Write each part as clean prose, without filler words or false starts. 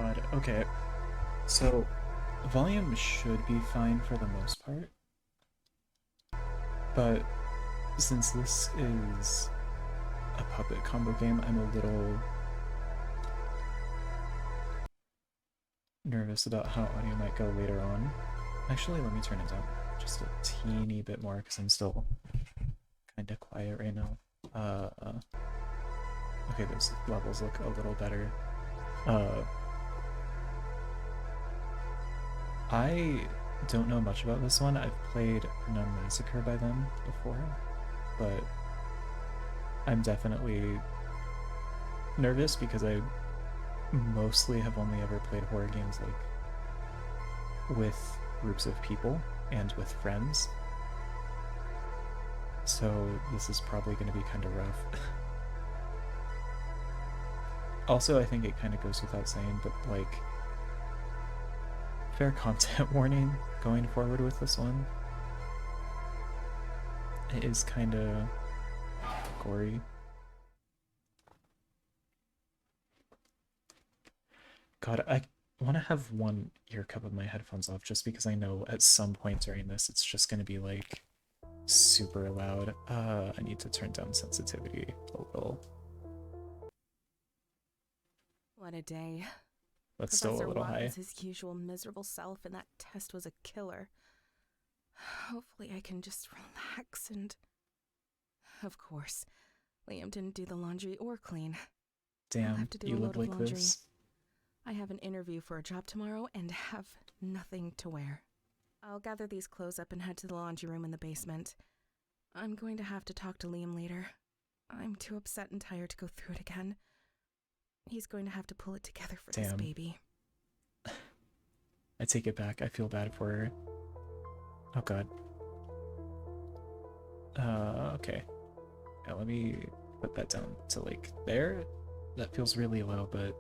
God. Okay. So, volume should be fine for the most part, but since this is a puppet combo game, I'm a little nervous about how audio might go later on. Actually, let me turn it down just a teeny bit more because I'm still kind of quiet right now. Okay, those levels look a little better. Uh, I don't know much about this one. I've played Nun Massacre by them before, but I'm definitely nervous because I mostly have only ever played horror games like with groups of people and with friends. So this is probably going to be kind of rough. Also, I think it kind of goes without saying, but like, fair content warning going forward with this one. It is kind of gory. God, I want to have one ear cup of my headphones off just because I know at some point during this it's just going to be like super loud. I need to turn down sensitivity a little. What a day. That's still a Professor little Watt high. was his usual miserable self, and that test was a killer. Hopefully I can just relax and... Of course, Liam didn't do the laundry or clean. I'll Damn, have to do you a live load of like laundry. this? I have an interview for a job tomorrow and have nothing to wear. I'll gather these clothes up and head to the laundry room in the basement. I'm going to have to talk to Liam later. I'm too upset and tired to go through it again. He's going to have to pull it together for this Damn. baby. I take it back. I feel bad for her. Oh god. Okay. Yeah, let me put that down to like there. That feels really low, but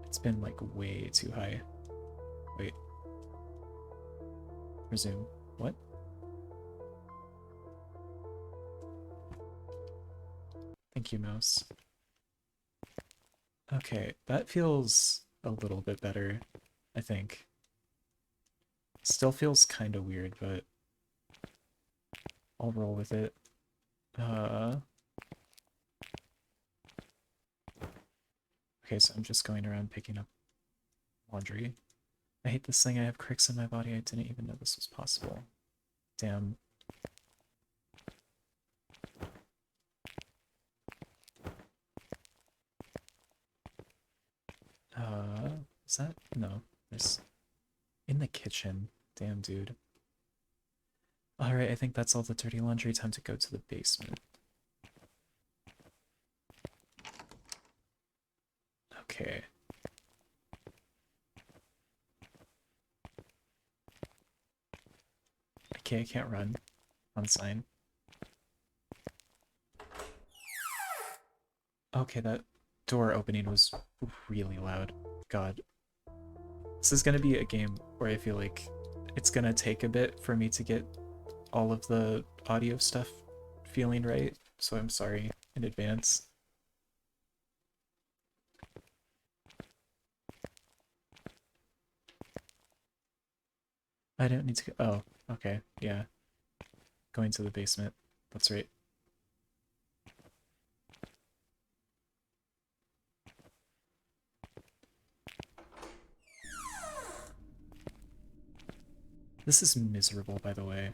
it's been like way too high. Wait. Resume. What? Thank you, mouse. Okay, that feels a little bit better, I think. Still feels kind of weird, but I'll roll with it. Uh, okay, so I'm just going around picking up laundry. I hate this thing. I have cricks in my body. I didn't even know this was possible. Damn. Is that? No. There's in the kitchen. Damn, dude. Alright, I think that's all the dirty laundry. Time to go to the basement. Okay. Okay, I can't run. On sign. Okay, that door opening was really loud. God. This is gonna be a game where I feel like it's gonna take a bit for me to get all of the audio stuff feeling right, so I'm sorry in advance. I don't need to go. Oh, okay, yeah. Going to the basement. That's right. This is miserable, by the way.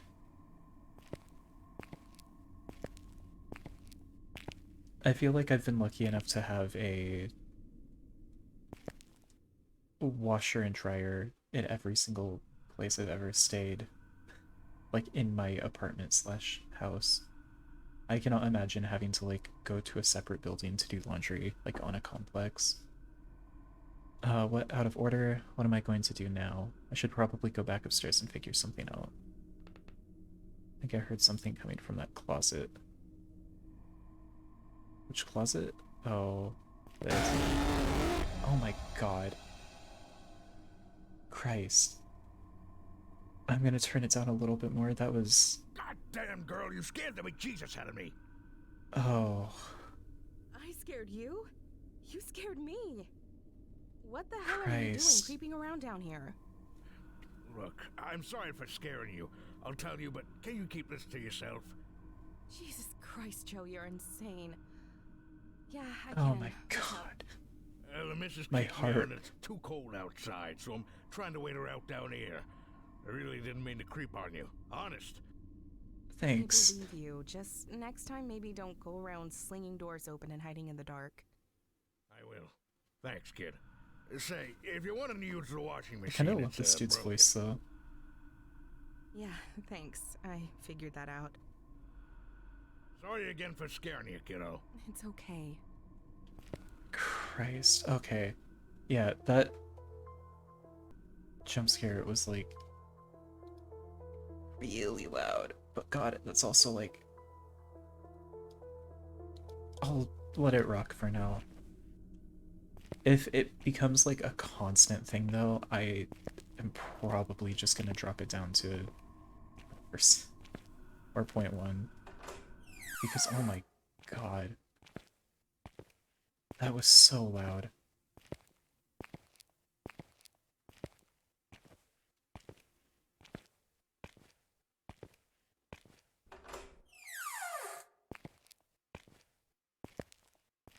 I feel like I've been lucky enough to have a washer and dryer in every single place I've ever stayed, like in my apartment slash house. I cannot imagine having to like go to a separate building to do laundry, like on a complex. What out of order? What am I going to do now? I should probably go back upstairs and figure something out. I think I heard something coming from that closet. Which closet? Oh, this. Oh my god. Christ. I'm gonna turn it down a little bit more. That was... God damn, girl, you scared the bejesus out of me. Oh. I scared you? You scared me. What the hell are you doing Christ. creeping around down here? Look, I'm sorry for scaring you. I'll tell you, but can you keep this to yourself? Jesus Christ, Joe, you're insane. Yeah, I Oh can. my What's up? god. The missus My kicked me out heart. and it's too cold outside, so I'm trying to wait her out down here. I really didn't mean to creep on you. Honest. Thanks. I believe you. Just next time, maybe don't go around slinging doors open and hiding in the dark. I will. Thanks, kid. Say, if you want to use the washing I machine, kind of love it's this dude's broken. voice, though. Yeah, thanks. I figured that out. Sorry again for scaring you, kiddo. It's okay. Christ. Okay. Yeah, that jump scare was like really loud. But god, that's also like, I'll let it rock for now. If it becomes like a constant thing though, I am probably just gonna drop it down to or 0.1. Because oh my god. That was so loud.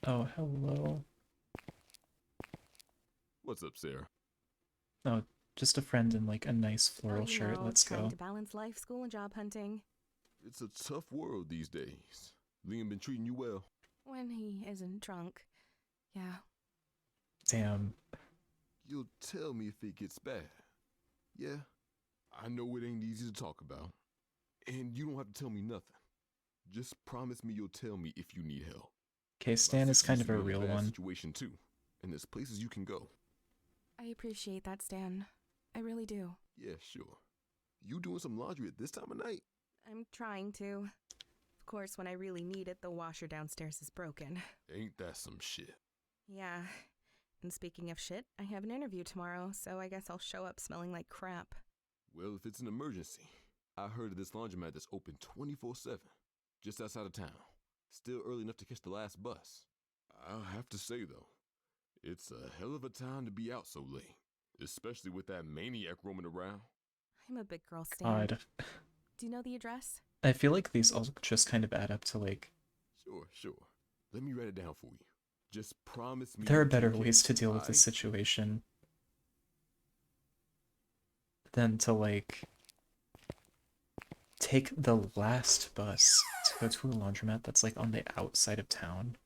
Oh, hello. What's up, Sarah? Oh, just a friend in like a nice floral you shirt. know, Let's trying go. to balance life, school, and job hunting. It's a tough world these days. Liam been treating you well? When he isn't drunk. Yeah. Damn. You'll tell me if it gets bad. Yeah, I know it ain't easy to talk about. And you don't have to tell me nothing. Just promise me you'll tell me if you need help. Okay, My Stan is sister kind used of to a be in real bad one. situation too, and there's places you can go. I appreciate that, Stan. I really do. Yeah, sure. You doing some laundry at this time of night? I'm trying to. Of course, when I really need it, the washer downstairs is broken. Ain't that some shit? Yeah. And speaking of shit, I have an interview tomorrow, so I guess I'll show up smelling like crap. Well, if it's an emergency, I heard of this laundromat that's open 24/7, just outside of town. Still early enough to catch the last bus. I'll have to say, though, it's a hell of a time to be out so late, especially with that maniac roaming around. I'm a big girl, Stan. God. Do you know the address? I feel like these all just kind of add up to like, Sure. Let me write it down for you. Just promise me. there are you'll better take care ways of to it, deal with this aight? situation than to like take the last bus to go to a laundromat that's like on the outside of town.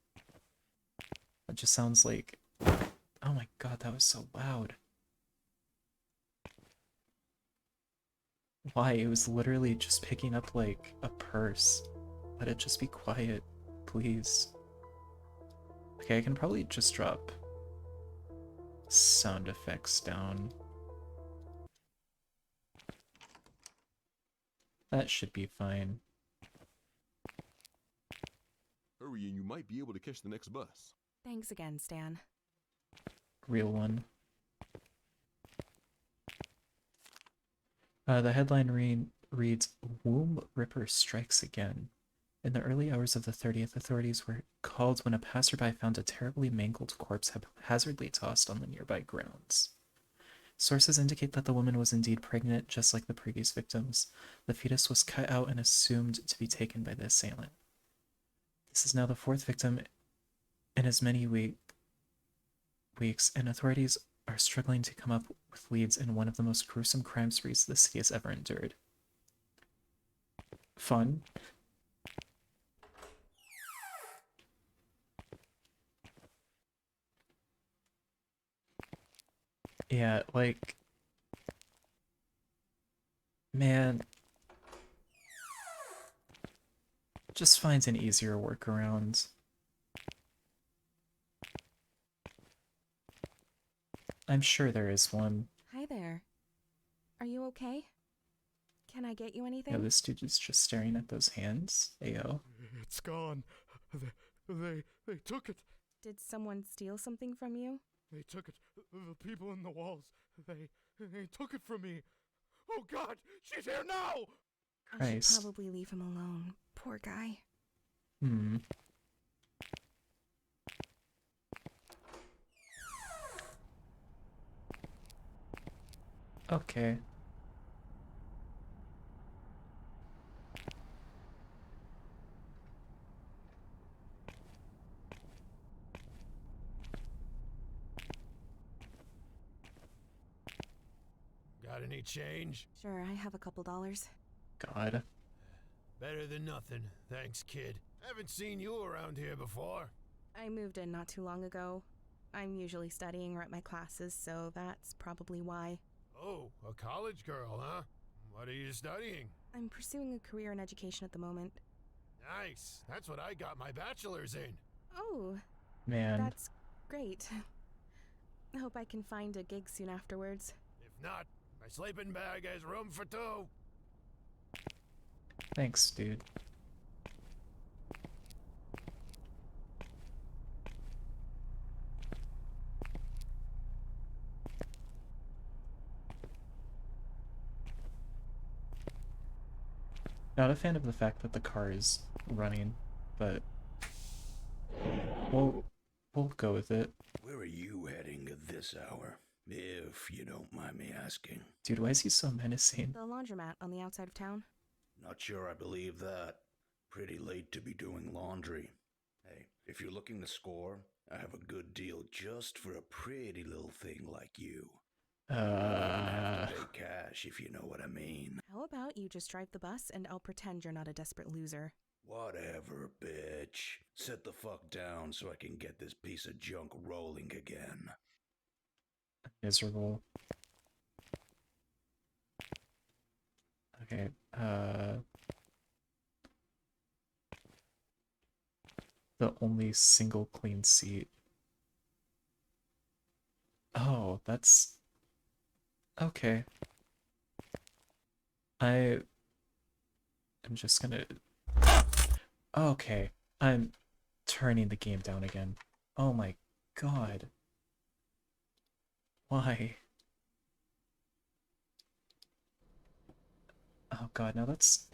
That just sounds like, oh my god, that was so loud. Why? It was literally just picking up like a purse. Let it just be quiet, please. Okay, I can probably just drop sound effects down. That should be fine. Hurry, and you might be able to catch the next bus. Thanks again, Stan. Real one. The headline reads, Womb Ripper Strikes Again. In the early hours of the 30th, authorities were called when a passerby found a terribly mangled corpse hazardly tossed on the nearby grounds. Sources indicate that the woman was indeed pregnant, just like the previous victims. The fetus was cut out and assumed to be taken by the assailant. This is now the fourth victim in as many weeks, and authorities are struggling to come up with leads in one of the most gruesome crime sprees the city has ever endured. Fun. Yeah, like, man, just find an easier workaround. I'm sure there is one. Hi there. Are you okay? Can I get you anything? Yeah, this dude is just staring at those hands. Ayo. It's gone. They took it. Did someone steal something from you? They took it. The people in the walls. They took it from me. Oh God, she's here now. I should Christ. probably leave him alone. Poor guy. Hmm. Okay. Got any change? Sure, I have a couple dollars. God. Better than nothing. Thanks, kid. Haven't seen you around here before. I moved in not too long ago. I'm usually studying or at my classes, so that's probably why. Oh, a college girl, huh? What are you studying? I'm pursuing a career in education at the moment. Nice. That's what I got my bachelor's in. Oh, Man. that's great. I hope I can find a gig soon afterwards. If not, my sleeping bag has room for two. Thanks, dude. Not a fan of the fact that the car is running, but we'll go with it. Where are you heading at this hour, if you don't mind me asking? Dude, why is he so menacing? The laundromat on the outside of town. Not sure I believe that. Pretty late to be doing laundry. Hey, if you're looking to score, I have a good deal just for a pretty little thing like you. You don't have to pay cash, if you know what I mean. How about you just drive the bus and I'll pretend you're not a desperate loser? Whatever, bitch. Sit the fuck down so I can get this piece of junk rolling again. Miserable. Okay, the only single clean seat. Oh, that's... Okay. I'm just gonna... Okay, I'm turning the game down again. Oh my god. Why? Oh god, now that's...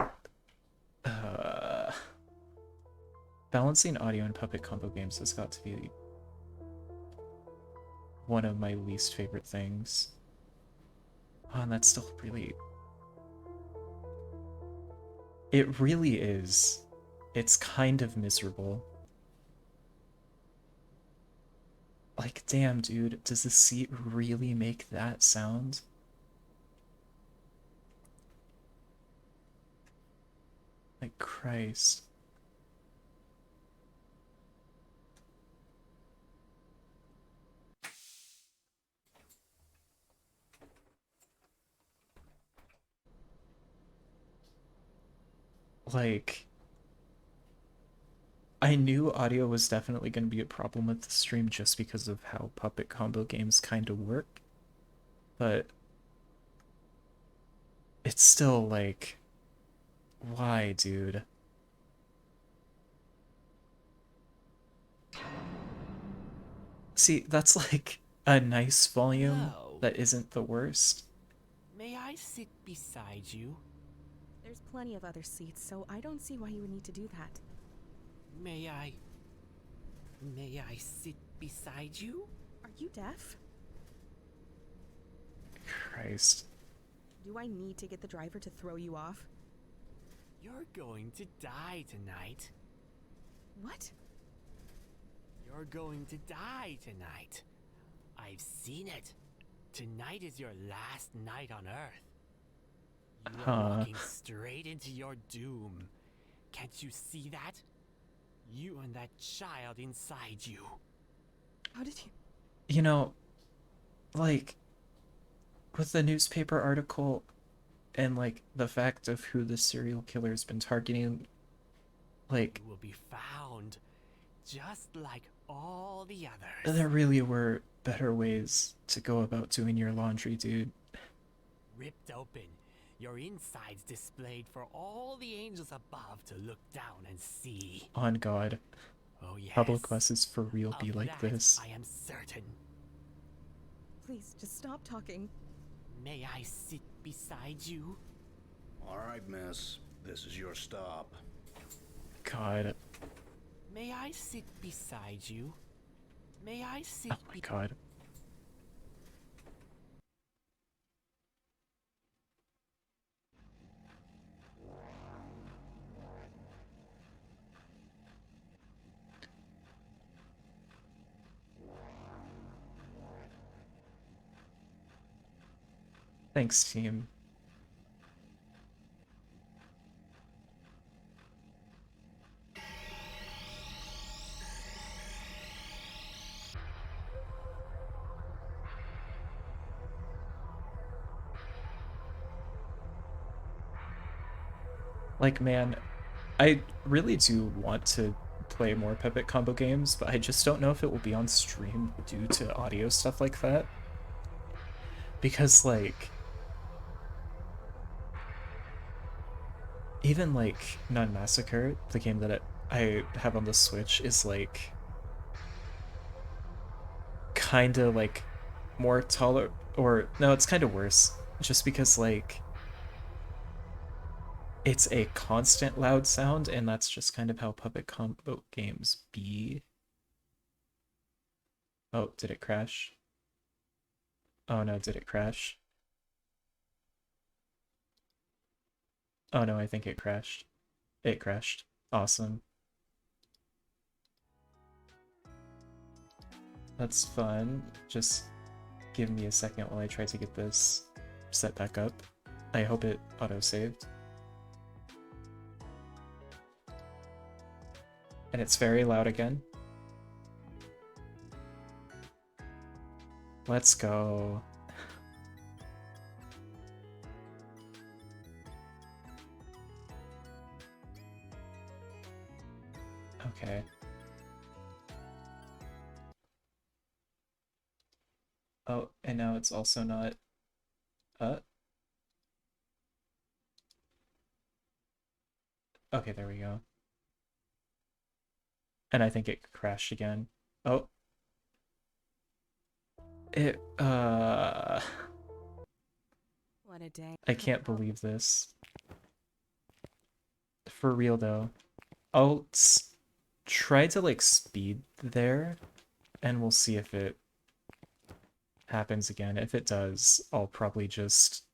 Balancing audio and puppet combo games has got to be one of my least favorite things. Oh, and that's still really... It really is. It's kind of miserable. Like, damn, dude, does the seat really make that sound? Like, Christ. Like, I knew audio was definitely going to be a problem with the stream just because of how puppet combo games kind of work, but it's still like, why, dude? See, that's like a nice volume Hello. that isn't the worst. May I sit beside you? There's plenty of other seats, so I don't see why you would need to do that. May I sit beside you? Are you deaf? Christ. Do I need to get the driver to throw you off? You're going to die tonight. What? You're going to die tonight. I've seen it. Tonight is your last night on Earth. You are walking straight into your doom. Can't you see that? You and that child inside you. How did you... You know, like, with the newspaper article and, like, the fact of who the serial killer's been targeting, like, You will be found just like all the others. there really were better ways to go about doing your laundry, dude. Ripped open, your insides displayed for all the angels above to look down and see. On God. Oh yes. Public buses for real be Of like that this. I am certain. Please, just stop talking. May I sit beside you? Alright, miss. This is your stop. God. May I sit beside you? May I sit Oh my God. Thanks, team. Like, man, I really do want to play more Puppet Combo games, but I just don't know if it will be on stream due to audio stuff like that. Because, like, even, like, Nun Massacre, the game that I have on the Switch, is, like, kind of, like, more tolerant, or, no, it's kind of worse. Just because, like, it's a constant loud sound, and that's just kind of how Puppet Combo games be. Oh, did it crash? Oh no, did it crash? Oh no, I think it crashed. It crashed. Awesome. That's fun. Just give me a second while I try to get this set back up. I hope it auto-saved. And it's very loud again. Let's go. Okay. Oh, and now it's also not... Okay, there we go. And I think it crashed again. Oh. It, What a day. I can't believe this. For real, though. I'll try to, like, speed there, and we'll see if it happens again. If it does, I'll probably just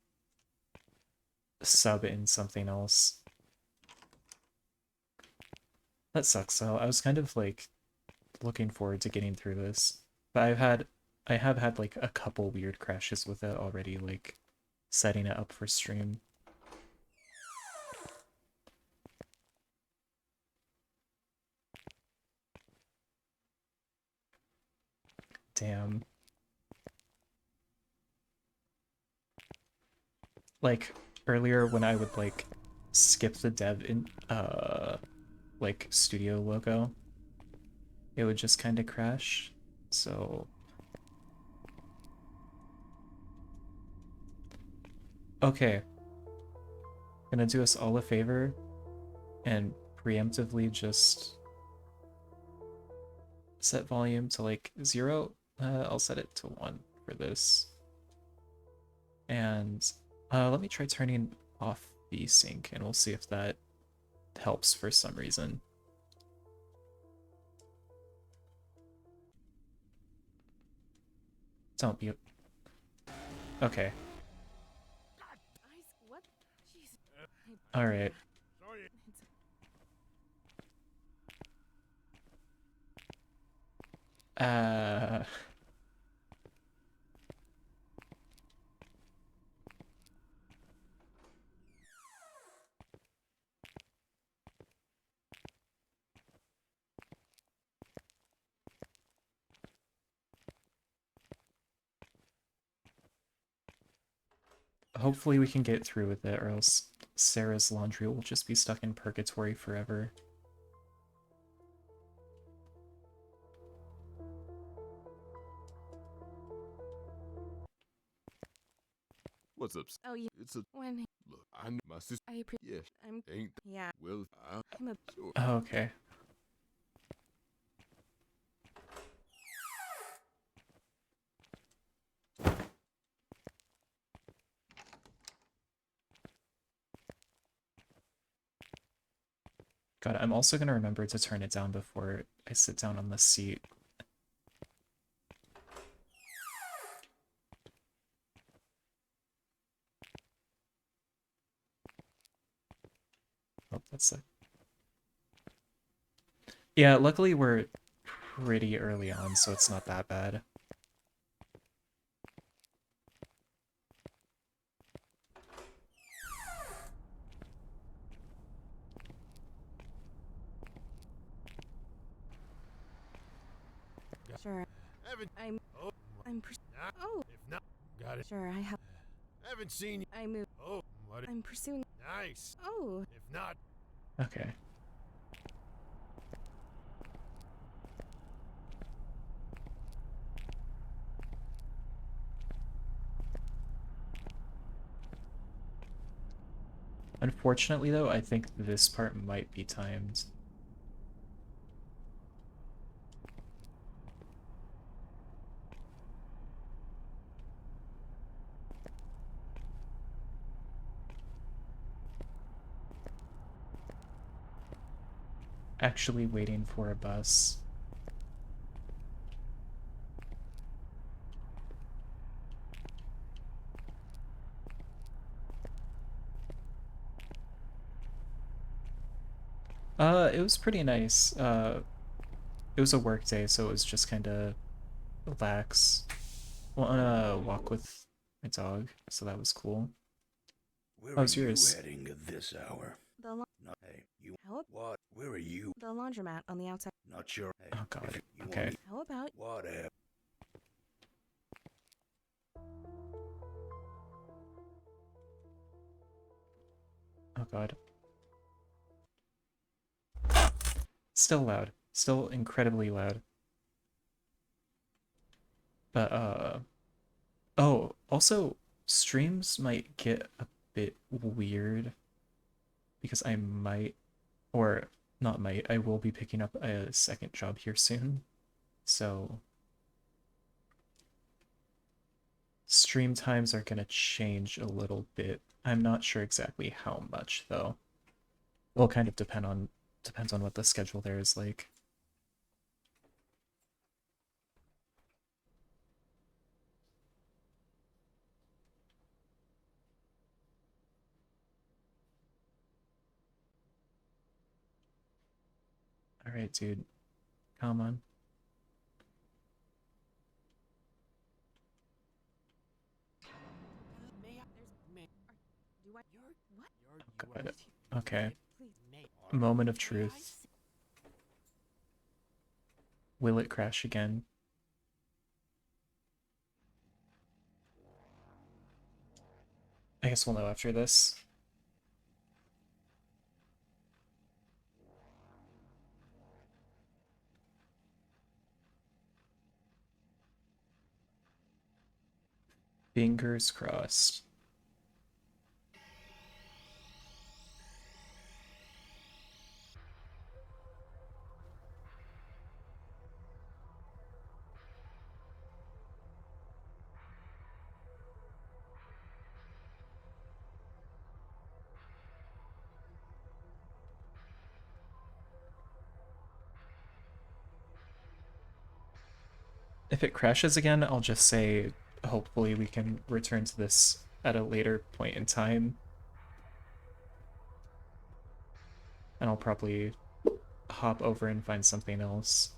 sub in something else. That sucks, though. I was kind of, like, looking forward to getting through this. But I have had, like, a couple weird crashes with it already, like, setting it up for stream. Damn. Like, earlier when I would, like, skip the dev in, like, studio logo, it would just kind of crash, so... Okay. Gonna do us all a favor and preemptively just set volume to, like, 0. I'll set it to 1 for this. And let me try turning off the sync, and we'll see if that helps for some reason. Don't be... Okay. What? Jesus. Alright. Sorry. Uh... Hopefully we can get through with it, or else Sarah's laundry will just be stuck in purgatory forever. What's up? Oh, yeah. It's a When look. I know my sister. I appreciate. Yeah, I'm. ain't Yeah. well. I'm a. Sure. Oh, okay. God, I'm also gonna remember to turn it down before I sit down on the seat. Oh, that's it. Yeah, luckily we're pretty early on, so it's not that bad. Sure. Haven't. I'm. Oh. I'm. Nah, Oh. If not, got it. Sure, I have. Haven't seen you. I moved. Oh. What? I'm pursuing. Nice. Oh. If not. Okay. Unfortunately, though, I think this part might be timed. Actually waiting for a bus. It was pretty nice. It was a work day, so it was just kind of relax. Went on a walk with my dog, so that was cool. Where How's are yours? you heading at this hour? The la- Not, hey, you. How? What? Where are you? The laundromat on the outside. Not sure. Hey, Oh god. if you Okay. want me- How about? Whatever. Oh god. Still loud. Still incredibly loud. But oh, also streams might get a bit weird because I might, or not might, I will be picking up a second job here soon. So stream times are gonna change a little bit. I'm not sure exactly how much though. It'll kind of depends on what the schedule there is like. All right, dude. Come on. May I? May. Do I? You're. What? You're. God. Okay. Please. May. Moment of May I truth. see- Will it crash again? I guess we'll know after this. Fingers crossed. If it crashes again, I'll just say hopefully we can return to this at a later point in time. And I'll probably hop over and find something else.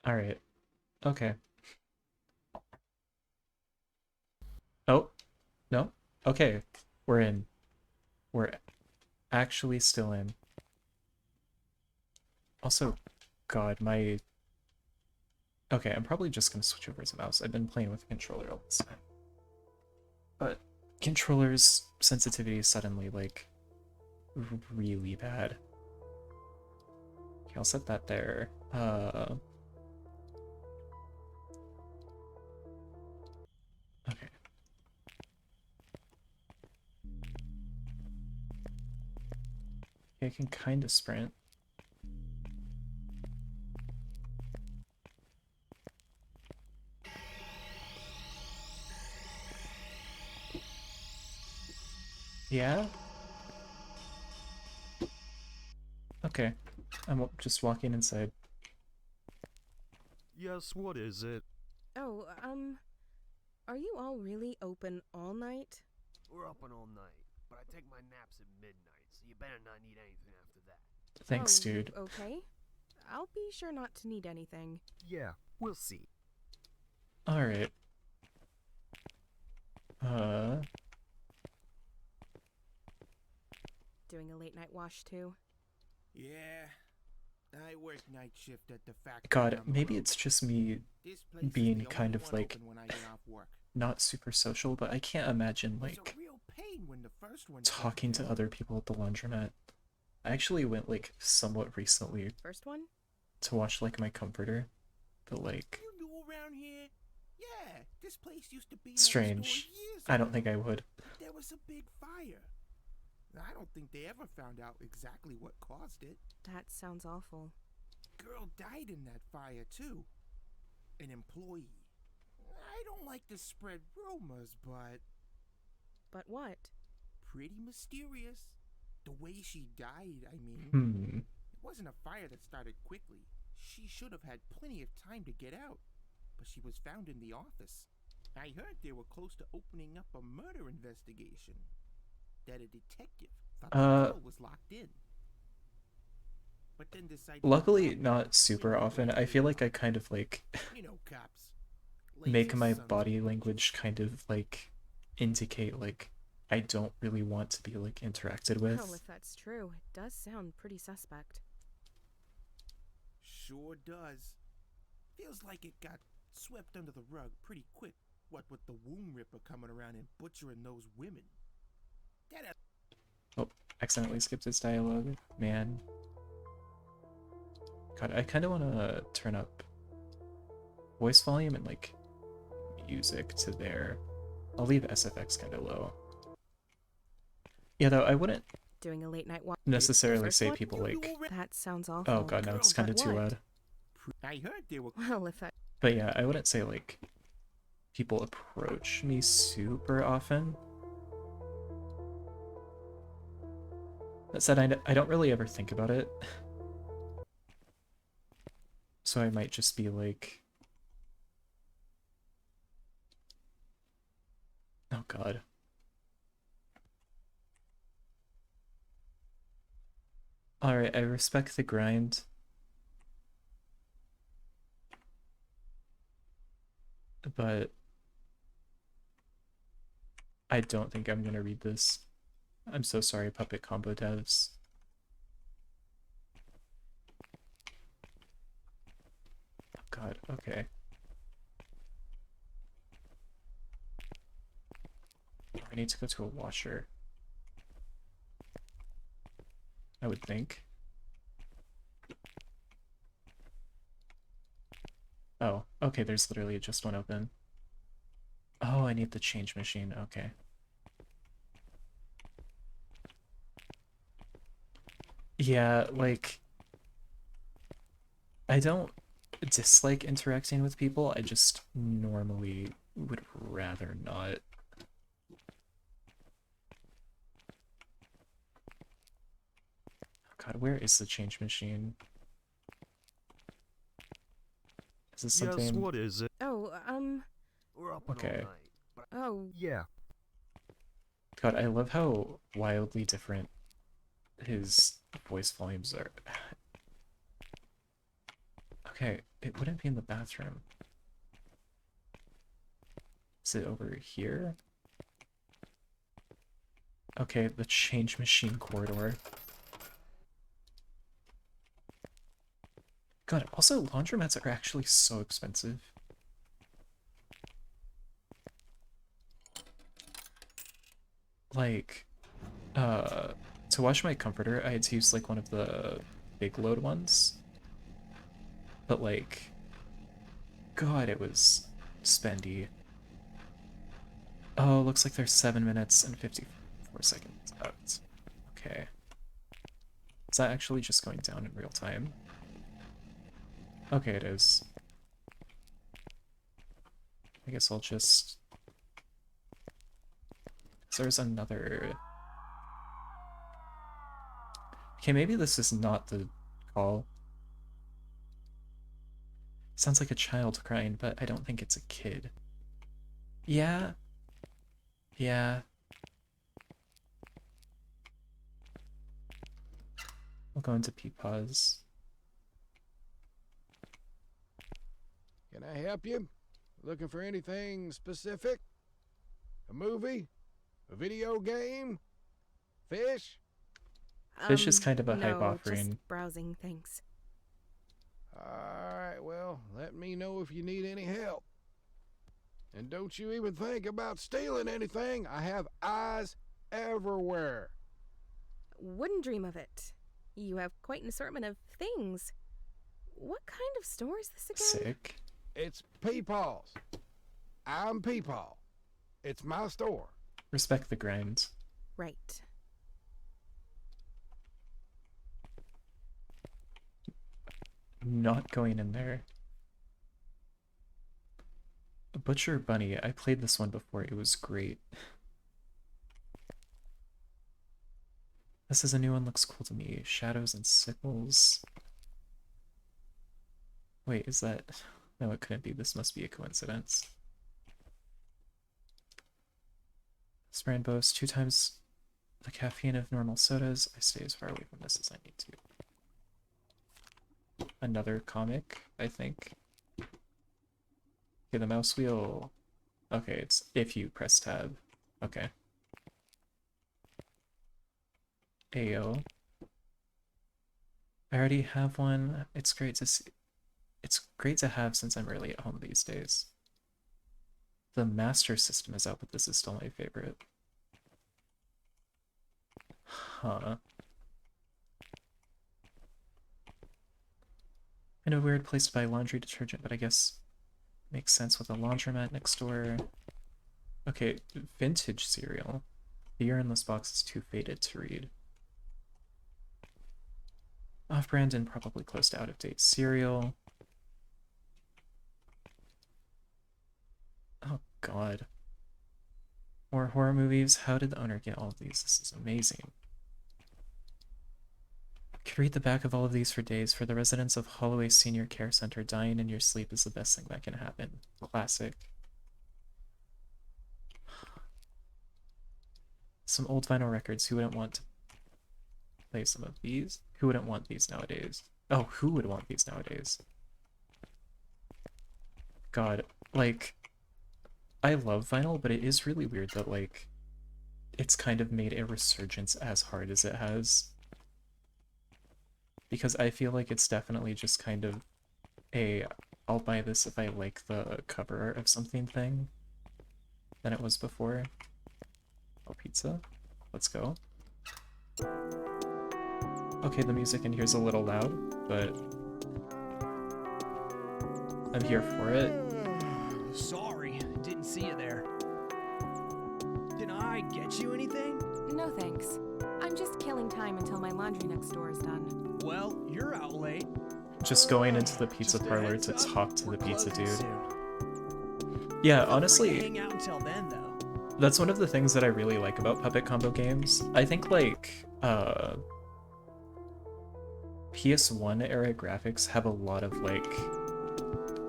Alright. Okay. Oh, no? Okay. We're in. We're actually still in. Also, God, my... Okay, I'm probably just gonna switch over to mouse. I've been playing with a controller all this time. But controller's sensitivity is suddenly, like, really bad. Okay, I'll set that there. Okay. I can kind of sprint. Yeah? Okay. I'm just walking inside. Yes, what is it? Oh, are you all really open all night? We're open all night, but I take my naps at midnight, so you better not need anything after that. Thanks, Oh, dude. Okay. I'll be sure not to need anything. Yeah, We'll see. Alright. Doing a late night wash too? Yeah, I work night shift at the factory. God, maybe it's just me This place is being the kind only of one like open when I get off work. not super social, but I can't imagine It's like a real pain when the first one talking to other people at the laundromat. I actually went like somewhat recently First one? to wash like my comforter, but like You knew around here? Yeah, this place used to be strange. next door years I don't ago, think I would. but there was a big fire. I don't think they ever found out exactly what caused it. That sounds awful. Girl died in that fire too. An employee. I don't like to spread rumors, but But what? pretty mysterious. The way she died, I mean. Hmm. It wasn't a fire that started quickly. She should have had plenty of time to get out. But she was found in the office. I heard they were close to opening up a murder investigation. That a detective thought the girl was locked in. But then decided Luckily, not super often. I feel like I kind of like you know, cops. make Lazy my sons of body bitches. language kind of like indicate like I don't really want to be like interacted with. Well, if that's true, it does sound pretty suspect. Sure does. Feels like it got swept under the rug pretty quick. What with the womb ripper coming around and butchering those women. That Oh, accidentally skipped his dialogue. Man. God, I kind of want to turn up voice volume and like music to there. I'll leave SFX kind of low. Yeah, though, I wouldn't Doing a late night wash. necessarily say people like, That sounds awful. oh god, no, it's kind of But too what? loud. I heard they were Well, if that. But yeah, I wouldn't say like people approach me super often. That said, I don't really ever think about it. So I might just be like, oh god. Alright, I respect the grind. But I don't think I'm gonna read this. I'm so sorry, Puppet Combo devs. Oh god, okay. I need to go to a washer. I would think. Oh, okay, there's literally just one open. Oh, I need the change machine, okay. Yeah, like, I don't dislike interacting with people, I just normally would rather not. God, where is the change machine? Is this something? Yes, what is it? Oh, We're up Okay. all night. But oh, yeah. God, I love how wildly different his voice volumes are. Okay, it wouldn't be in the bathroom. Is it over here? Okay, the change machine corridor. God, also laundromats are actually so expensive. Like, to wash my comforter, I had to use like one of the big load ones. But like, God, it was spendy. Oh, looks like there's 7 minutes and 54 seconds out. Okay. Is that actually just going down in real time? Okay, it is. I guess I'll just... There's another... Okay, maybe this is not the call. Sounds like a child crying, but I don't think it's a kid. Yeah. Yeah. We'll go into pause. Can I help you? Looking for anything specific? A movie? A video game? Fish? Fish is kind of a hype No, just offering. browsing, thanks. Alright, well, let me know if you need any help. And don't you even think about stealing anything. I have eyes everywhere. Wouldn't dream of it. You have quite an assortment of things. What kind of store is this again? Sick. It's Peepaw's. I'm Peepaw. It's my store. Respect the grind. Right. Not going in there. Butcher Bunny. I played this one before. It was great. This is a new one. Looks cool to me. Shadows and Sickles. Wait, is that... No, it couldn't be. This must be a coincidence. This brand boasts 2 times the caffeine of normal sodas. I stay as far away from this as I need to. Another comic, I think. Okay, the mouse wheel. Okay, it's if you press tab. Okay. Ayo. I already have one. It's great to see. It's great to have since I'm rarely at home these days. The Master System is out, but this is still my favorite. Huh. In a weird place to buy laundry detergent, but I guess makes sense with a laundromat next door. Okay, vintage cereal. The year in this box is too faded to read. Off-brand and probably close to out-of-date cereal. Oh god. More horror movies. How did the owner get all of these? This is amazing. Could read the back of all of these for days. For the residents of Holloway Senior Care Center, dying in your sleep is the best thing that can happen. Classic. Some old vinyl records. Who wouldn't want to play some of these? Who wouldn't want these nowadays? Oh, who would want these nowadays? God, like, I love vinyl, but it is really weird that, like, it's kind of made a resurgence as hard as it has. Because I feel like it's definitely just kind of a I'll buy this if I like the cover art of something thing than it was before. Oh, pizza. Let's go. Okay, the music in here's a little loud, but I'm here for it. Sorry, didn't see you there. Did I get you anything? No thanks. I'm just killing time until my laundry next door is done. Well, you're out late. Just going into the pizza Just a parlor heads to up, talk to we're the pizza closing dude. soon. Yeah, Feel free to honestly, hang out until then, though. that's one of the things that I really like about puppet combo games. I think, like, PS1 era graphics have a lot of, like,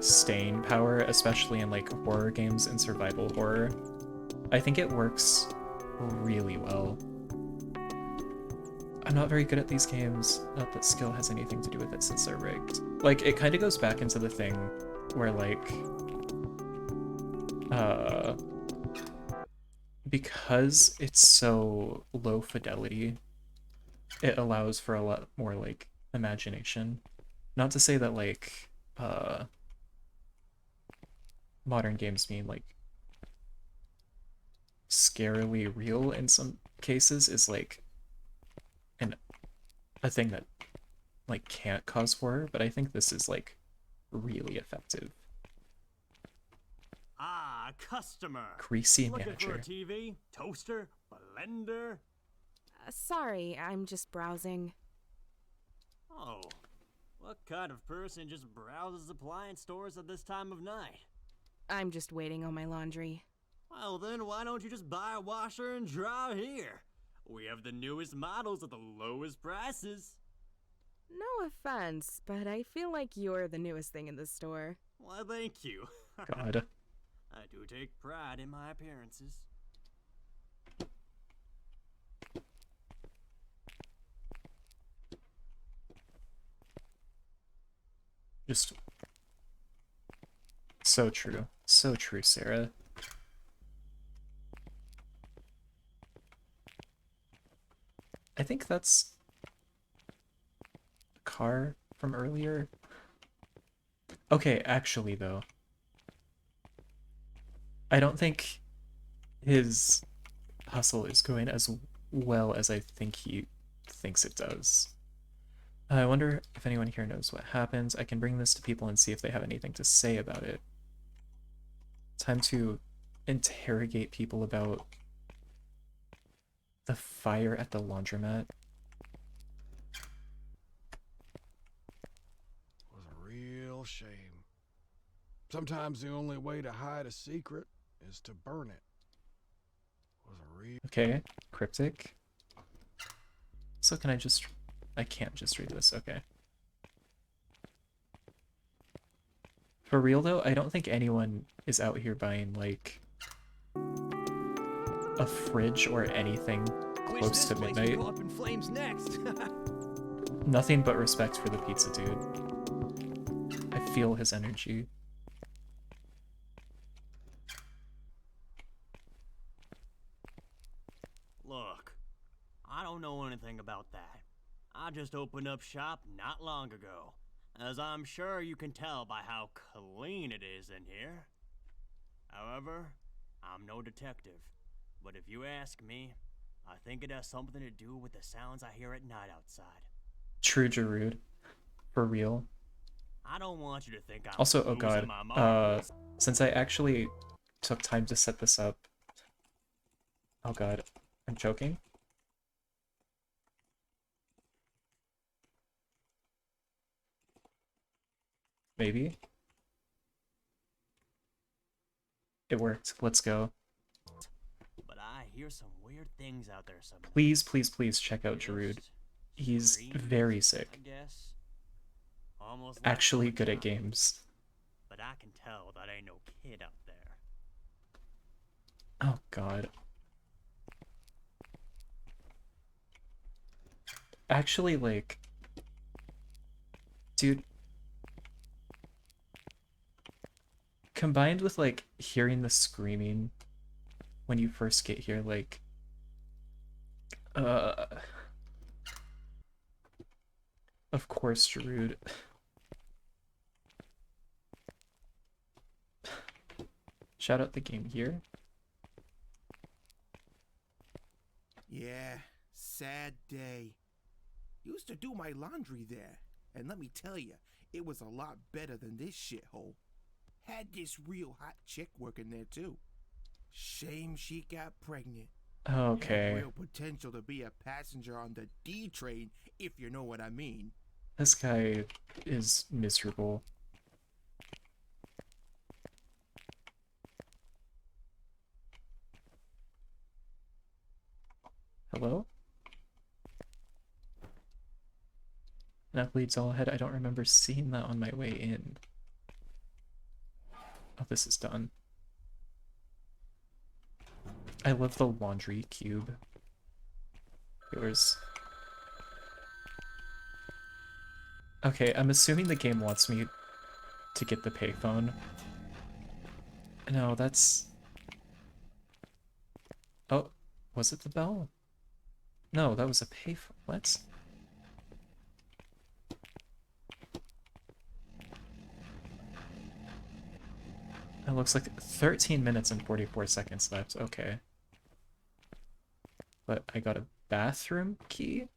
staying power, especially in, like, horror games and survival horror. I think it works really well. I'm not very good at these games. Not that skill has anything to do with it since they're rigged. Like, it kind of goes back into the thing where, like, because it's so low fidelity, it allows for a lot more, like, imagination. Not to say that, like, modern games mean, like, scarily real in some cases is, like, a thing that, like, can't cause horror, but I think this is, like, really effective. Ah, customer. Greasy Looking manager. for a TV, toaster, blender? Sorry, I'm just browsing. Oh, what kind of person just browses appliance stores at this time of night? I'm just waiting on my laundry. Well then, why don't you just buy a washer and dryer here? We have the newest models at the lowest prices. No offense, but I feel like you're the newest thing in the store. Why, thank you. God. I do take pride in my appearances. Just So true. So true, Sarah. I think that's a car from earlier. Okay, actually, though. I don't think his hustle is going as well as I think he thinks it does. I wonder if anyone here knows what happens. I can bring this to people and see if they have anything to say about it. Time to interrogate people about the fire at the laundromat. Was a real shame. Sometimes the only way to hide a secret is to burn it. Was a real... Okay, cryptic. So can I just... I can't just read this, okay. For real though, I don't think anyone is out here buying, like, a fridge or anything close to midnight. Go up in flames next. Nothing but respect for the pizza dude. I feel his energy. Look, I don't know anything about that. I just opened up shop not long ago, as I'm sure you can tell by how clean it is in here. However, I'm no detective, but if you ask me, I think it has something to do with the sounds I hear at night outside. True, Giroud. For real. I don't want you to think I'm Also, oh losing god, my mind. since I actually took time to set this up... Oh god, I'm choking. Maybe. It worked. Let's go. But I hear some weird things out there sometimes. Please, please, please check out Giroud. Just He's screams, very I sick. guess. Almost like Actually summertime. good at games. But I can tell that ain't no kid out there. Oh god. Actually, like... Dude... Combined with, like, hearing the screaming when you first get here, like... Of course, Giroud. Shout out the game here. Yeah, sad day. Used to do my laundry there, and let me tell you, it was a lot better than this shithole. Had this real hot chick working there too. Shame she got pregnant. Okay. Had real potential to be a passenger on the D train, if you know what I mean. This guy is miserable. Hello? That leads all ahead. I don't remember seeing that on my way in. Oh, this is done. I love the laundry cube. Okay, I'm assuming the game wants me to get the payphone. No, that's... Oh, was it the bell? No, that was a payphone. What? It looks like 13 minutes and 44 seconds left. Okay. But I got a bathroom key?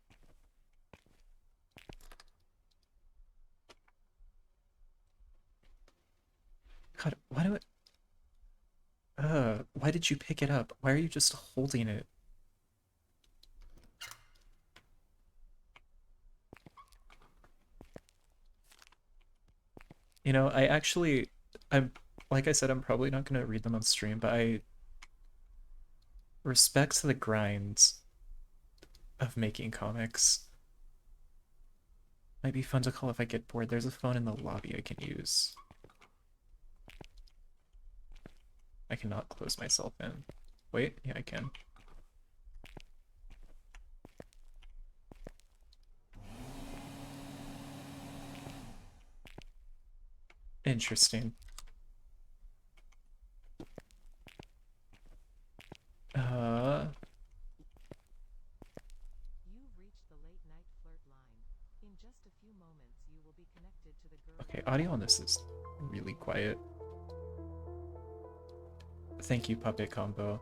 God, why did you pick it up? Why are you just holding it? You know, like I said, I'm probably not going to read them on stream, but I respect the grind of making comics. Might be fun to call if I get bored. There's a phone in the lobby I can use. I cannot close myself in. Wait, yeah, I can. Interesting. audio on this is really quiet. Thank you, Puppet Combo.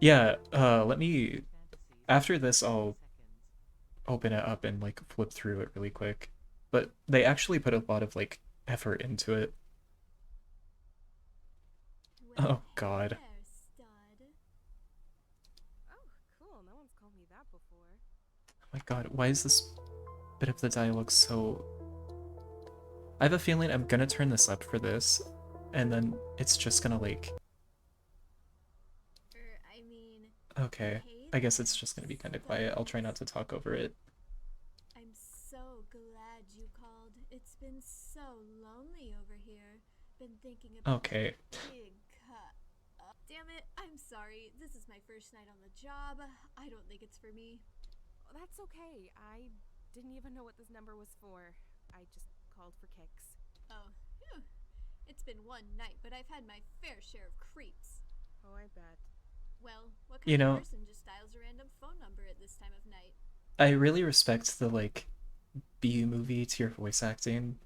Yeah, let me... After this, I'll open it up and, like, flip through it really quick. But they actually put a lot of, like, effort into it. Oh, God. Oh, cool. No one's called me that before. Oh my God, why is this bit of the dialogue so... I have a feeling I'm gonna turn this up for this, and then it's just gonna, like... Okay, I guess it's just gonna be kind of quiet. I'll try not to talk over it. I'm so glad you called. It's been so lonely over here. Been thinking about Okay. big cut. Damn it, I'm sorry. This is my first night on the job. I don't think it's for me. Oh, that's okay. I didn't even know what this number was for. I just called for kicks. Oh, phew. It's been one night, but I've had my fair share of creeps. Oh, I bet. Well, what You kind know, of person just dials a random phone number at this time of night? I really respect the, like, B-movie tier voice acting.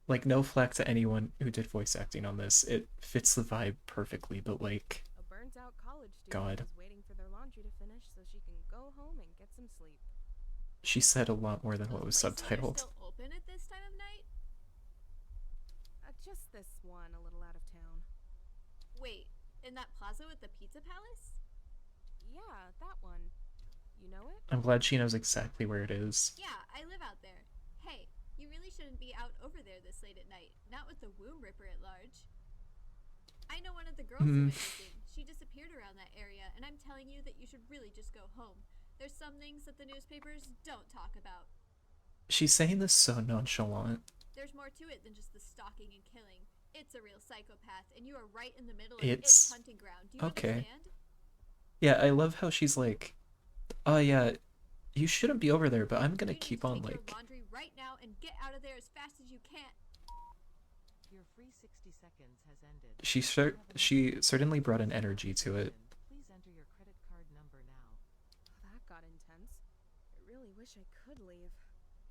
Like, no flack to anyone who did voice acting on this. It fits the vibe perfectly, but, like... A burnt-out college student God. is waiting for their laundry to finish so she can go home and get some sleep. She said a lot more than what was Places are subtitled. still open at this time of night? Just this one, a little out of town. Wait, in that plaza with the Pizza Palace? Yeah, that one. You know it? I'm glad she knows exactly where it is. Yeah, I live out there. Hey, you really shouldn't be out over there this late at night, not with the womb ripper at large. I know one of the girls who went missing. She disappeared around that area, and I'm telling you that you should really just go home. There's some things that the newspapers don't talk about. She's saying this so nonchalant. There's more to it than just the stalking and killing. It's a real psychopath, and you are right in the middle of It's... its hunting ground. Do you Okay. understand? Yeah, I love how she's like, oh yeah, you shouldn't be over there, but I'm gonna You keep need to on, take like... your laundry right now and get out of there as fast as you can. Your free 60 seconds has ended. She certainly brought an energy to it. Please enter your credit card number now. Oh, that got intense. I really wish I could leave.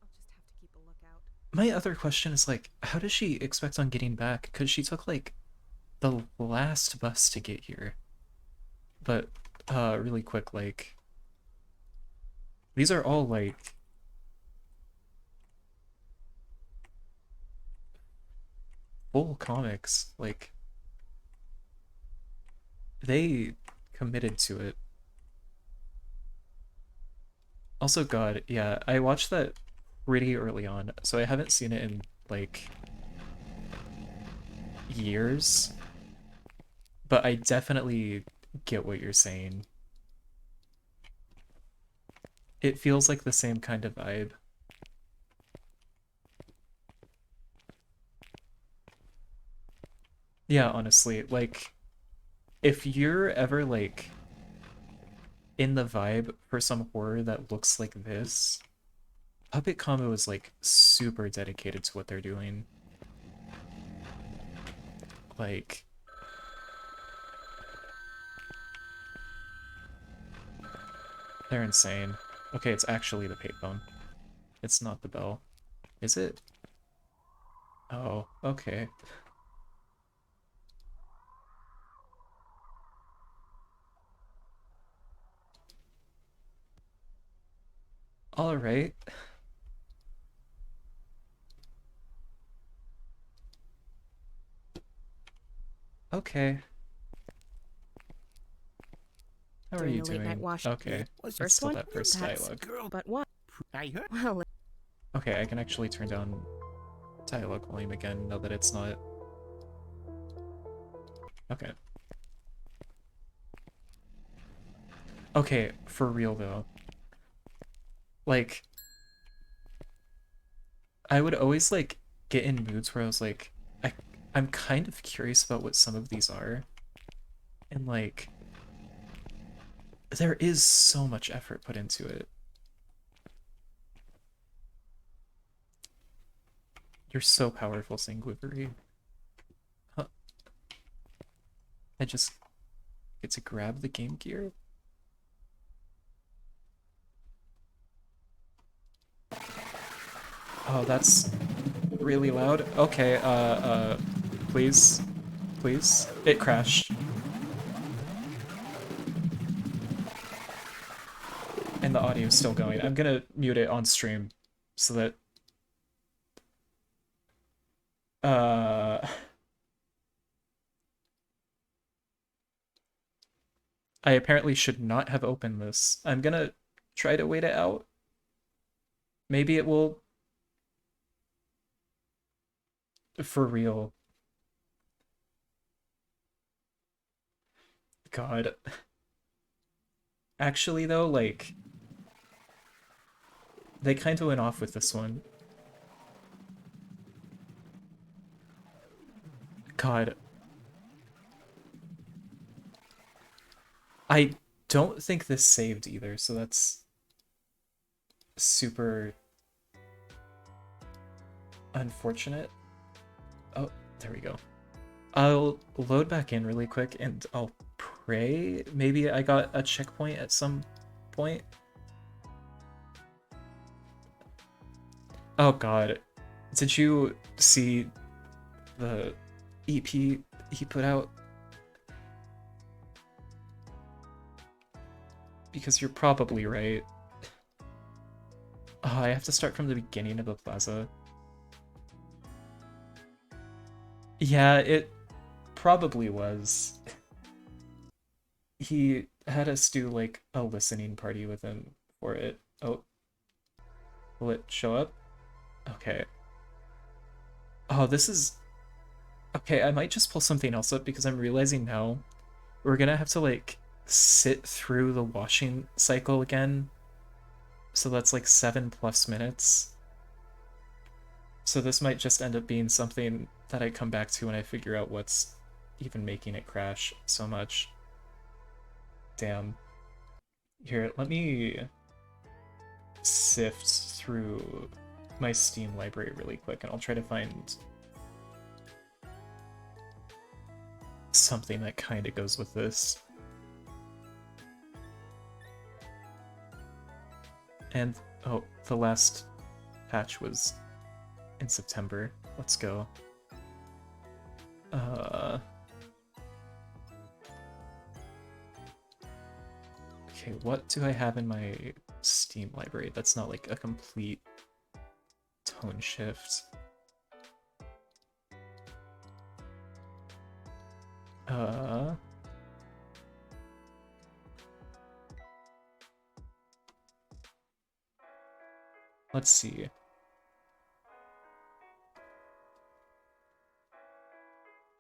I'll just have to keep a lookout. My other question is, like, how does she expect on getting back? Because she took, like, the last bus to get here. But, really quick, like... These are all, like... full comics. Like... They committed to it. Also, God, yeah, I watched that pretty early on, so I haven't seen it in, like, years. But I definitely get what you're saying. It feels like the same kind of vibe. Yeah, honestly, like, if you're ever, like, in the vibe for some horror that looks like this, Puppet Combo is, like, super dedicated to what they're doing. Like... They're insane. Okay, it's actually the payphone. It's not the bell. Is it? Oh, okay. Alright. Okay. How are During you the late doing? night wash. Okay, it's First still one? that first That's dialogue. Girl, But what? I heard. Well, Okay, I can actually turn down dialogue volume again now that it's not... Okay. Okay, for real though. Like... I would always, like, get in moods where I was like, I'm kind of curious about what some of these are. And, like... There is so much effort put into it. You're so powerful, Sanguivary. Huh. I just get to grab the Game Gear? Oh, that's really loud. Okay, please. Please. It crashed. And the audio's still going. I'm gonna mute it on stream so that I apparently should not have opened this. I'm gonna try to wait it out. Maybe it will for real. God. Actually though, like they kind of went off with this one. God. I don't think this saved either, so that's super unfortunate. Oh, there we go. I'll load back in really quick and I'll pray maybe I got a checkpoint at some point. Oh god. Did you see the EP he put out? Because you're probably right. Oh, I have to start from the beginning of the plaza. Yeah, it probably was. He had us do like a listening party with him for it. Oh. Will it show up? Okay. Oh, this is... Okay, I might just pull something else up because I'm realizing now we're gonna have to like sit through the washing cycle again. So that's like 7+ minutes. So this might just end up being something that I come back to when I figure out what's even making it crash so much. Damn. Here, let me sift through my Steam library really quick and I'll try to find something that kind of goes with this. And, oh, the last patch was in September. Let's go. Okay, what do I have in my Steam library that's not like a complete tone shift? Let's see.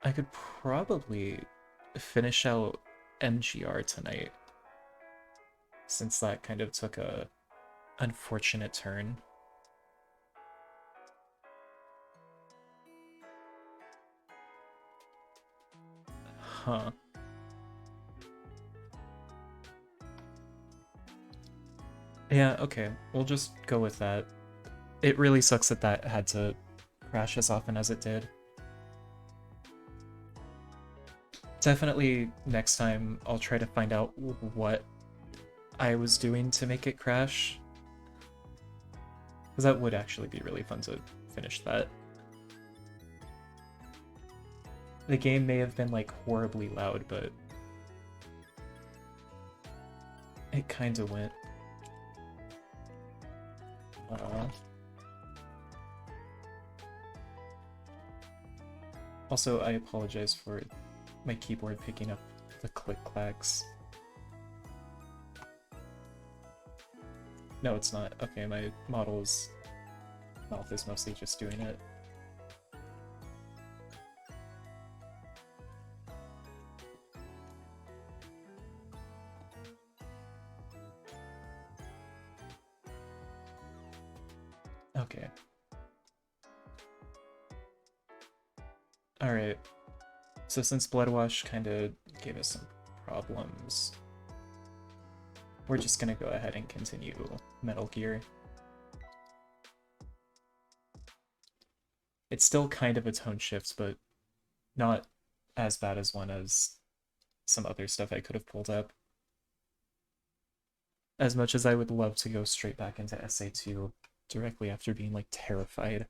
I could probably finish out MGR tonight, since that kind of took a unfortunate turn. Huh. Yeah, okay. We'll just go with that. It really sucks that that had to crash as often as it did. Definitely next time I'll try to find out what I was doing to make it crash. Because that would actually be really fun to finish that. The game may have been like horribly loud, but it kind of went. Also, I apologize for my keyboard picking up the click-clacks. No, it's not. Okay, my model's mouth is mostly just doing it. Okay. Alright. So since Bloodwash kind of gave us some problems, we're just gonna go ahead and continue Metal Gear. It's still kind of a tone shift, but not as bad as one as some other stuff I could have pulled up. As much as I would love to go straight back into SA2 directly after being like terrified.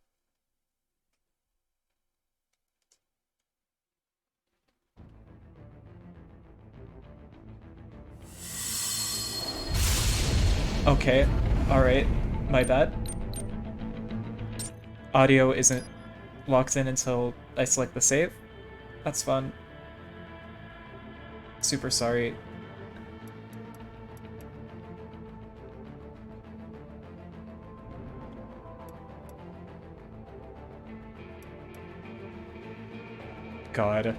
Okay, alright, my bad. Audio isn't locked in until I select the save. That's fun. Super sorry. God.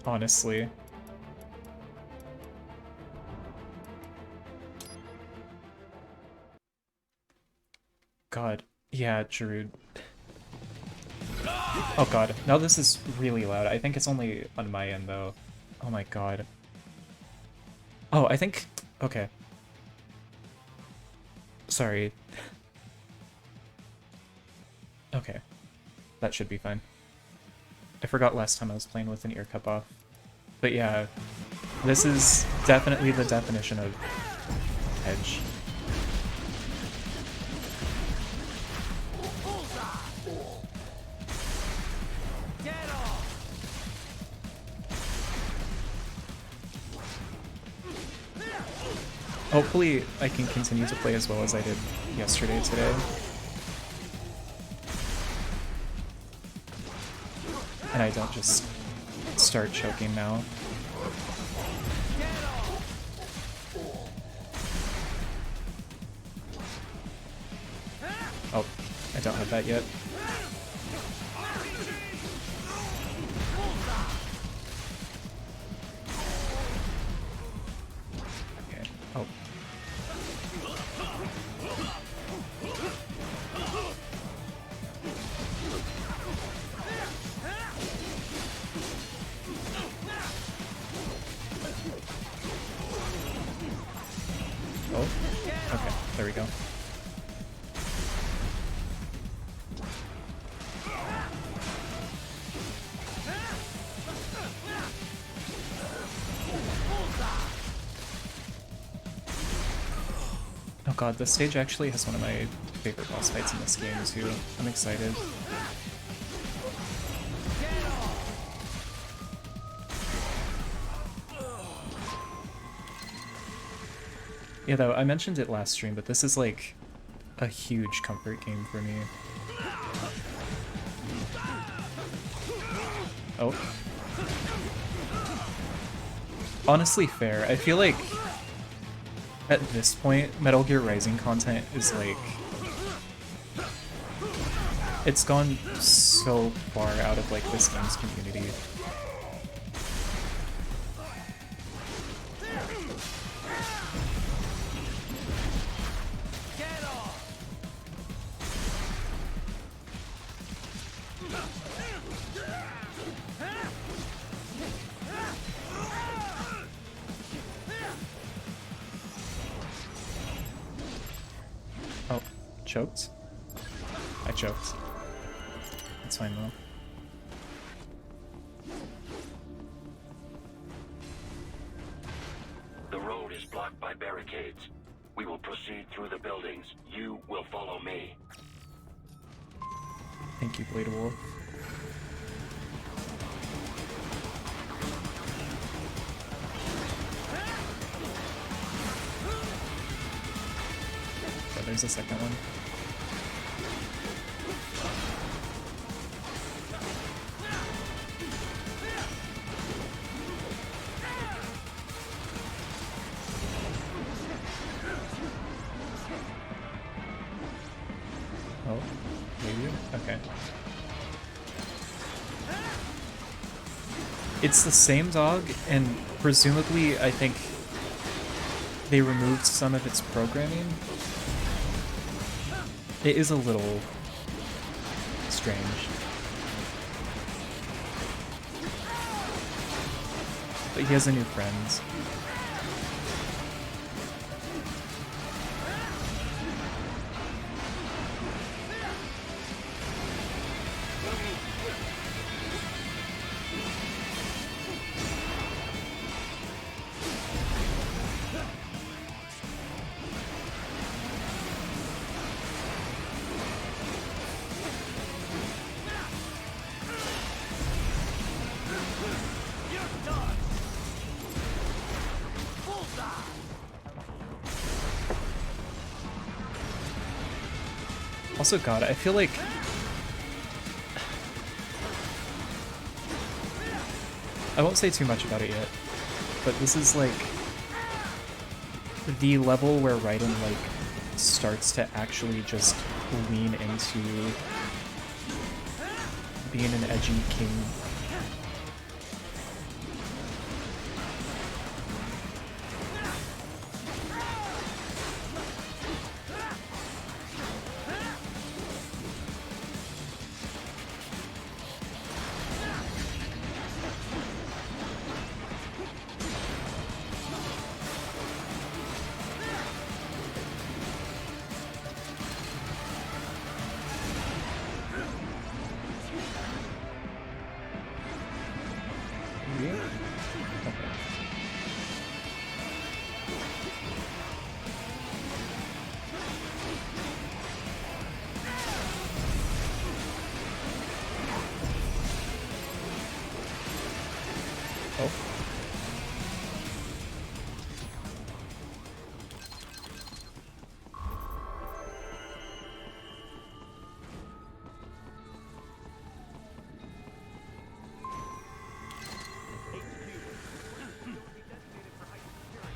Honestly. God. Yeah, Giroud. Oh god. Now this is really loud. I think it's only on my end though. Oh my god. Oh, I think... Okay. Sorry. Okay. That should be fine. I forgot last time I was playing with an ear cup off. But yeah, this is definitely the definition of edge. Hopefully I can continue to play as well as I did yesterday today. And I don't just start choking now. Oh, I don't have that yet. Okay. Oh. Oh, okay, there we go. Oh god, this stage actually has one of my favorite boss fights in this game too. I'm excited. Yeah, though, I mentioned it last stream, but this is like a huge comfort game for me. Oh. Honestly fair. I feel like at this point, Metal Gear Rising content is like... It's gone so far out of like this game's community. Oh, choked? I choked. It's fine though. The road is blocked by barricades. We will proceed through the buildings. You will follow me. Thank you, Blade Wolf. Oh, there's a second one. Oh, maybe? Okay. It's the same dog, and presumably, I think they removed some of its programming. It is a little strange. But he has a new friend. Also, God, I feel like I won't say too much about it yet, but this is like the level where Raiden like starts to actually just lean into being an edgy king.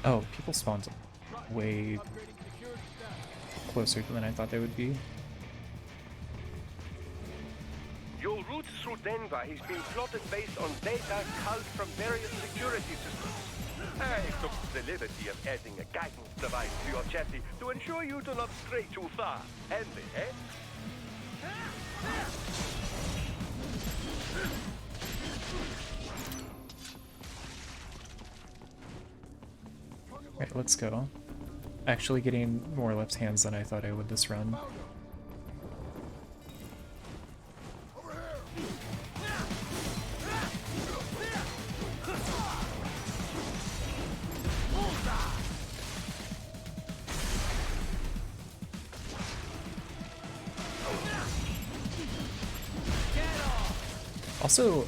Oh, people spawned way closer than I thought they would be. Your route through Denver has been plotted based on data culled from various security systems. I took the liberty of adding a guidance device to your chassis to ensure you do not stray too far. Handy, eh? Alright, let's go. Actually getting more left hands than I thought I would this run. Also,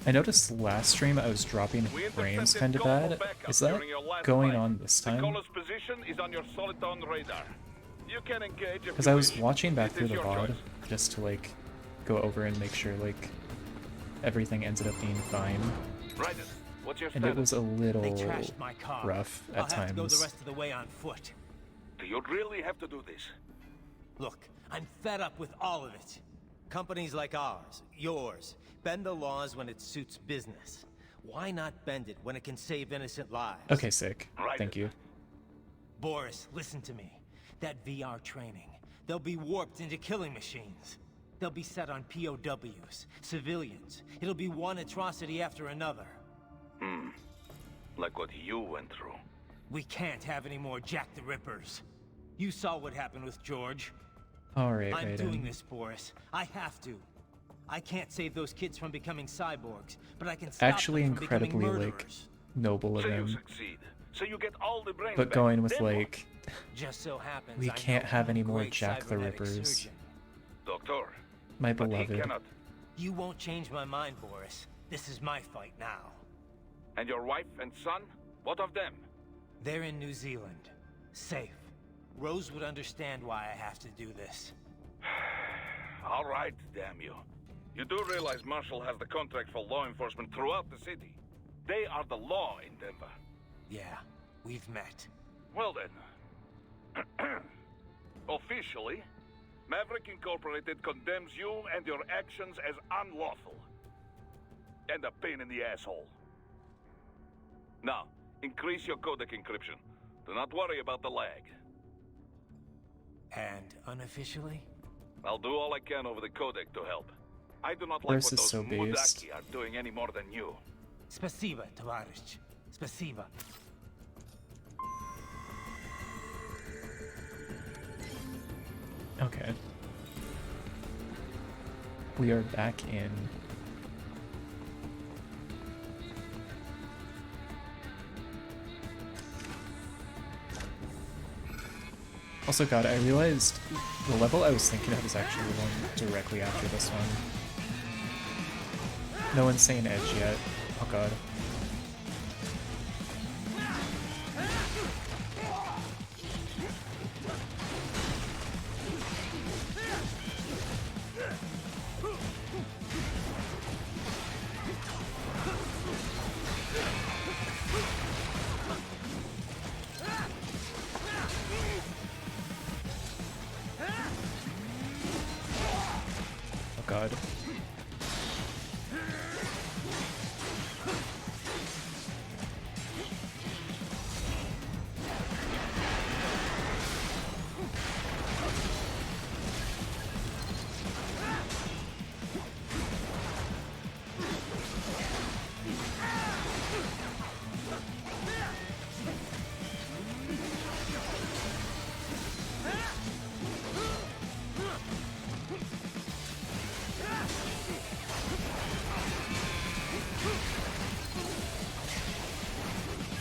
I noticed last stream I was dropping frames kind of bad. Is that going on this time? Because I was watching back through the VOD just to like go over and make sure like everything ended up being fine. And it was a little rough at times. Go the rest of the way on foot. Do you really have to do this? Look, I'm fed up with all of it. Companies like ours, yours, bend the laws when it suits business. Why not bend it when it can save innocent lives? Okay, sick. Thank you. Boris, listen to me. That VR training, they'll be warped into killing machines. They'll be set on POWs, civilians. It'll be one atrocity after another. Like what you went through. We can't have any more Jack the Rippers. You saw what happened with George. Alright, I'm doing this, Boris. I have to. I can't save those kids from becoming cyborgs, but I can stop actually them from incredibly becoming like murderers. noble of So you him. succeed. So you get all the brains But back. going with Then what? like Just so happens we I can't know have one any more great Jack the cybernetic Rippers. surgeon. Doctor. My But he beloved. cannot. You won't change my mind, Boris. This is my fight now. And your wife and son? What of them? They're in New Zealand. Safe. Rose would understand why I have to do this. All right, damn you. You do realize Marshall has the contract for law enforcement throughout the city. They are the law in Denver. Yeah, we've met. Well then. Officially, Maverick Incorporated condemns you and your actions as unlawful. And a pain in the asshole. Now, increase your codec encryption. Do not worry about the lag. And unofficially? I'll do all I can over the codec to help. I do not like Boris what is those so based. Mudaki are doing any more than you. Spasiba, Tavarish. Spasiba. Okay. We are back in. Also, God, I realized the level I was thinking of is actually the one directly after this one. No insane edge yet. Oh God.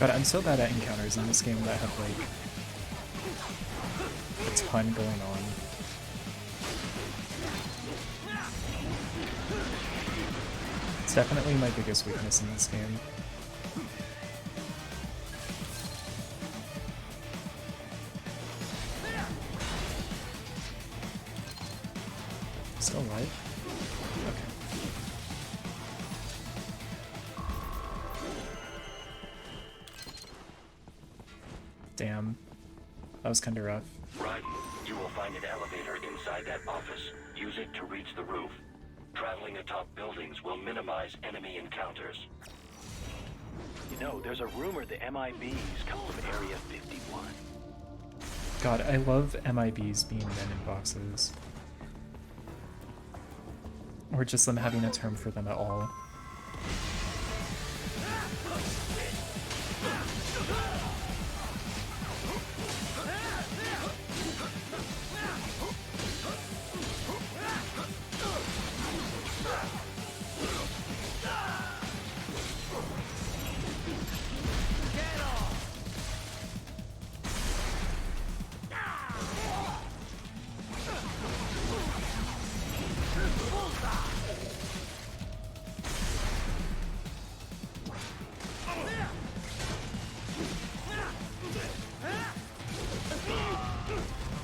God, I'm so bad at encounters in this game that have like a ton going on. It's definitely my biggest weakness in this game. Still alive? Okay. Damn. That was kinda rough. Right. You will find an elevator inside that office. Use it to reach the roof. Traveling atop buildings will minimize enemy encounters. You know, there's a rumor the MIBs come from Area 51. God, I love MIBs being men in boxes. Or just them having a term for them at all.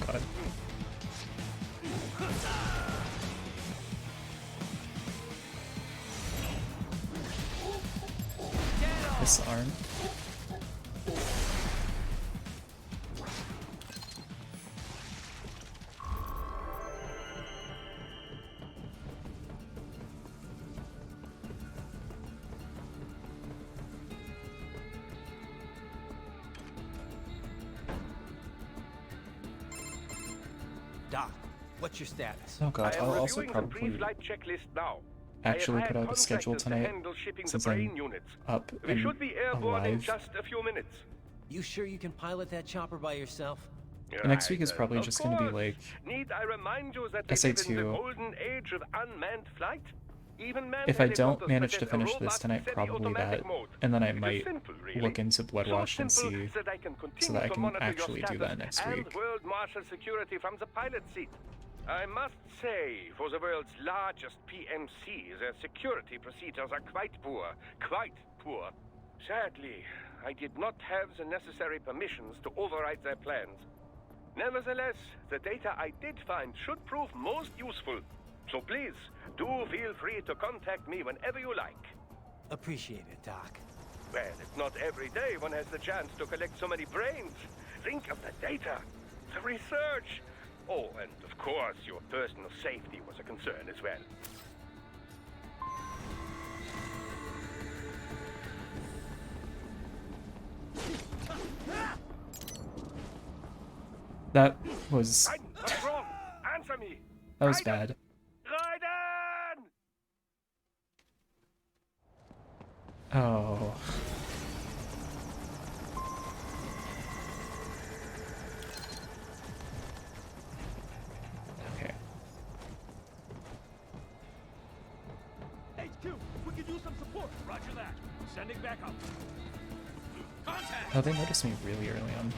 God. This arm. Doc, what's your status? Oh god, I'll also probably actually put out a schedule tonight since I'm up and alive. You sure you can pilot that chopper by yourself? The next week is probably just going to be like SA2. If I don't manage to finish this tonight, probably that, and then I might look into Bloodwash and see so that I can actually do that next week. World Marshal security from the pilot seat. I must say, for the world's largest PMC, their security procedures are quite poor. Quite poor. Sadly, I did not have the necessary permissions to override their plans. Nevertheless, the data I did find should prove most useful. So please, do feel free to contact me whenever you like. Appreciate it, Doc. Well, it's not every day one has the chance to collect so many brains. Think of the data, the research. Oh, and of course, your personal safety was a concern as well. That was... What's wrong? Answer me! That was bad. Raiden! Oh. Okay. HQ, we could use some support. Roger that. Sending back up. Contact! Oh, they noticed me really early on.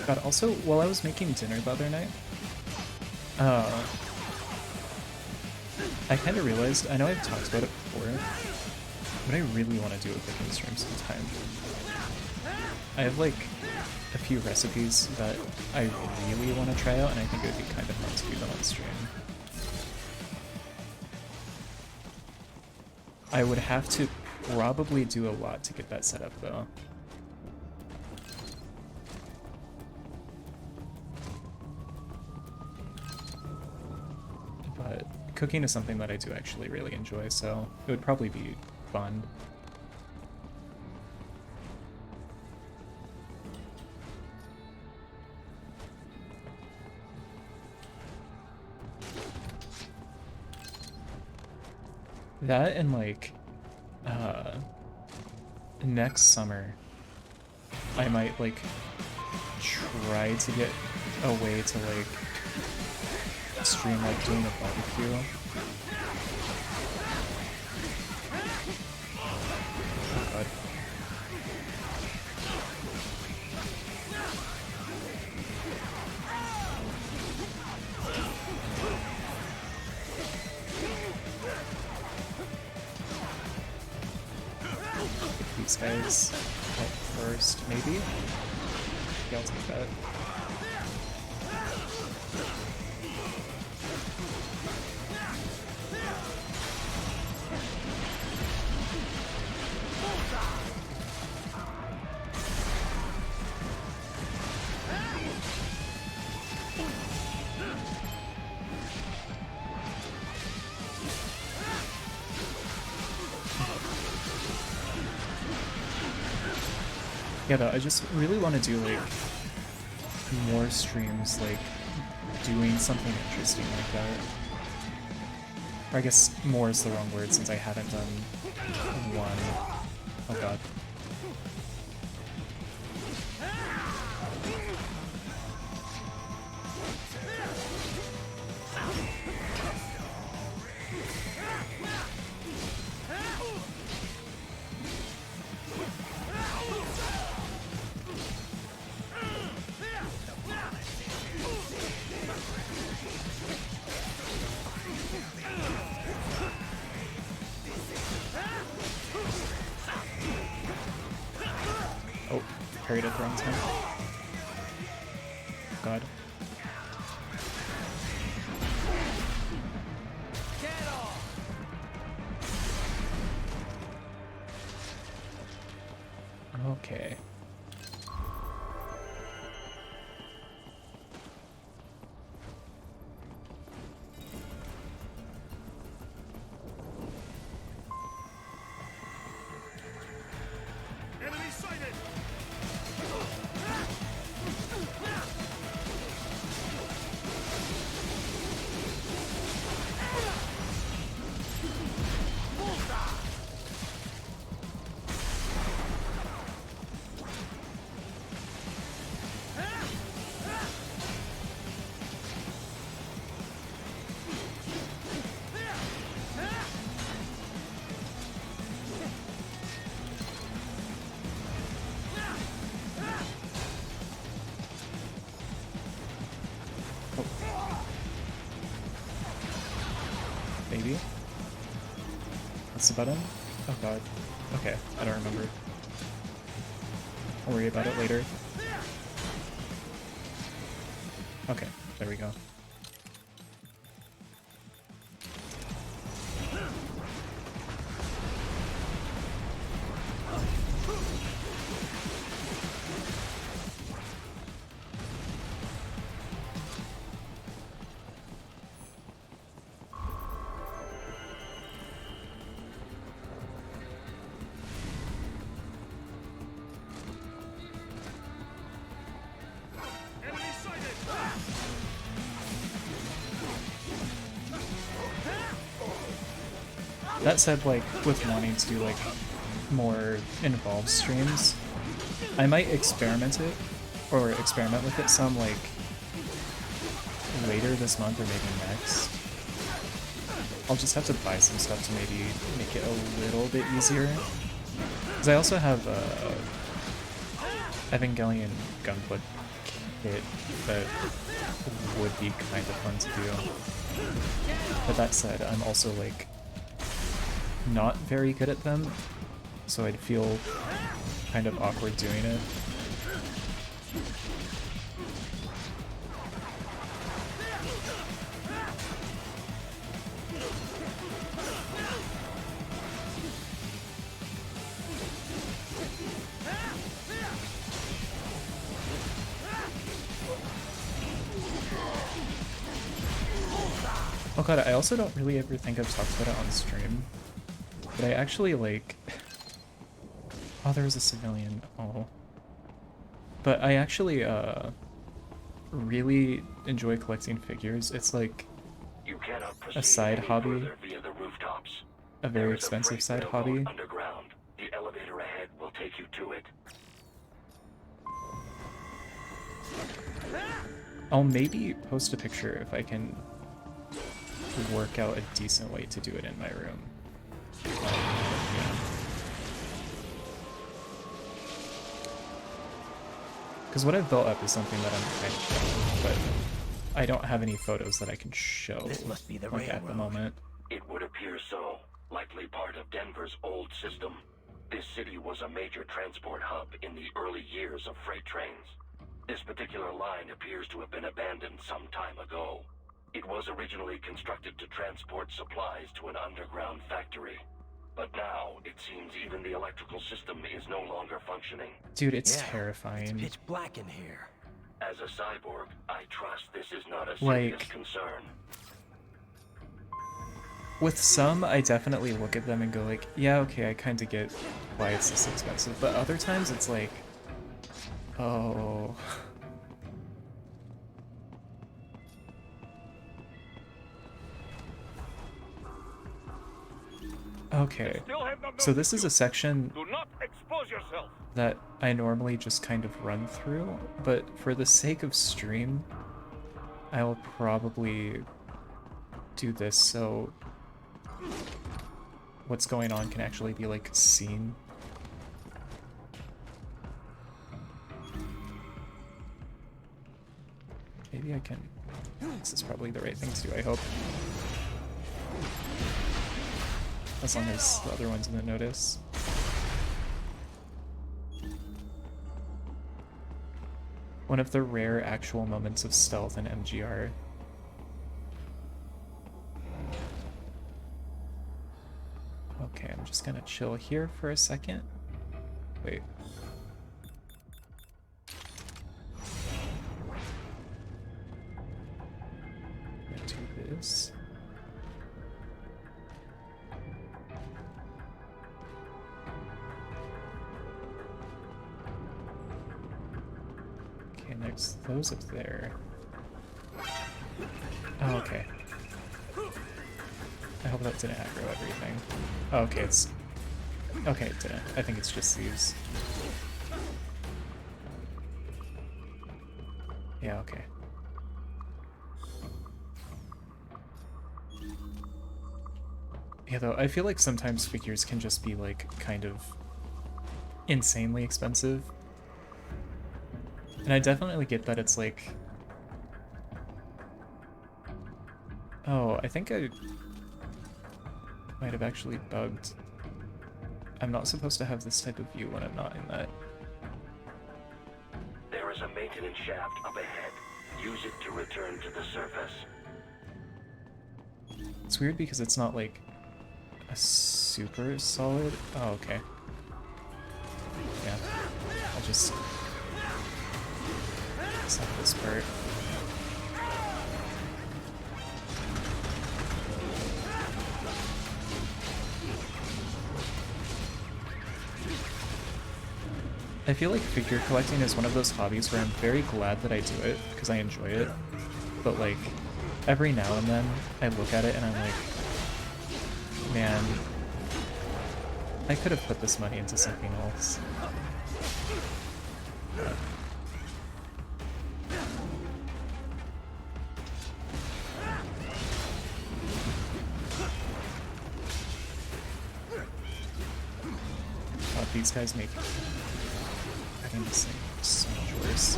God, also, while I was making dinner the other night, I kind of realized, I know I've talked about it before, but I really want to do a cooking stream sometime. I have like a few recipes that I really want to try out, and I think it would be kind of fun to do them on stream. I would have to probably do a lot to get that set up though. cooking is something that I do actually really enjoy, so it would probably be fun. That and like next summer I might like try to get a way to like stream like doing a barbecue. Oh god. Get these guys up first, maybe? Yeah, I'll take that. Yeah, though, I just really want to do, like, more streams, like, doing something interesting like that. Or I guess more is the wrong word since I haven't done one. Oh god. Oh, parried at the wrong time. God. Okay. Enemy sighted! Maybe? That's the button? Oh god. Okay, I don't remember. I'll worry about it later. Okay, there we go. Enemy sighted! That said, like, with wanting to do, like, more involved streams, I might experiment with it some, like, later this month or maybe next. I'll just have to buy some stuff to maybe make it a little bit easier. Because I also have a Evangelion gunpla kit that would be kind of fun to do. But that said, I'm also, like, not very good at them, so I'd feel kind of awkward doing it. Oh Glad I also don't really ever think I've talked about it on stream, but I actually like... Oh, there was a civilian. Oh. But I actually really enjoy collecting figures. It's like a side hobby, via the rooftops. a very expensive side hobby. Underground. The elevator ahead will take you to it. I'll maybe post a picture if I can work out a decent way to do it in my room. Yeah. Because what I've built up is something that I'm kind of proud of, but I don't have any photos that I can show This must be the like, at the moment. It would appear so. Likely part of Denver's old system. This city was a major transport hub in the early years of freight trains. This particular line appears to have been abandoned some time ago. It was originally constructed to transport supplies to an underground factory. But now, it seems even the electrical system is no longer functioning. Dude, it's terrifying. It's pitch black in here. As a cyborg, I trust this is not a serious concern. With some, I definitely look at them and go like, yeah, okay, I kind of get why it's this expensive. But other times it's like, oh... Okay, so this is a section that I normally just kind of run through, but for the sake of stream, I'll probably do this so what's going on can actually be like seen. Maybe I can... This is probably the right thing to do, I hope. As long as the other ones didn't notice. One of the rare actual moments of stealth in MGR. Okay, I'm just gonna chill here for a second. Wait. I'm gonna do this. Next, those up there. Oh, okay. I hope that didn't aggro everything. Oh, okay, it's... Okay, it didn't. I think it's just these. Yeah, okay. Yeah, though, I feel like sometimes figures can just be, like, kind of insanely expensive. And I definitely get that it's like... Oh, I think I might have actually bugged. I'm not supposed to have this type of view when I'm not in that. There is a maintenance shaft up ahead. Use it to return to the surface. It's weird because it's not like a super solid... Oh, okay. Yeah. I'll just... Stop this part. I feel like figure collecting is one of those hobbies where I'm very glad that I do it because I enjoy it, but like every now and then I look at it and I'm like, man, I could have put this money into something else. These guys make having this thing so much worse.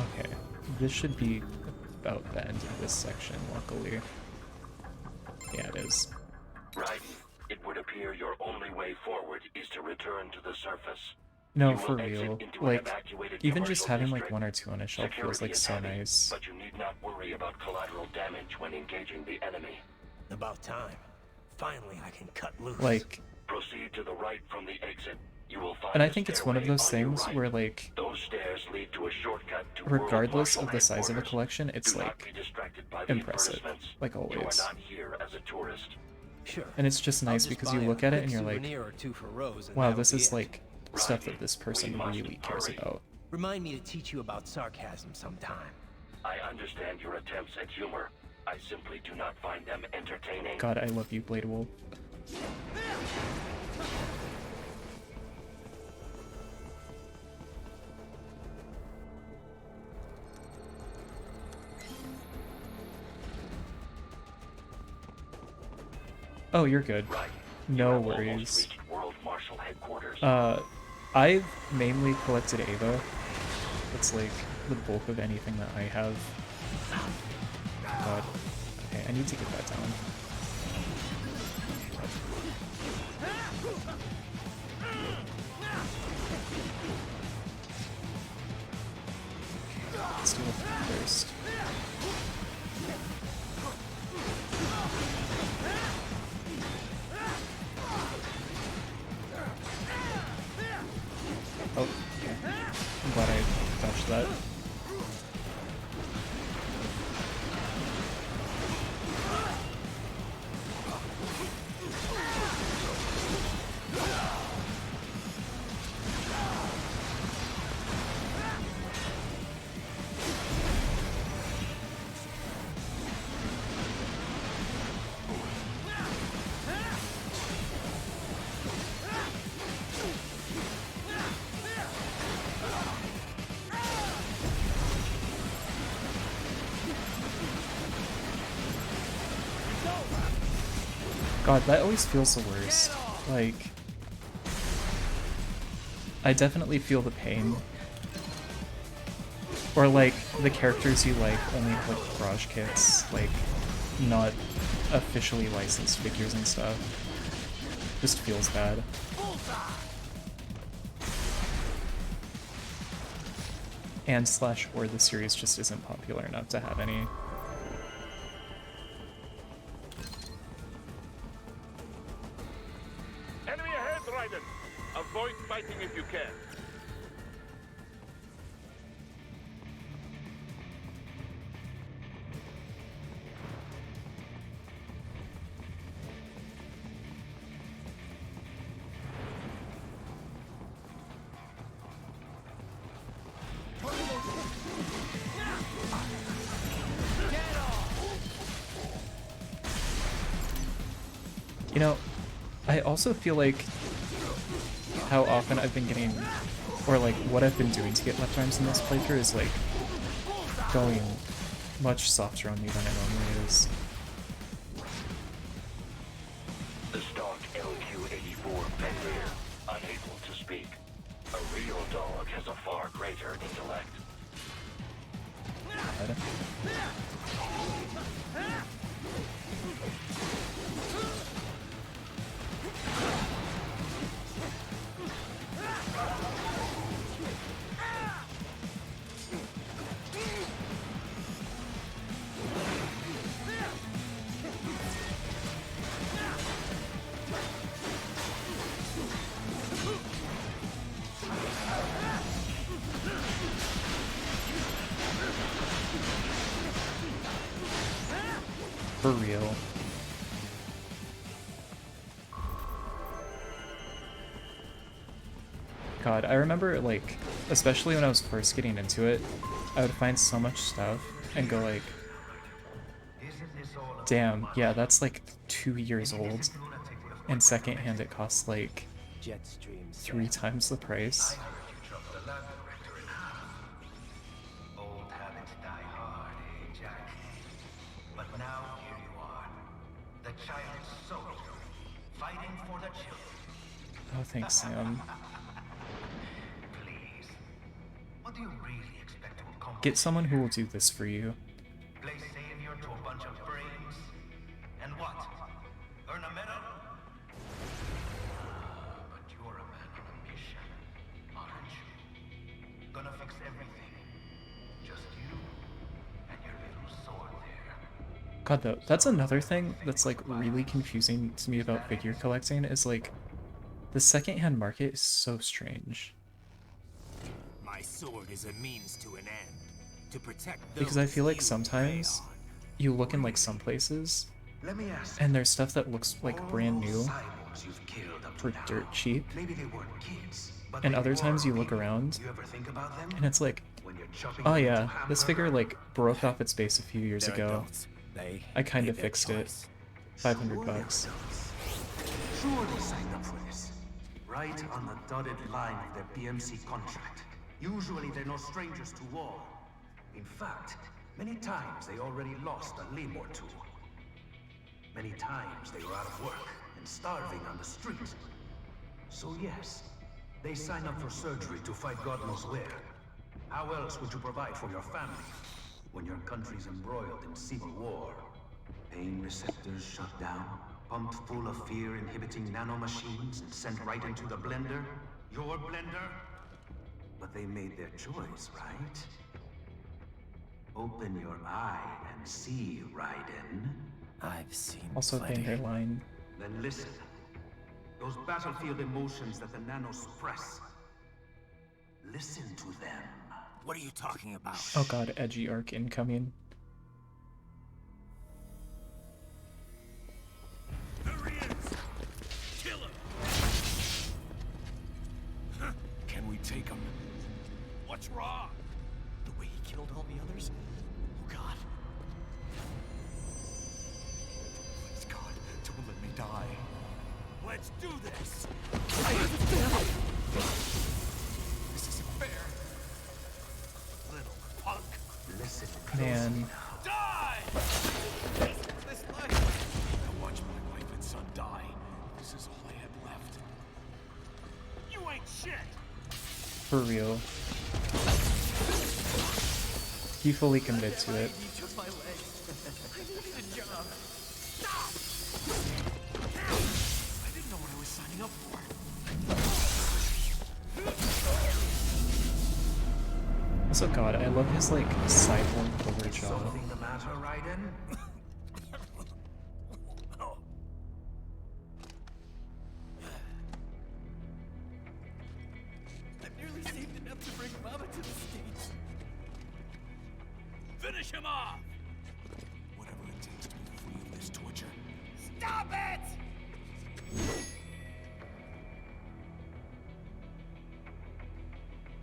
Okay, this should be about the end of this section, luckily. Yeah, it is. Right. It would appear your only way forward is to return to the surface. No, You for will exit real. into an Like, evacuated even just commercial having like district. one or two on a shelf feels Security like is so heavy, nice. but you need not worry about collateral damage when engaging the enemy. About time. Finally, I can cut loose. Like, Proceed to the right from the exit. You will find and I a think it's one of stairway those on your things right. where like, Those stairs lead to a shortcut to regardless World of the size of a Marshal collection, it's Do not like be distracted by the impressive, advertisements. like You are always. not here as a tourist. Sure. And it's just nice because you look at it and you're like, souvenir or two for Rose, and wow, that'll this be is it. like stuff that this person really cares about. Remind me to teach you about sarcasm sometime. I understand your attempts at humor. I simply do not find them entertaining. God, I love you, Blade Wolf. Oh, you're good. No worries. World Marshal headquarters. I've mainly collected Ava. That's like the bulk of anything that I have. God. Okay, I need to get that down. Let's do it first. Oh, okay. I'm glad I dodged that. God, that always feels the worst. Like, I definitely feel the pain. Or like, the characters you like only have like garage kits, like, not officially licensed figures and stuff. Just feels bad. And slash or the series just isn't popular enough to have any. Enemy ahead, Raiden! Avoid fighting if you can. You know, I also feel like how often I've been getting, or like what I've been doing to get left arms in this playthrough is like going much softer on me than it normally is. The stock LQ-84 Fenrir, unable to speak. A real dog has a far greater intellect. For real. God, I remember, like, especially when I was first getting into it, I would find so much stuff and go like, damn, yeah, that's like 2 years old. And secondhand it costs like 3 times the price. Oh, thanks, Sam. What do you really expect to accomplish? Get someone who will do this for you. Play savior to a bunch of brains? And what? Earn a medal? But you're a man on a mission, aren't gonna fix everything. Just you and your little sword there. God, though, that's another thing that's like really confusing to me about figure collecting is like the secondhand market is so strange. My sword is a means to an end, to protect those Because I feel like you sometimes you look in like some places Let me ask and there's stuff that looks like brand new cyborgs you've killed up to for now. dirt cheap. Maybe they weren't kids, but And they other times you were look people. around You ever think about them? and it's like, When you're chopping oh them yeah, into this hamburger? figure like broke off its base a few years They're ago. adults. They I kind made of their fixed it. choice. 500 bucks. Sure they signed up for this. Right on the dotted line of their BMC contract. Usually they're no strangers to war. In fact, many times they already lost a limb or two. Many times they were out of work and starving on the street. So yes, they sign up for surgery to fight God knows where. How else would you provide for your family when your country's embroiled in civil war? Pain receptors shut down, pumped full of fear-inhibiting nanomachines and sent right into the blender? Your blender? But they made their choice, right? Open your eye and see, Raiden. I've seen Also plenty. thin hairline. Then listen. Those battlefield emotions that the nanos suppress. Listen to them. What are you talking about? Oh god, edgy arc incoming. There he is! Kill him! Can we take him? What's wrong? The way he killed all the others? Oh god. Please, God, don't let me die. Let's do this! This isn't fair. Little punk! Listen Man. Die! This life. I watched my wife and son die. This is all I had left. You ain't shit! For real. He fully committed to it. You took my leg. I needed a job. Stop! I didn't know what I was signing up for. Also, god, I love his like sideborn clover jaw. Something the matter, Raiden? I've nearly saved enough to bring Mama to the States. Finish him off! Whatever it takes to be free of this torture. Stop it!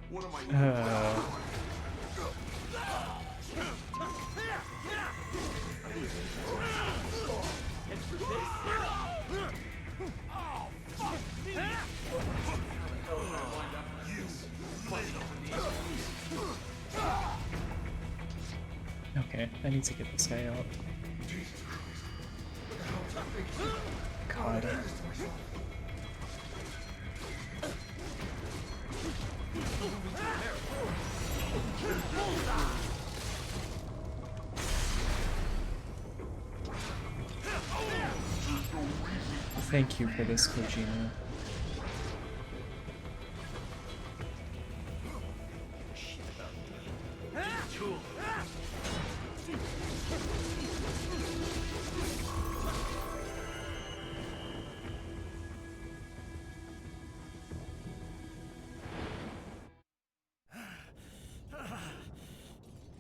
What am I Okay, I need to get this guy out. God. Thank you for this, Kojima.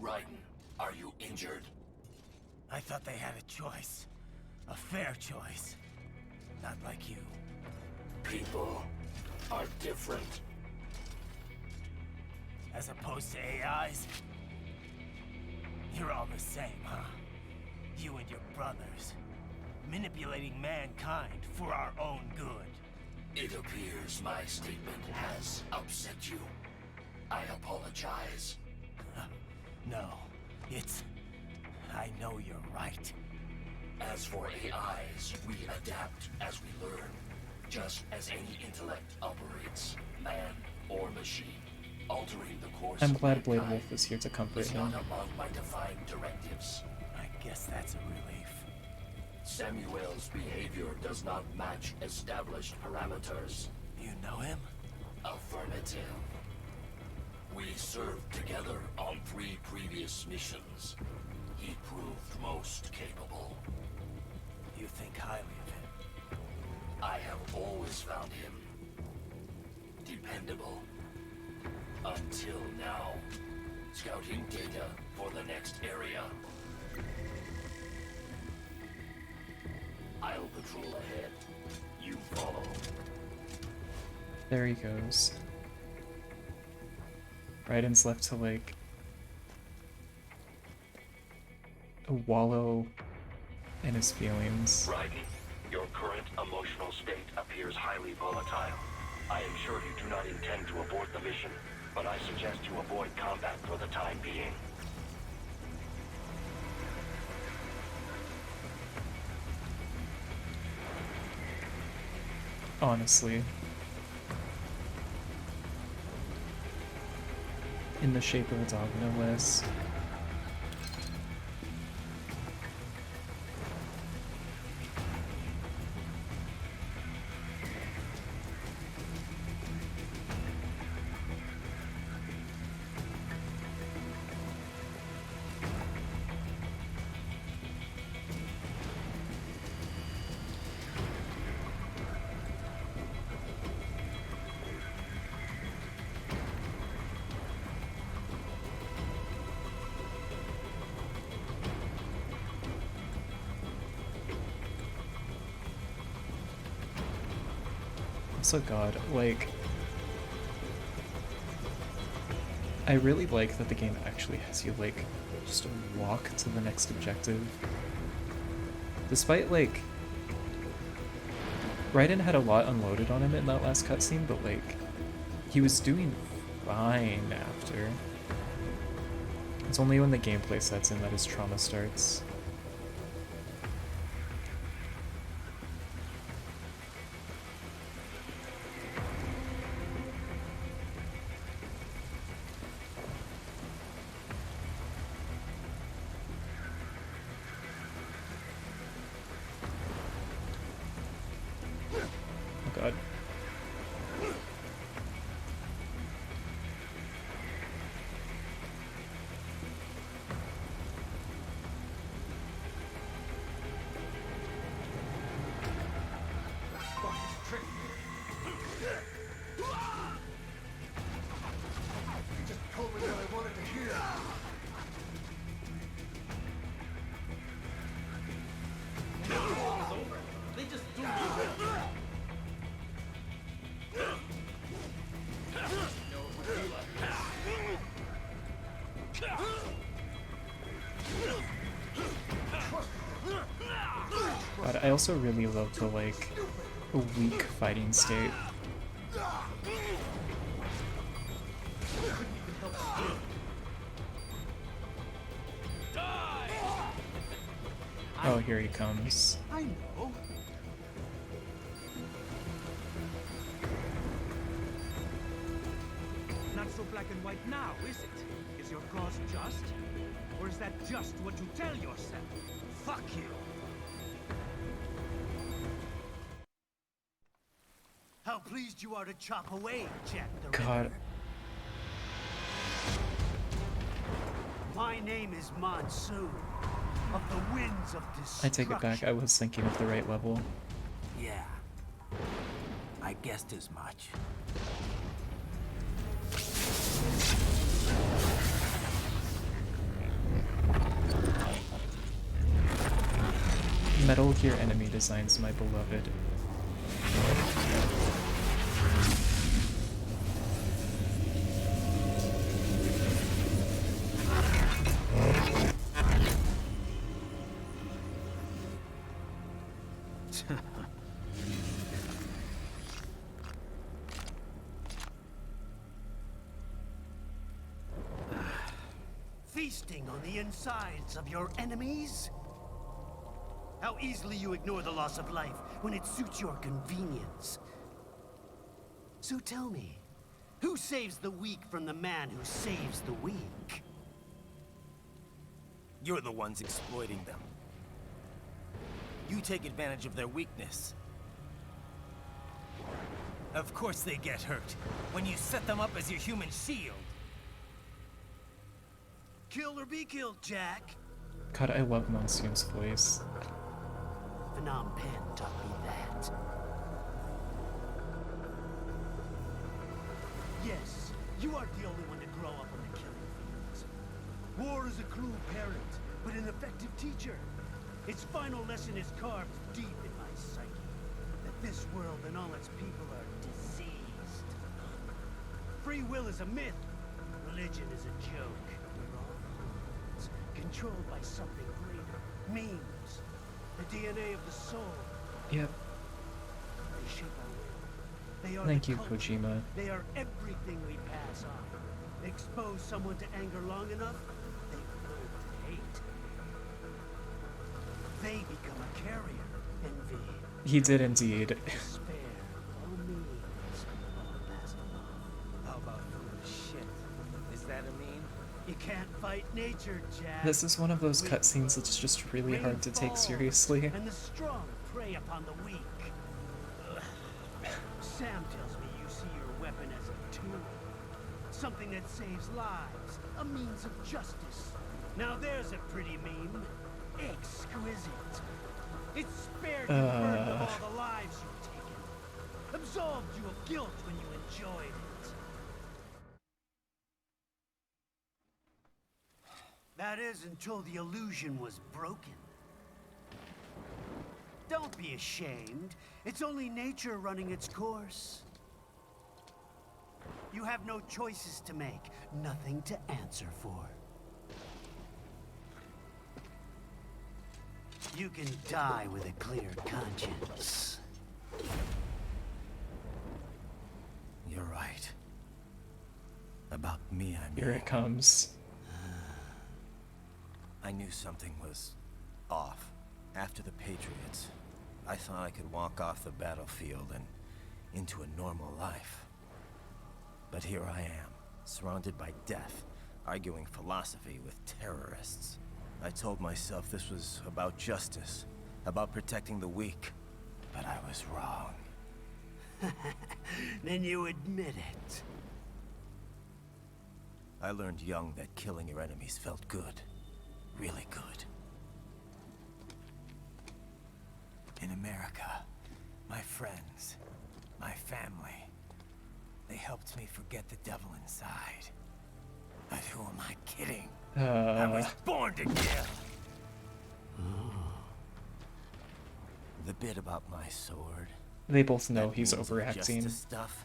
Raiden, are you injured? I thought they had a choice. A fair choice. Not like you. People are different. As opposed to AIs? You're all the same, huh? You and your brothers. Manipulating mankind for our own good. It appears my statement has upset you. I apologize. No, it's... I know you're right. As for AIs, we adapt as we learn. Just as any intellect operates, man or machine. Altering the course I'm of glad Blade mankind Wolf is here to comfort is him. not among my defined directives. I guess that's a relief. Samuel's behavior does not match established parameters. You know him? Affirmative. We served together on 3 previous missions. He proved most capable. You think highly of him? I have always found him dependable. Until now. Scouting data for the next area. I'll patrol ahead. You follow. There he goes. Raiden's left to, like, wallow in his feelings. Raiden, your current emotional state appears highly volatile. I am sure you do not intend to abort the mission, but I suggest you avoid combat for the time being. Honestly. In the shape of a dog no less. Also, God, like, I really like that the game actually has you, like, just walk to the next objective. Despite, like, Raiden had a lot unloaded on him in that last cutscene, but, like, he was doing fine after. It's only when the gameplay sets in that his trauma starts. God. But I also really love the, like, weak fighting state. Oh, here he comes. I know. Not so black and white now, is it? Is your cause just? Or is that just what you tell yourself? Fuck you! How pleased you are to chop away, Jack the God. Ripper. My name is Monsoon, of the winds of destruction. I take it back, I was thinking of the right level. Yeah, I guessed as much. Metal Gear enemy designs, my beloved. Feasting on the insides of your enemies? How easily you ignore the loss of life when it suits your convenience. So tell me, who saves the weak from the man who saves the weak? You're the ones exploiting them. You take advantage of their weakness. Of course they get hurt when you set them up as your human shield. kill or be killed, Jack. God, I love Monsieur's voice. Phnom Penh taught me that. Yes, you aren't the only one to grow up on the killing fields. War is a cruel parent, but an effective teacher. Its final lesson is carved deep in my psyche. That this world and all its people are diseased. Free will is a myth. Religion is a joke. We're all pawns, controlled by something greater. Memes. The DNA of the soul. Yep. They shape our will. They are Thank the you, culture. Kojima. They are everything we pass on. Expose someone to anger long enough, they learn to hate. They become a carrier. Envy. He did indeed. Despair. All means. All passed along. How about foolish shit? Is that a meme? You can't fight nature, Jack. This is one of those cutscenes that's just really hard to take seriously. And the strong prey upon the weak. Sam tells me you see your weapon as a tool. Something that saves lives. A means of justice. Now there's a pretty meme. Exquisite. It spared you the burden of all the lives you've taken. Absolved you of guilt when you enjoyed it. That is until the illusion was broken. Don't be ashamed. It's only nature running its course. You have no choices to make, nothing to answer for. You can die with a clear conscience. You're right. About me, I mean. Here it comes. I knew something was off. After the Patriots, I thought I could walk off the battlefield and into a normal life. But here I am, surrounded by death, arguing philosophy with terrorists. I told myself this was about justice, about protecting the weak, but I was wrong. Then you admit it. I learned young that killing your enemies felt good. Really good. In America, my friends, my family, they helped me forget the devil inside. But who am I kidding? I was born to kill! The bit about my sword. They both know he's overacting. Justice stuff.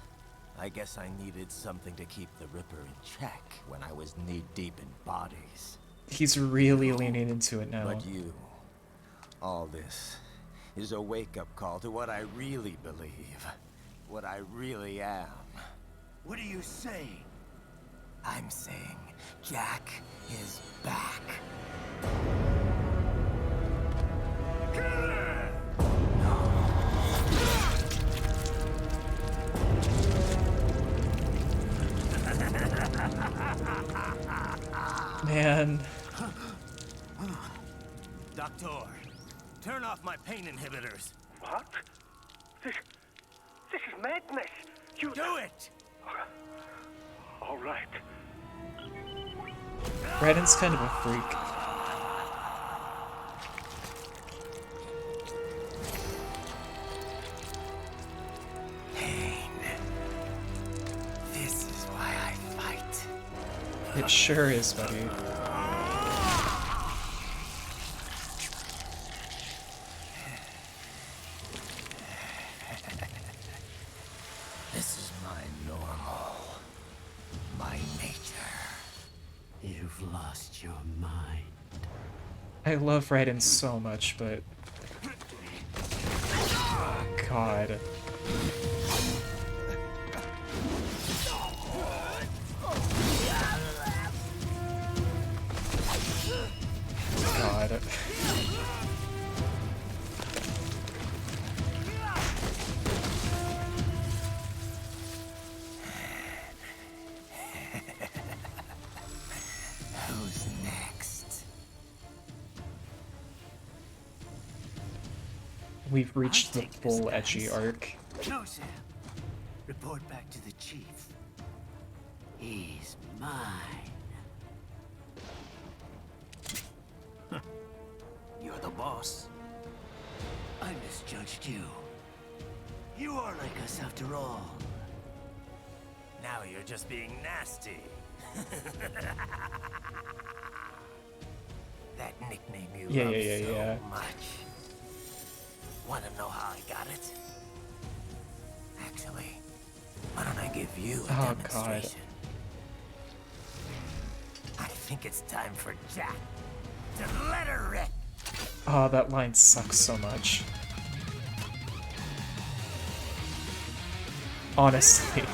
I guess I needed something to keep the Ripper in check when I was knee-deep in bodies. He's really leaning into it now. But you, all this, is a wake-up call to what I really believe. What I really am. What are you saying? I'm saying Jack is back. Man. Doctor, turn off my pain inhibitors. What? This is madness. You do it. All right. Raiden's kind of a freak. Pain. This is why I fight. It sure is, buddy. This is my normal. My nature. You've lost your mind. I love Raiden so much, but... Oh, God. God. Who's next? We've reached the full ecchi arc. No, Sam. Report back to the chief. He's mine. You're the boss. I misjudged you. You are like us after all. Now you're just being nasty. That nickname you love so much. Wanna know how I got it? Actually, why don't I give you a demonstration? I think it's time for Jack to let her rip. Oh, that line sucks so much. Honestly.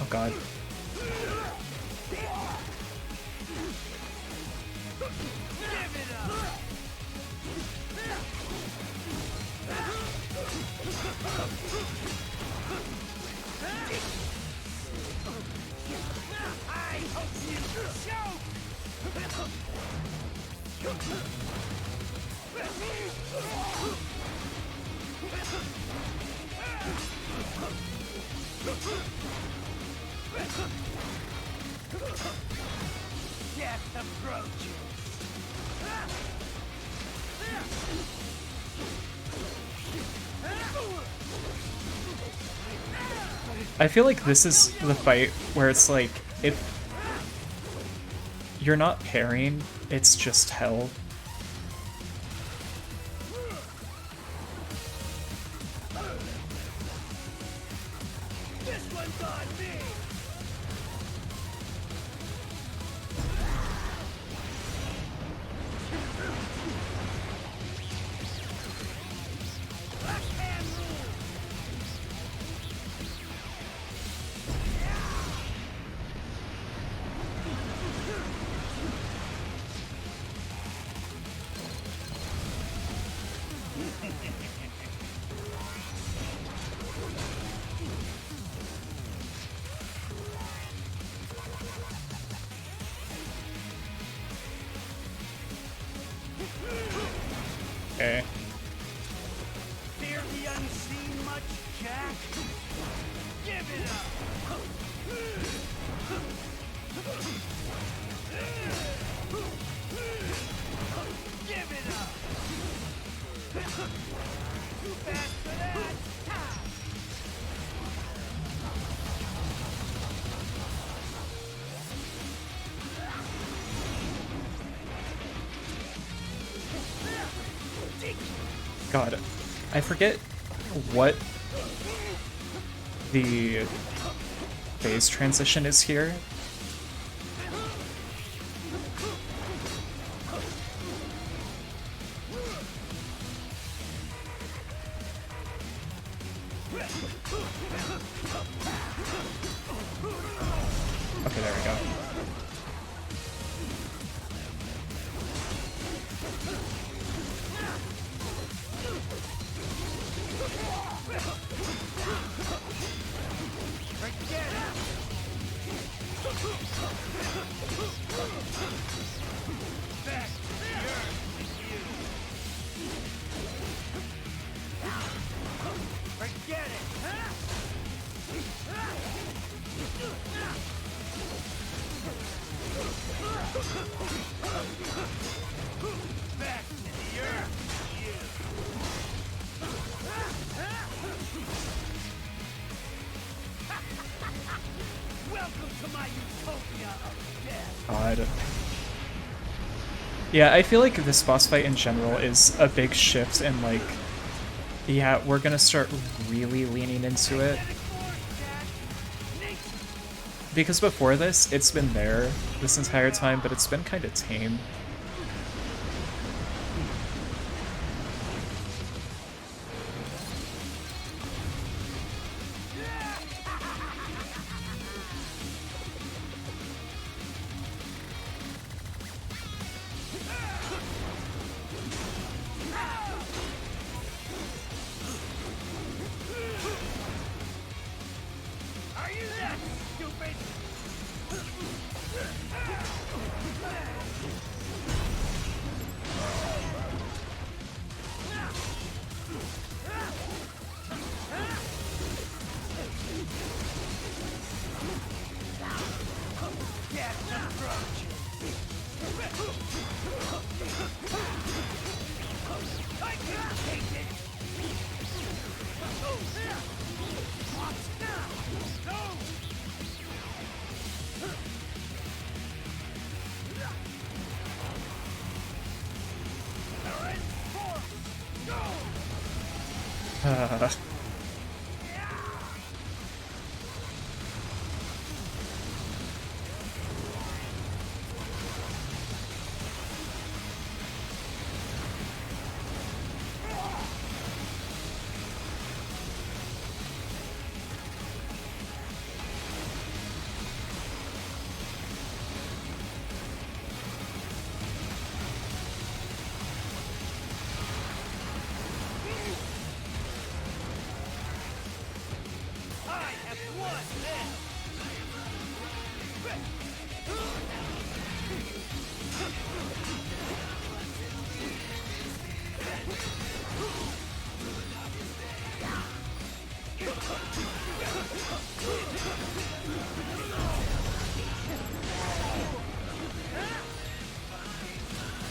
Oh god. Death approaches. I feel like this is the fight where it's like, if you're not parrying, it's just hell. This one's on me. Okay. Fear the unseen much, Jack? Give it up! Give it up! Too fast for that! God, I forget what the phase transition is here. Okay, there we go. God. Yeah, I feel like this boss fight in general is a big shift in, like, yeah, we're gonna start really leaning into it. Because before this, it's been there this entire time, but it's been kind of tame. Are you that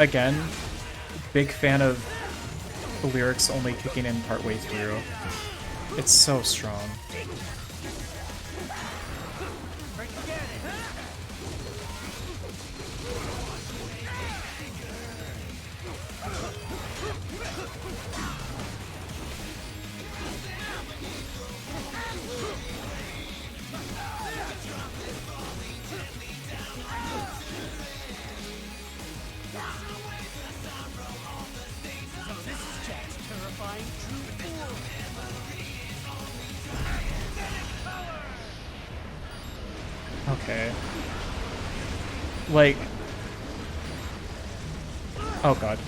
Again, big fan of the lyrics only kicking in partway through. It's so strong. Okay. Like... Oh god.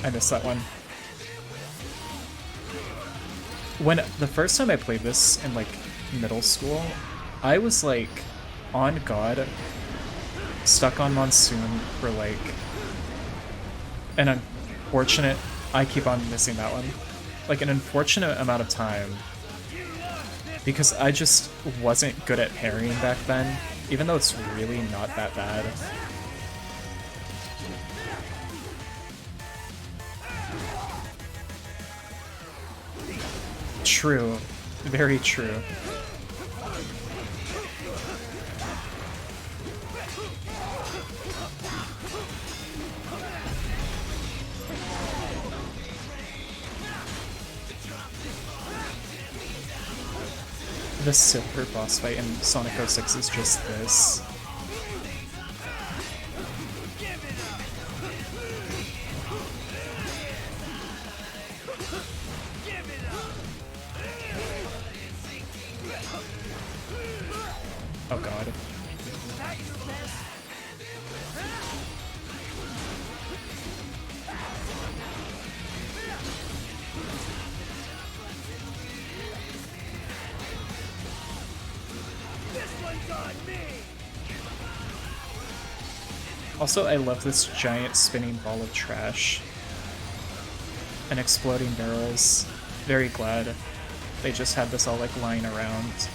I missed that one. When the first time I played this in, like, middle school, I was, like, on God, stuck on Monsoon for, like, an unfortunate... I keep on missing that one. Like, an unfortunate amount of time. Because I just wasn't good at parrying back then, even though it's really not that bad. True. Very true. The super boss fight in Sonic 06 is just this. Oh god. Also, I love this giant spinning ball of trash and exploding barrels. Very glad they just had this all like lying around.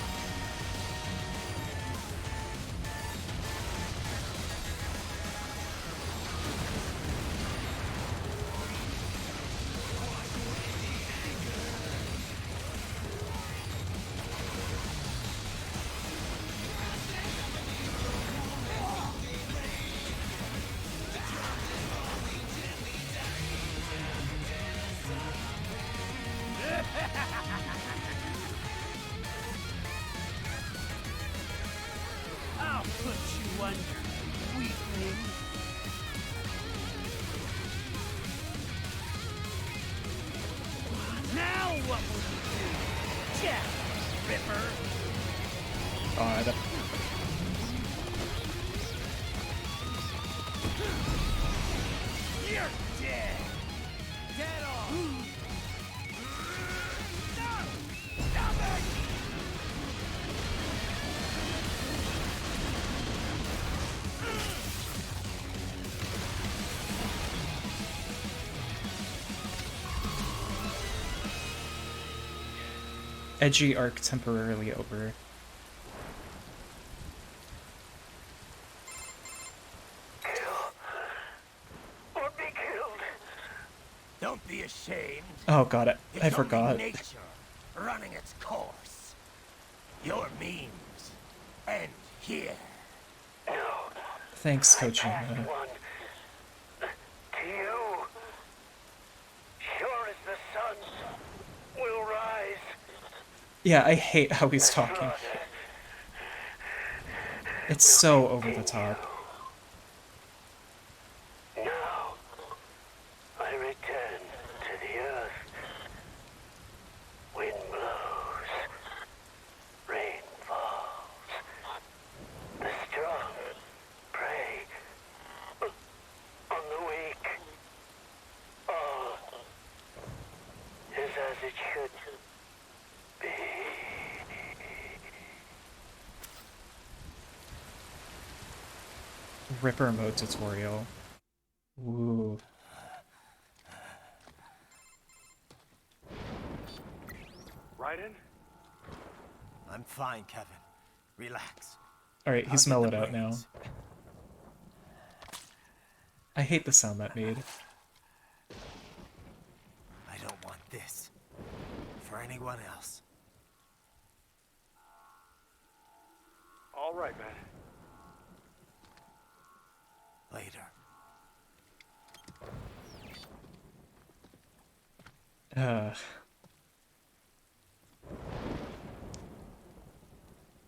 God. You're dead. Get off. Stop it. Edgy arc temporarily over. Don't be ashamed. Oh god, I It's forgot. only nature running its course. Your memes end here. Thanks, Kojima. To you, sure as the sun will rise. Yeah, I hate how he's talking. It's so over the top. Now, I return to the earth. Wind blows, rain falls. The strong prey on the weak. All is as it should be. Ripper mode tutorial. Ooh. Raiden? I'm fine, Kevin. Relax. Alright, he's I'll get mellowed the out now. brains. I hate the sound that made. I don't want this for anyone else. All right, man. Later.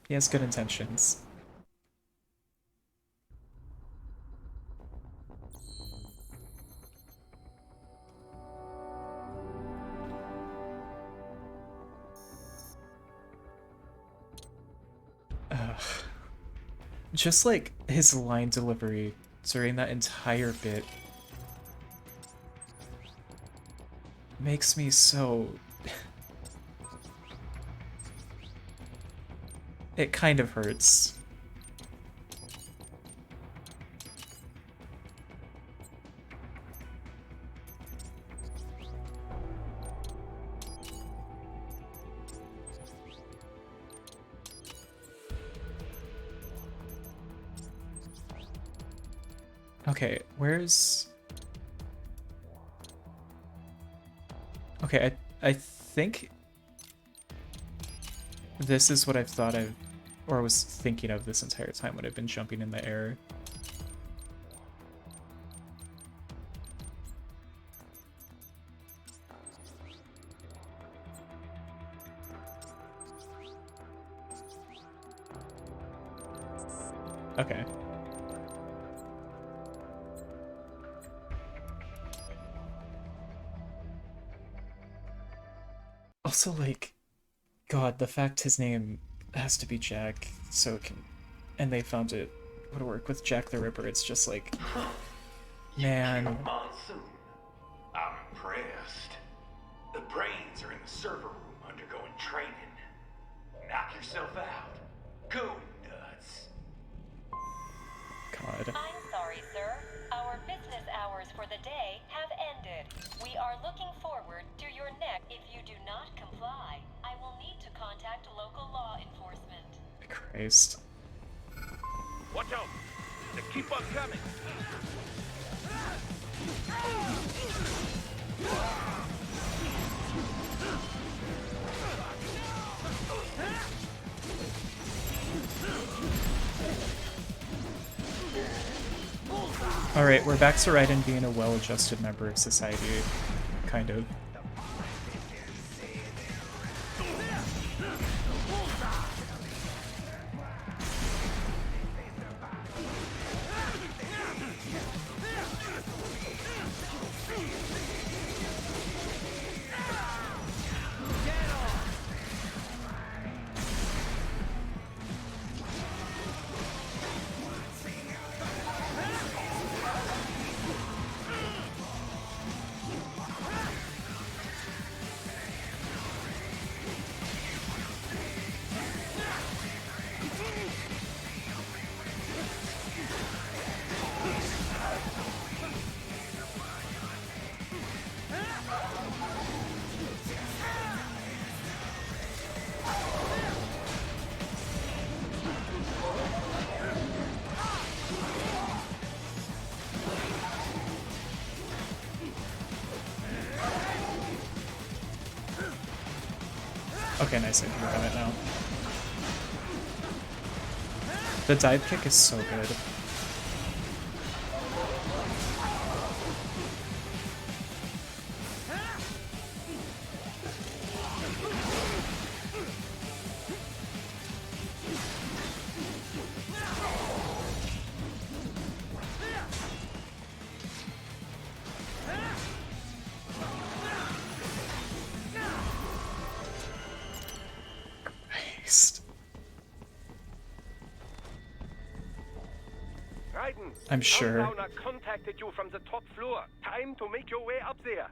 He has good intentions. Just like his line delivery during that entire bit makes me so... It kind of hurts. Okay, where's... Okay, I think this is what I've thought I've... or was thinking of this entire time when I've been jumping in the air. Okay. Also, like, God, the fact his name has to be Jack, so it can, and they found it would work with Jack the Ripper. It's just like, man. Monsoon. I'm impressed. The brains are in the server room undergoing training. Knock yourself out. Go nuts. God. I'm sorry, sir. Our business hours for the day have ended. We are looking forward to your next. If you do not comply, I will need to contact local law enforcement. Christ. Watch out! They keep on coming! Alright, we're back to Raiden being a well-adjusted member of society. Kind of. Okay, nice. I think I have it now. The dive kick is so good. Raiden, I'm sure. Sundowner contacted you from the top floor. Time to make your way up there.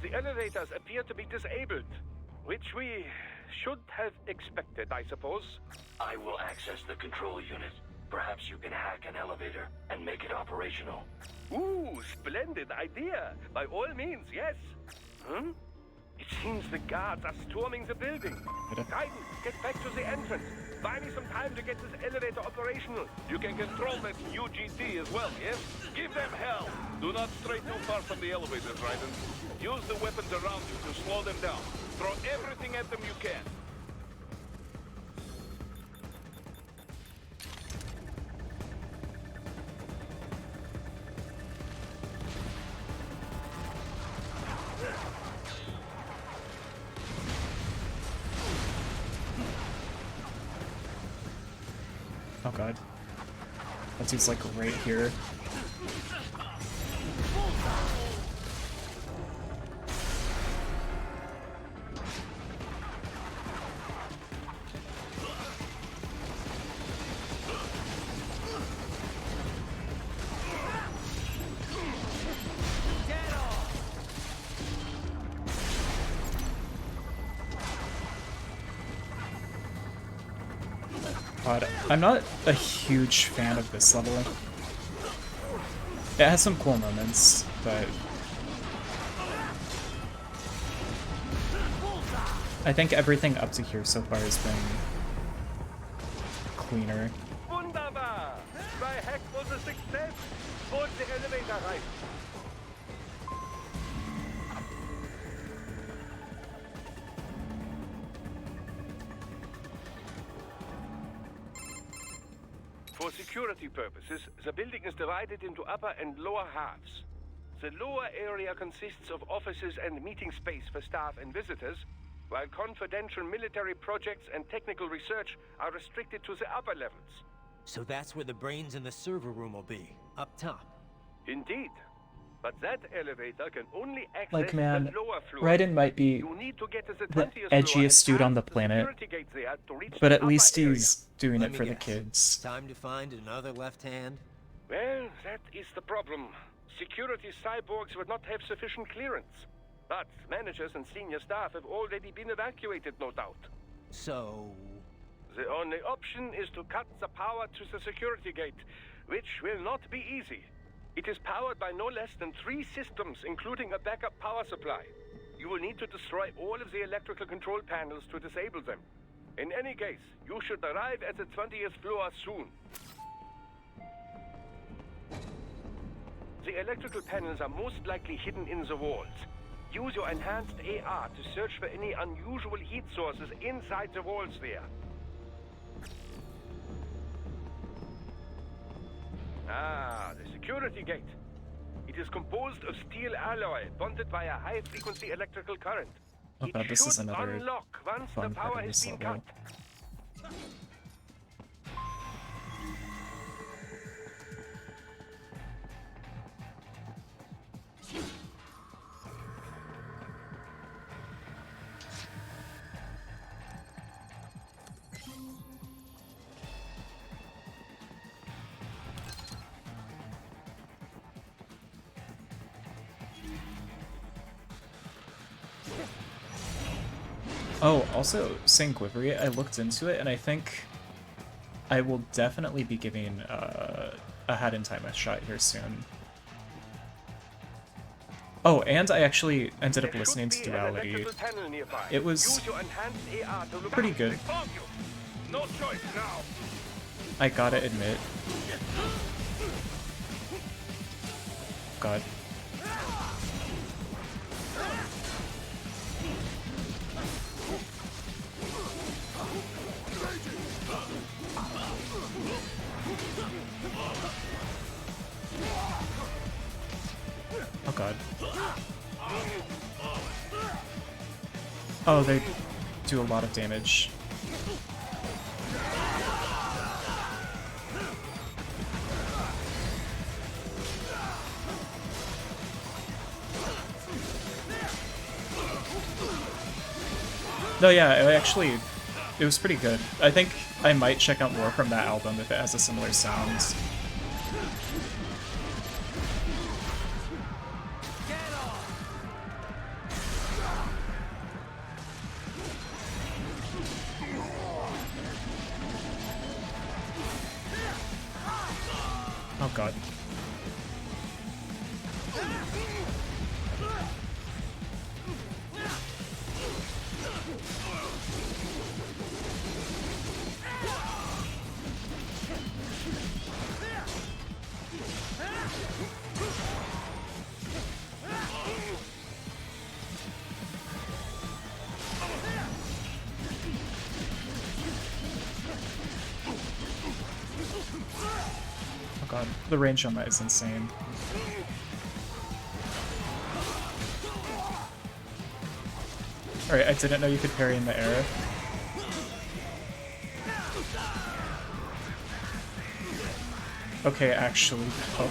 The elevators appear to be disabled, which we should have expected, I suppose. I will access the control unit. Perhaps you can hack an elevator and make it operational. Ooh, splendid idea. By all means, yes. It seems the guards are storming the building. Raiden, get back to the entrance. Buy me some time to get this elevator operational. You can control that UGT as well, yes? Give them hell! Do not stray too far from the elevators, Raiden. Use the weapons around you to slow them down. Throw everything at them you can. Oh god. That dude's like right here. God, I'm not a huge fan of this level. It has some cool moments, but I think everything up to here so far has been cleaner. Wunderbar! My hack was a success. Hold the elevator right. For security purposes, the building is divided into upper and lower halves. The lower area consists of offices and meeting space for staff and visitors, while confidential military projects and technical research are restricted to the upper levels. So that's where the brains in the server room will be, up top. Indeed. But that elevator can only access Like, man, the lower floor. Raiden might be You need to get to the the 20th floor and edgiest dude on the pass planet, security gate there to reach but the at least upper area. he's doing Let it me for the guess. kids. Time to find another left hand? Well, that is the problem. Security cyborgs would not have sufficient clearance. But managers and senior staff have already been evacuated, no doubt. So... The only option is to cut the power to the security gate, which will not be easy. It is powered by no less than 3 systems, including a backup power supply. You will need to destroy all of the electrical control panels to disable them. In any case, you should arrive at the 20th floor soon. The electrical panels are most likely hidden in the walls. Use your enhanced AR to search for any unusual heat sources inside the walls there. Ah, the security gate. It is composed of steel alloy bonded by a high-frequency electrical current. Oh god, this is Should another unlock once the fun power part of has this been level. cut. Oh, also, Sanguivary, I looked into it, and I think I will definitely be giving a Hat in Time a shot here soon. Oh, and I actually ended up listening to Duality. It was pretty good. No choice now. I gotta admit. God. god. Oh, they do a lot of damage. No, yeah, it was pretty good. I think I might check out more from that album if it has a similar sound. Oh god. Oh god, the range on that is insane. Alright, I didn't know you could parry in the air. Okay, actually, oh.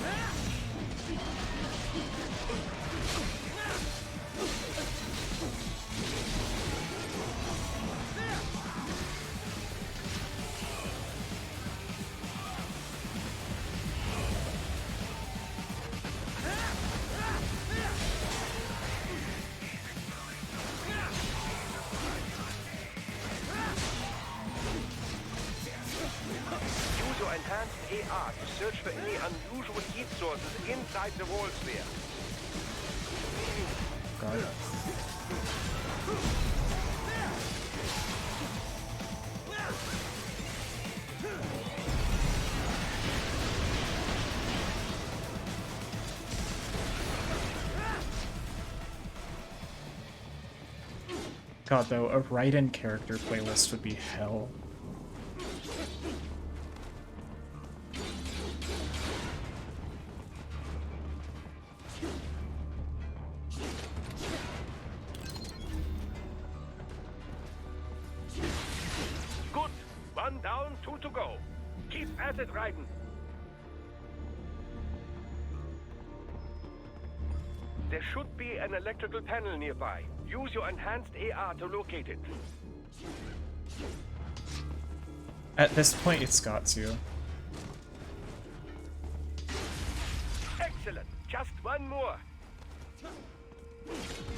Use your enhanced AR to search for any unusual heat sources inside the walls there. God. God, though, a Raiden character playlist would be hell. Good. One down, two to go. Keep at it, Raiden. There should be an electrical panel nearby. Use your enhanced AR to locate it. At this point, it's got to. Excellent. Just one more.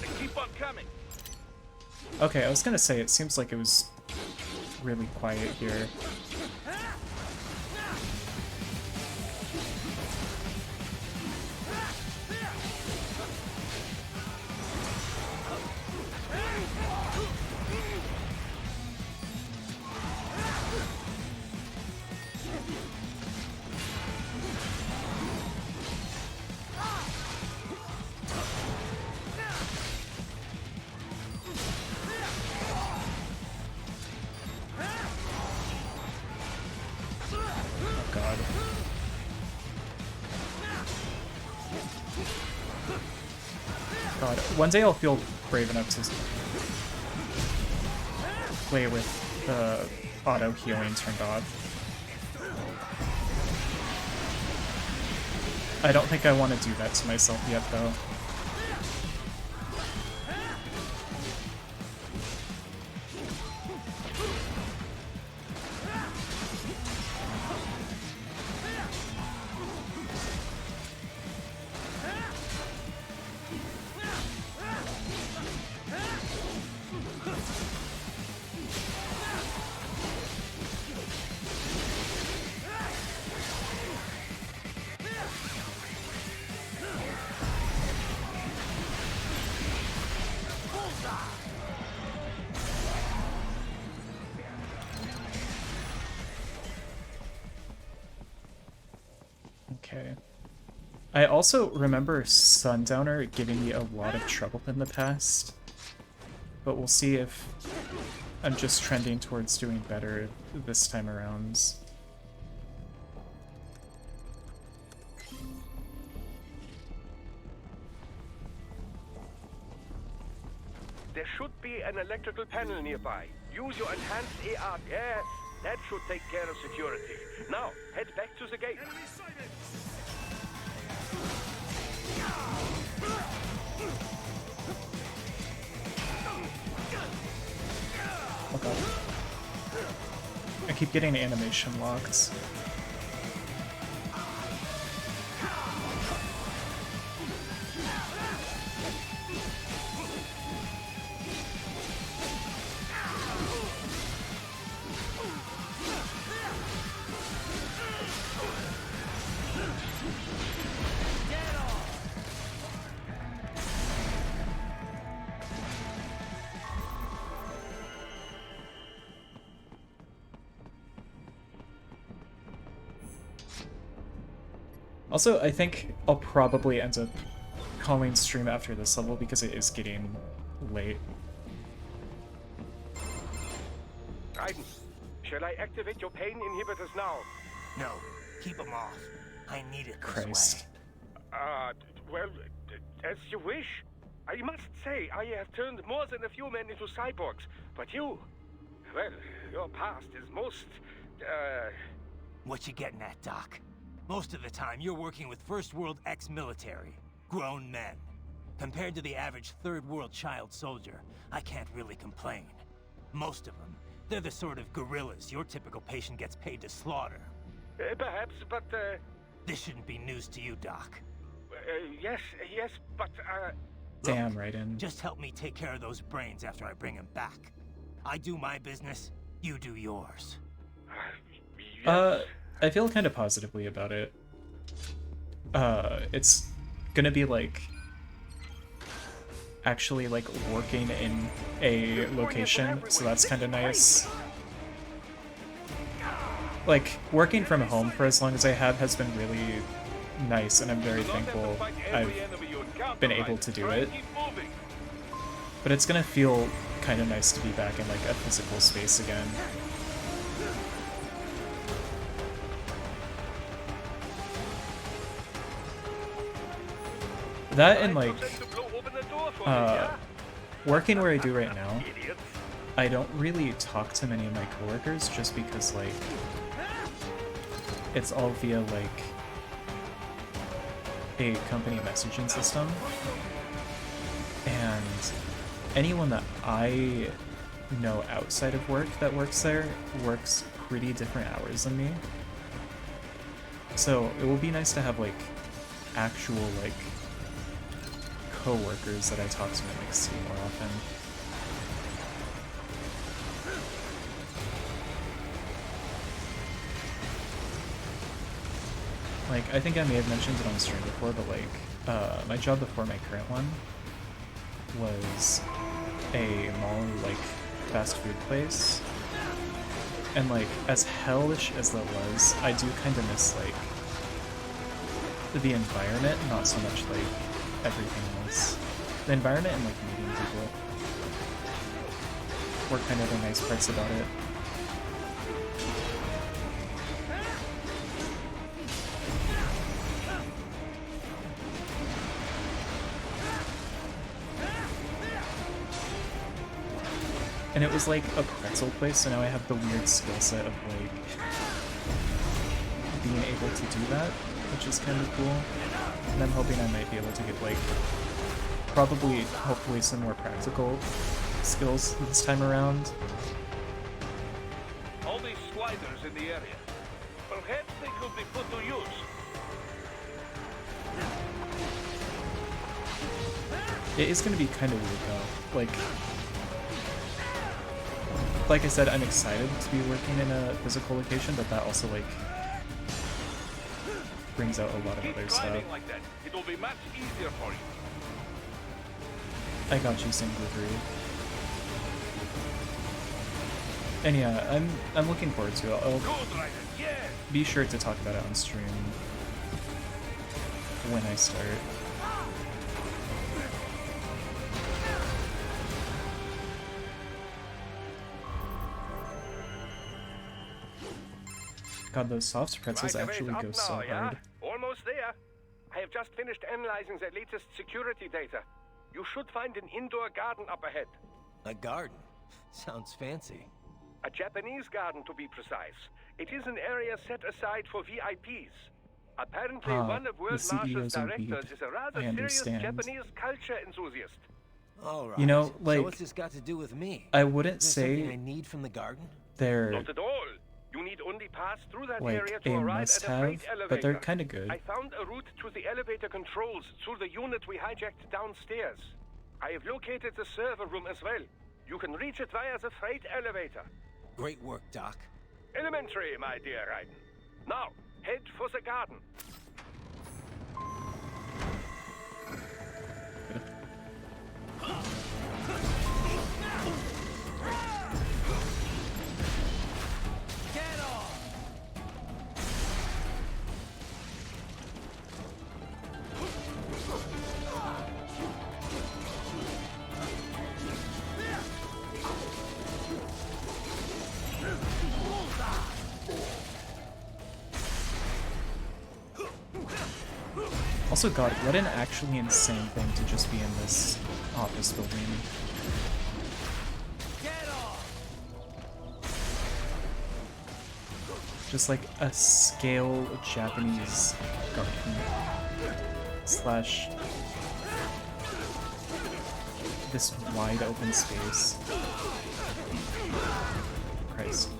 They keep on coming. Okay, I was gonna say, it seems like it was really quiet here. God. God, one day I'll feel brave enough to play with the auto healing turned off. I don't think I want to do that to myself yet, though. Okay. I also remember Sundowner giving me a lot of trouble in the past, but we'll see if I'm just trending towards doing better this time around. There should be an electrical panel nearby. Use your enhanced AR. Yes, that should take care of security. Now, head back to the gate. Oh god. I keep getting animation locked. Also, I think I'll probably end up calling stream after this level because it is getting late. Raiden, shall I activate your pain inhibitors now? No, keep them off. I need it this Christ. Well, as you wish. I must say, I have turned more than a few men into cyborgs, but you, well, your past is most, What you getting at, Doc? Most of the time, you're working with First World ex-military, grown men. Compared to the average Third World child soldier, I can't really complain. Most of them, they're the sort of guerrillas your typical patient gets paid to slaughter. Perhaps, but, This shouldn't be news to you, Doc. yes, but, Damn, Raiden. Just help me take care of those brains after I bring them back. I do my business, you do yours. I feel kind of positively about it. It's gonna be like actually like working in a location, so that's kind of nice. Like working from home for as long as I have has been really nice, and I'm very thankful I've been able to do it. But it's gonna feel kind of nice to be back in like a physical space again. That and like working where I do right now, I don't really talk to many of my coworkers just because like it's all via like a company messaging system, and anyone that I know outside of work that works there works pretty different hours than me. So it will be nice to have like actual like co-workers that I talk to and like see more often. Like, I think I may have mentioned it on stream before, but like, my job before my current one was a mall, like, fast food place. And like, as hellish as that was, I do kind of miss like the environment, not so much like everything else. The environment and like meeting people were kind of the nice parts about it. And it was like a pretzel place, so now I have the weird skill set of like being able to do that, which is kind of cool. And I'm hoping I might be able to get like probably, hopefully, some more practical skills this time around. All these sliders in the area. Perhaps they could be put to use. It is going to be kind of weird though. Like I said, I'm excited to be working in a physical location, but that also like brings out a lot of other stuff. Like that. It will be much easier for you. I got you, Singlery. And yeah, I'm looking forward to it. I'll be sure to talk about it on stream when I start. God, those soft pretzels actually go so hard. Almost there. I have just finished analyzing the latest security data. You should find an indoor garden up ahead. A garden? Sounds fancy. A Japanese garden, to be precise. It is an area set aside for VIPs. Apparently, one of World Marshal's directors is a rather serious Japanese culture enthusiast. All right. You know, So like, what's this got to do with me? I wouldn't Is there say something I need from the garden? they're Not at all. You need only pass through that like area a to arrive must at a freight have, elevator. but they're kind of good. I found a route to the elevator controls through the unit we hijacked downstairs. I have located the server room as well. You can reach it via the freight elevator. Great work, Doc. Elementary, my dear Raiden. Now, head for the garden. Get off! Also, God, what an actually insane thing to just be in this office building. Just like a scale Japanese garden slash this wide open space. Christ.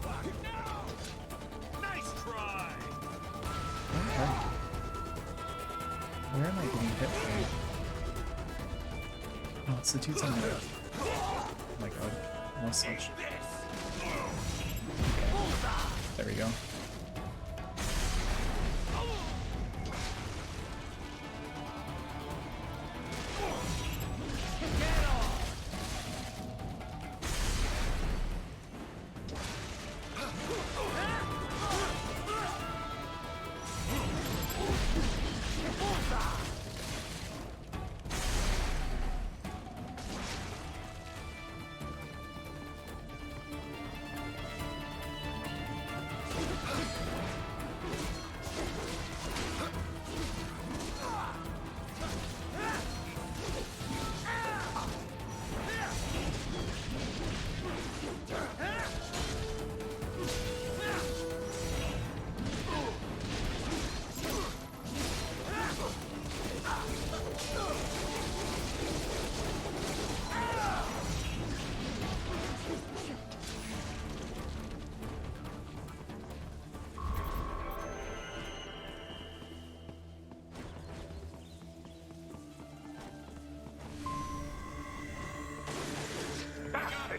Nice try. Okay. Where am I getting hit from? Oh, it's the dudes on the left. Oh my god. Almost switched. There we go.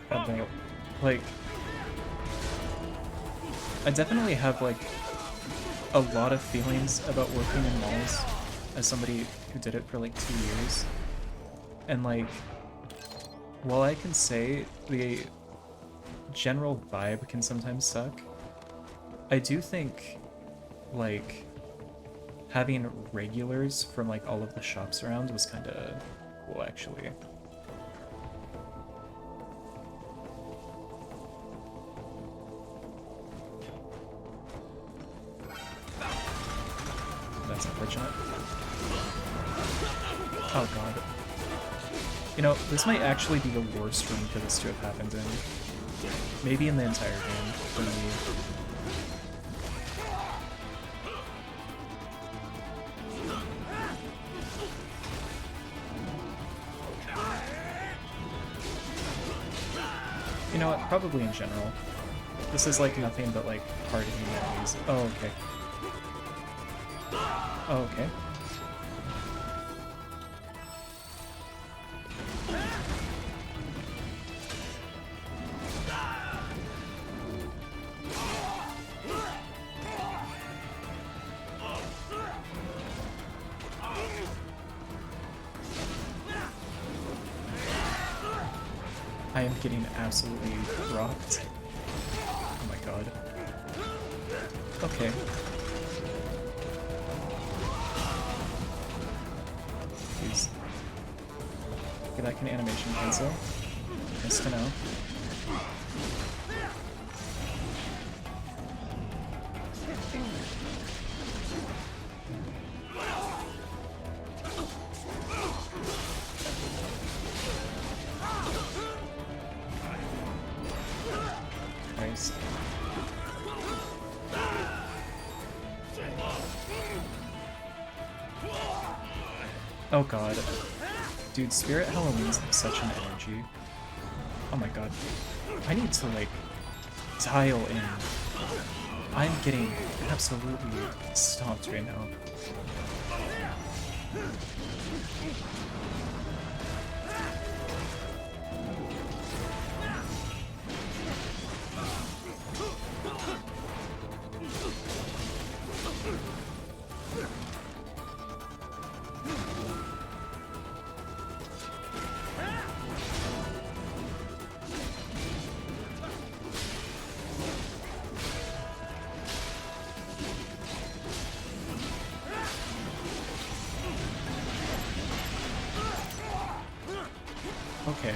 About, like, I definitely have like a lot of feelings about working in malls as somebody who did it for like 2 years, and like, while I can say the general vibe can sometimes suck, I do think like having regulars from like all of the shops around was kind of cool actually. That's unfortunate. Oh god. You know, this might actually be the worst room for this to have happened in. Maybe in the entire game, for me. You know what, probably in general. This is like nothing but like hard-hitting enemies. Oh, okay. Oh, okay. I am getting absolutely rocked. Oh my god. Okay. Please. Okay, that can animation cancel. Nice to know. Oh god. Dude, Spirit Halloween's such an energy. Oh my god. I need to, like, dial in. I'm getting absolutely stomped right now. Okay.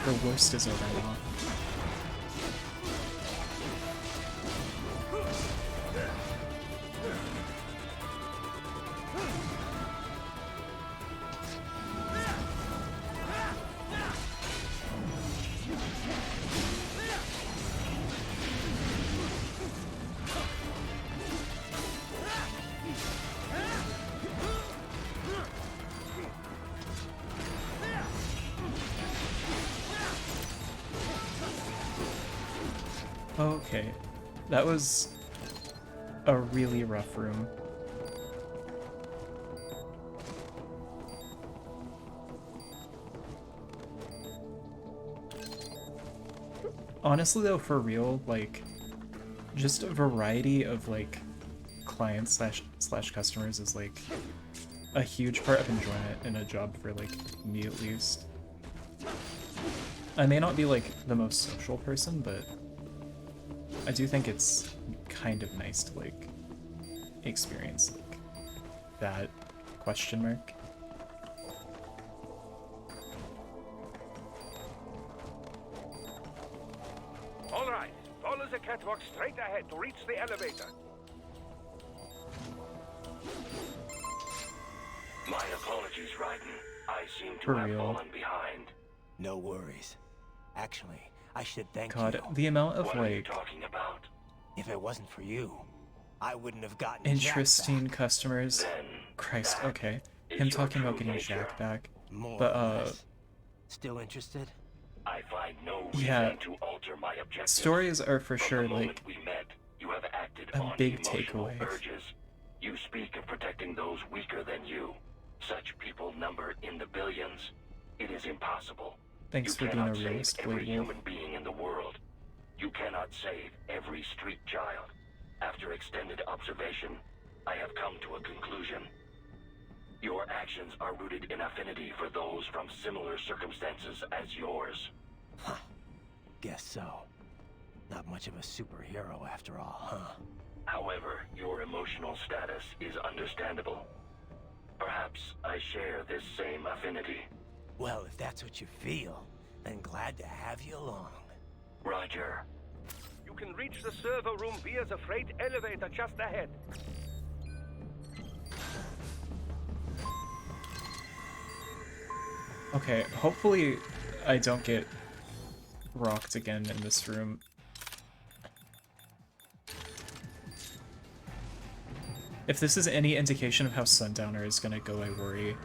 The worst is over now. Okay, that was a really rough room. Honestly though, for real, like, just a variety of, like, clients slash customers is, like, a huge part of enjoyment in a job for, like, me at least. I may not be, like, the most social person, but I do think it's kind of nice to, like, experience, like, that question mark. All right, follow the catwalk straight ahead to reach the elevator. My apologies, Raiden. I seem to For have real. fallen behind. No worries. Actually, I should thank God, you. the amount of, What are you like, talking about? If it wasn't for you, I wouldn't have gotten interesting Jack back. customers. Then Christ, that okay. is Him your talking about true getting nature. Jack back. More But, or less. Still interested? I find no reason yeah. to alter my objectives. Stories are for From sure, the moment like, we met, you have acted a on big emotional takeaway. urges. You speak of protecting those weaker than you. Such people number in the billions. It is impossible. Thanks You for being a cannot save realist, every Blade Wolf. human being in the world. You cannot save every street child. After extended observation, I have come to a conclusion. Your actions are rooted in affinity for those from similar circumstances as yours. Huh. Guess so. Not much of a superhero after all, huh? However, your emotional status is understandable. Perhaps I share this same affinity. Well, if that's what you feel, then glad to have you along. Roger. You can reach the server room via the freight elevator just ahead. Okay, hopefully I don't get rocked again in this room. If this is any indication of how Sundowner is gonna go, I worry.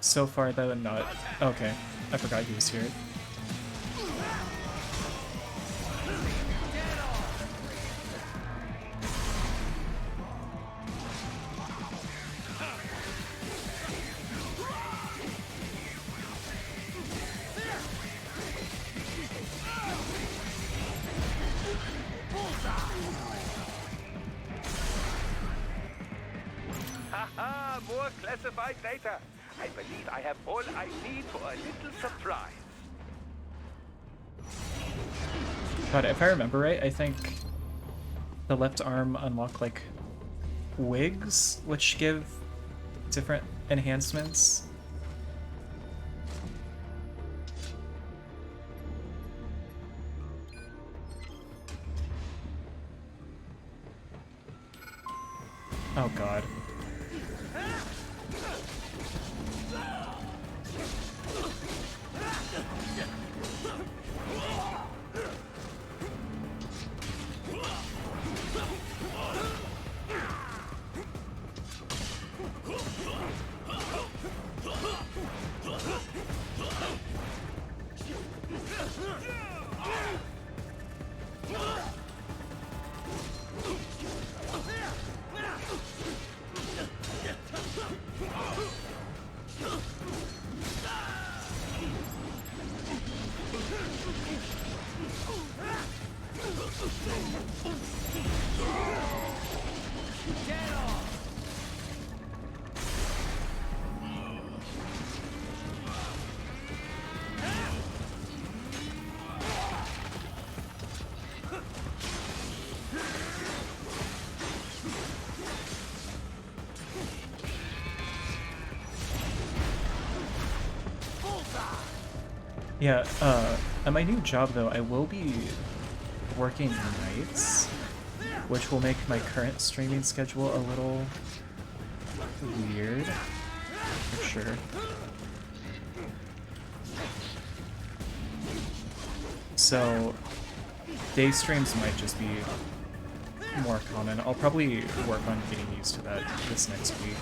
So far, though, not. Okay, I forgot he was here. Haha, more classified data. I believe I have all I need for a little surprise. God, if I remember right, I think the left arm unlock like wigs, which give different enhancements. Oh god. Yeah, at my new job though, I will be working nights, which will make my current streaming schedule a little weird, for sure. So, day streams might just be more common. I'll probably work on getting used to that this next week.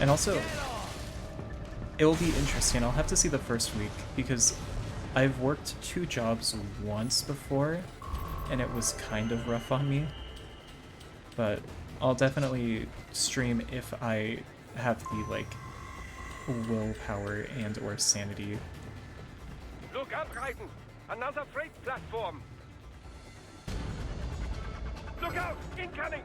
And also, it will be interesting. I'll have to see the first week because I've worked 2 jobs once before and it was kind of rough on me. But I'll definitely stream if I have the, like, willpower and or sanity. Look out, Raiden! Another freight platform! Look out! Incoming!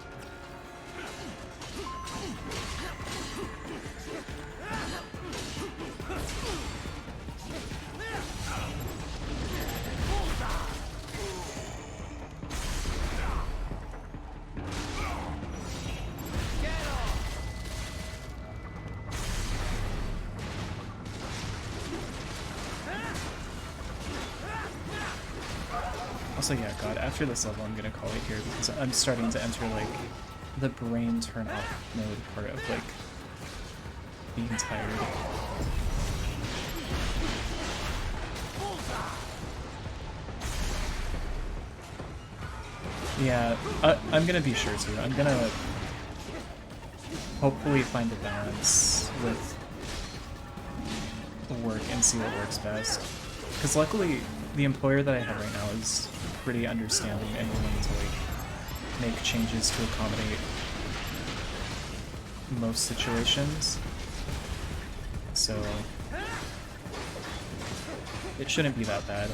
Also, yeah, God, after this level, I'm gonna call it here because I'm starting to enter, like, the brain turn off mode part of, like, being tired. Yeah, I'm gonna be sure to. I'm gonna hopefully find a balance with work and see what works best. Because luckily, the employer that I have right now is pretty understanding and willing to, like, make changes to accommodate most situations. So it shouldn't be that bad.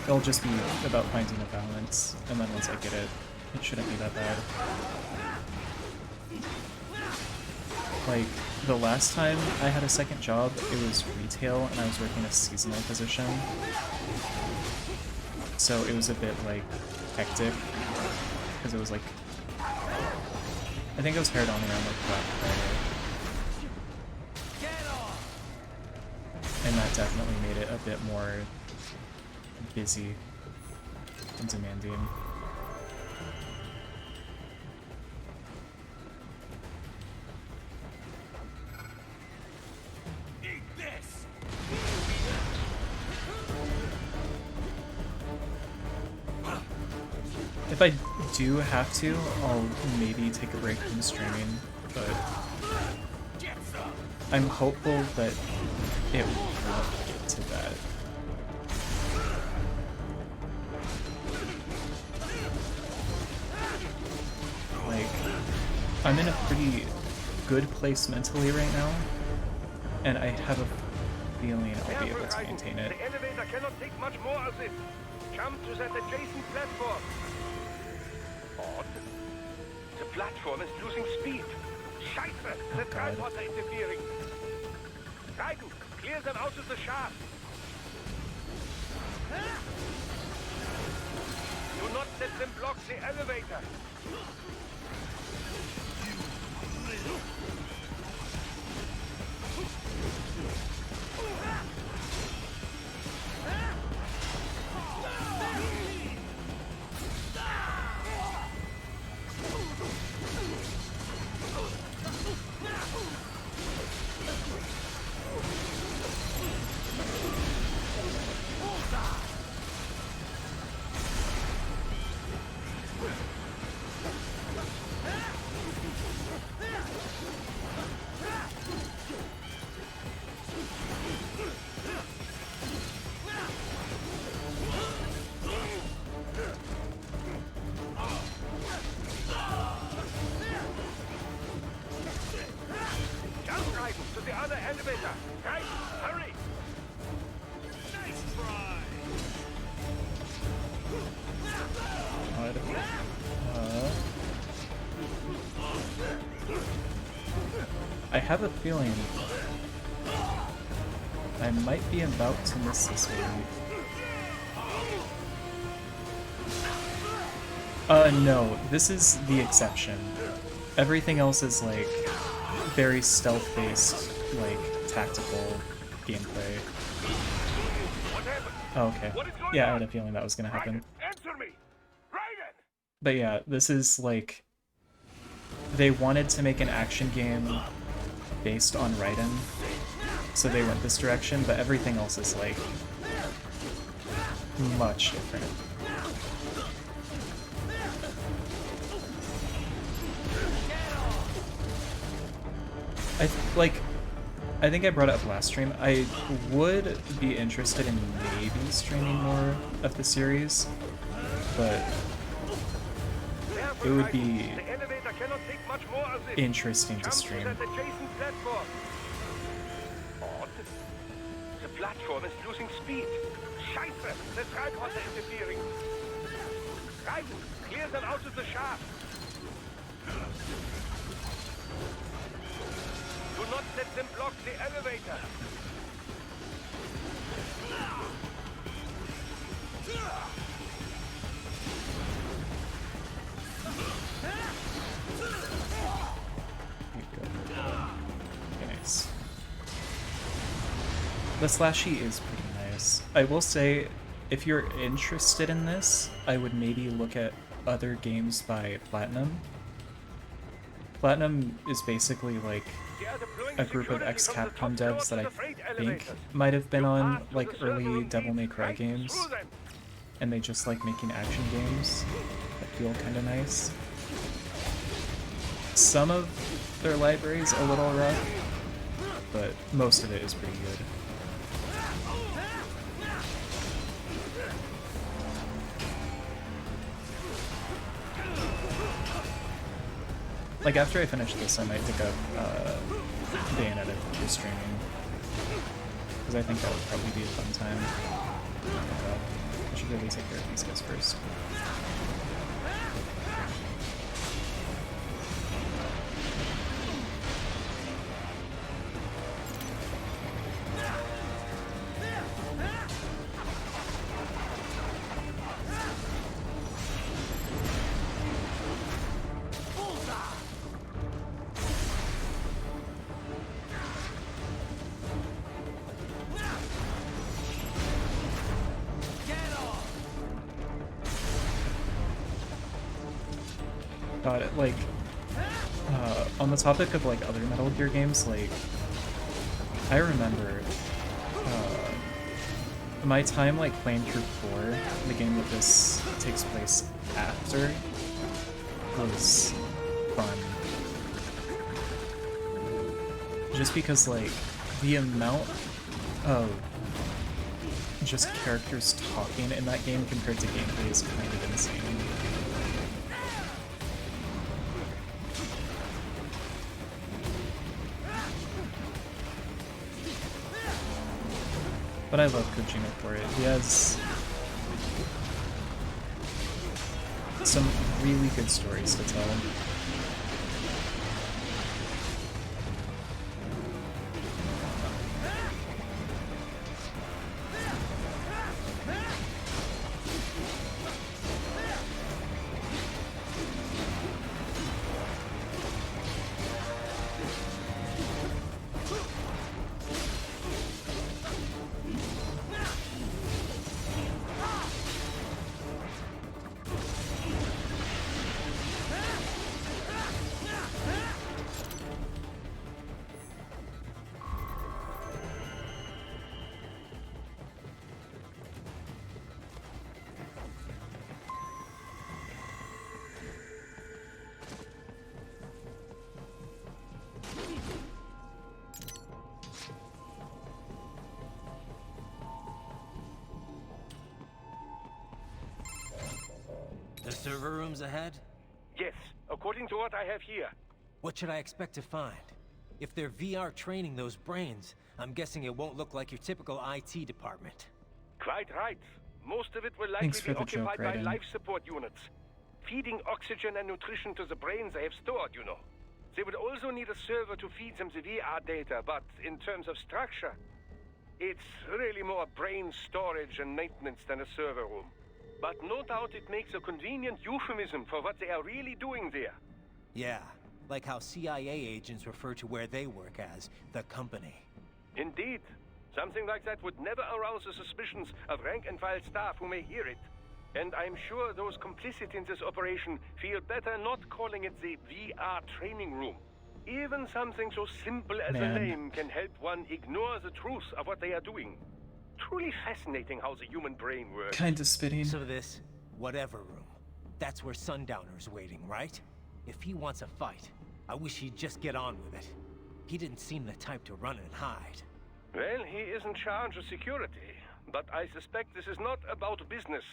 It'll just be about finding a balance, and then once I get it, it shouldn't be that bad. Like, the last time I had a second job, it was retail, and I was working a seasonal position. So it was a bit, like, hectic, because it was, like, I think it was hired on around, like, Black Friday. And that definitely made it a bit more busy and demanding. If I do have to, I'll maybe take a break from streaming, but I'm hopeful that it won't get to that. Like, I'm in a pretty good place mentally right now, and I have a feeling I'll be able to maintain it. The elevator cannot take much more of this. Jump to that adjacent platform. Odd. The platform is losing speed. Scheiße! The transports are interfering. Raiden, clear them out of the shaft. Do not let them block the elevator. I have a feeling I might be about to miss this one. No, this is the exception. Everything else is like very stealth-based, like tactical gameplay. Oh, okay. Yeah, I had a feeling that was gonna happen. But yeah, this is like they wanted to make an action game based on Raiden, so they went this direction, but everything else is like much different. I think I brought it up last stream. I would be interested in maybe streaming more of the series, but it would be interesting to stream. The platform is losing speed. Scheiße! The tripod is interfering. Right, clear them out of the shaft. Do not let them block the elevator. Nice. The slashy is pretty nice. I will say, if you're interested in this, I would maybe look at other games by Platinum. Platinum is basically like a group of ex-Capcom devs that I think might have been on like early Devil May Cry games, and they just like making action games that feel kind of nice. Some of their library is a little rough, but most of it is pretty good. Like, after I finish this, I might pick up Bayonetta for streaming, because I think that would probably be a fun time. I should really take care of these guys first. Like, on the topic of like other Metal Gear games, like, I remember my time like playing through 4, the game that this takes place after, was fun. Just because like the amount of just characters talking in that game compared to gameplay is kind of insane. But I love Kojima for it. He has some really good stories to tell. The server room's ahead? Yes, according to what I have here. What should I expect to find? If they're VR training those brains, I'm guessing it won't look like your typical IT department. Quite right. Most of it will likely Thanks for be the occupied joke, by Raiden. life support units. Feeding oxygen and nutrition to the brains they have stored, you know. They would also need a server to feed them the VR data, but in terms of structure, it's really more brain storage and maintenance than a server room. But no doubt it makes a convenient euphemism for what they are really doing there. Yeah, like how CIA agents refer to where they work as the company. Indeed. Something like that would never arouse the suspicions of rank-and-file staff who may hear it. And I'm sure those complicit in this operation feel better not calling it the VR training room. Even something so simple as a name can help one ignore the truth of what they are doing. Truly fascinating how the human brain works. Kinda spitting. So this, whatever room, that's where Sundowner's waiting, right? If he wants a fight, I wish he'd just get on with it. He didn't seem the type to run and hide. Well, he is in charge of security, but I suspect this is not about business.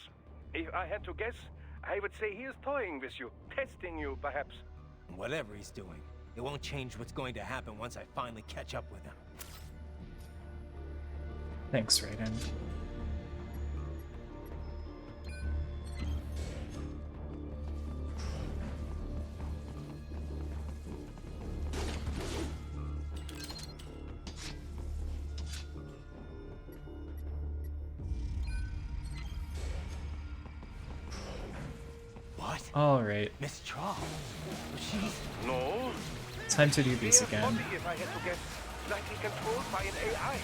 If I had to guess, I would say he is toying with you, testing you, perhaps. Whatever he's doing, it won't change what's going to happen once I finally catch up with him. Thanks, Raiden. What? All right. Miss Trawl. She's... No. Time to do these again. Body, if I had to guess, slightly controlled by an AI.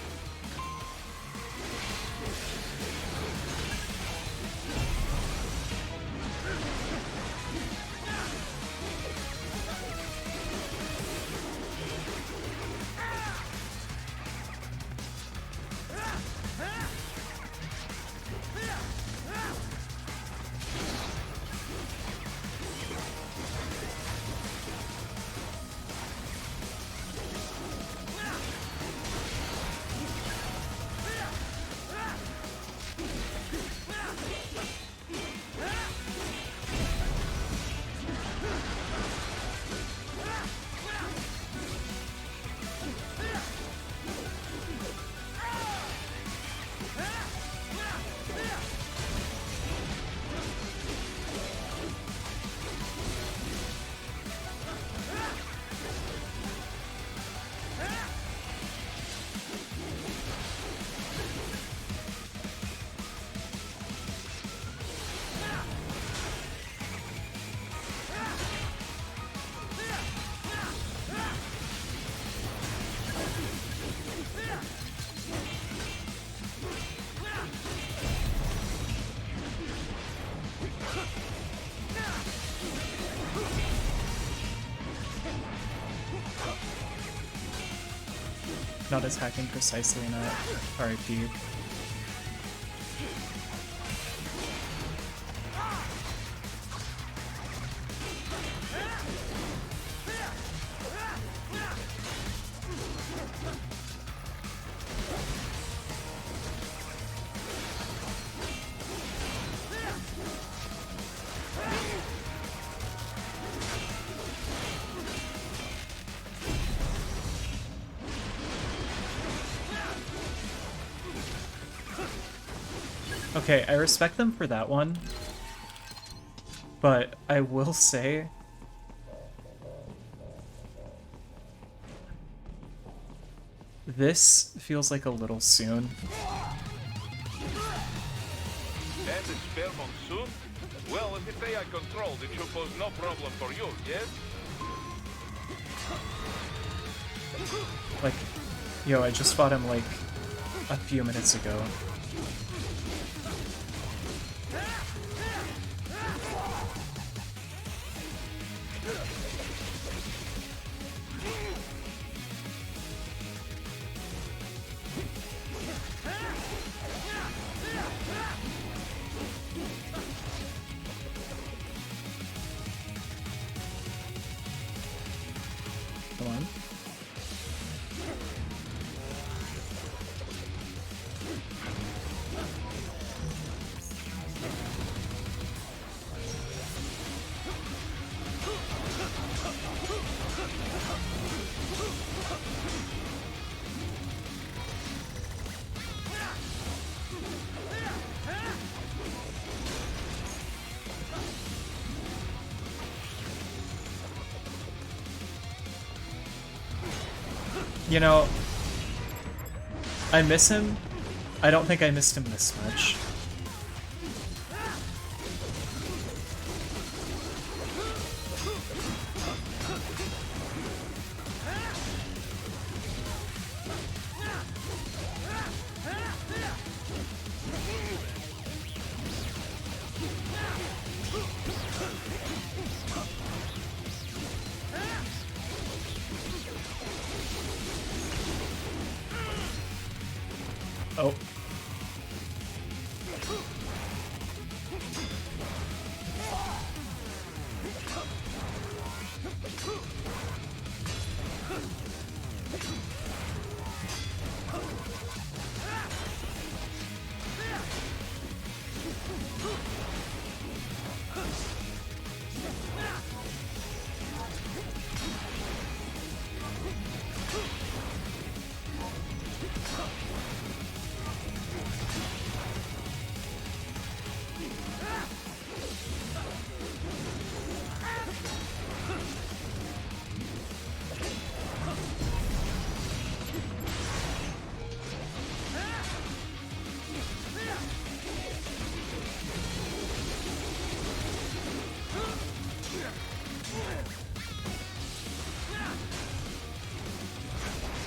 Not attacking precisely enough. RIP. Okay, I respect them for that one, but I will say this feels like a little soon. And it's fair monsoon? Well, if it's AI controlled, it should pose no problem for you, yes? Like, yo, I just fought him like a few minutes ago. Come on. You know, I miss him. I don't think I missed him this much. Oh.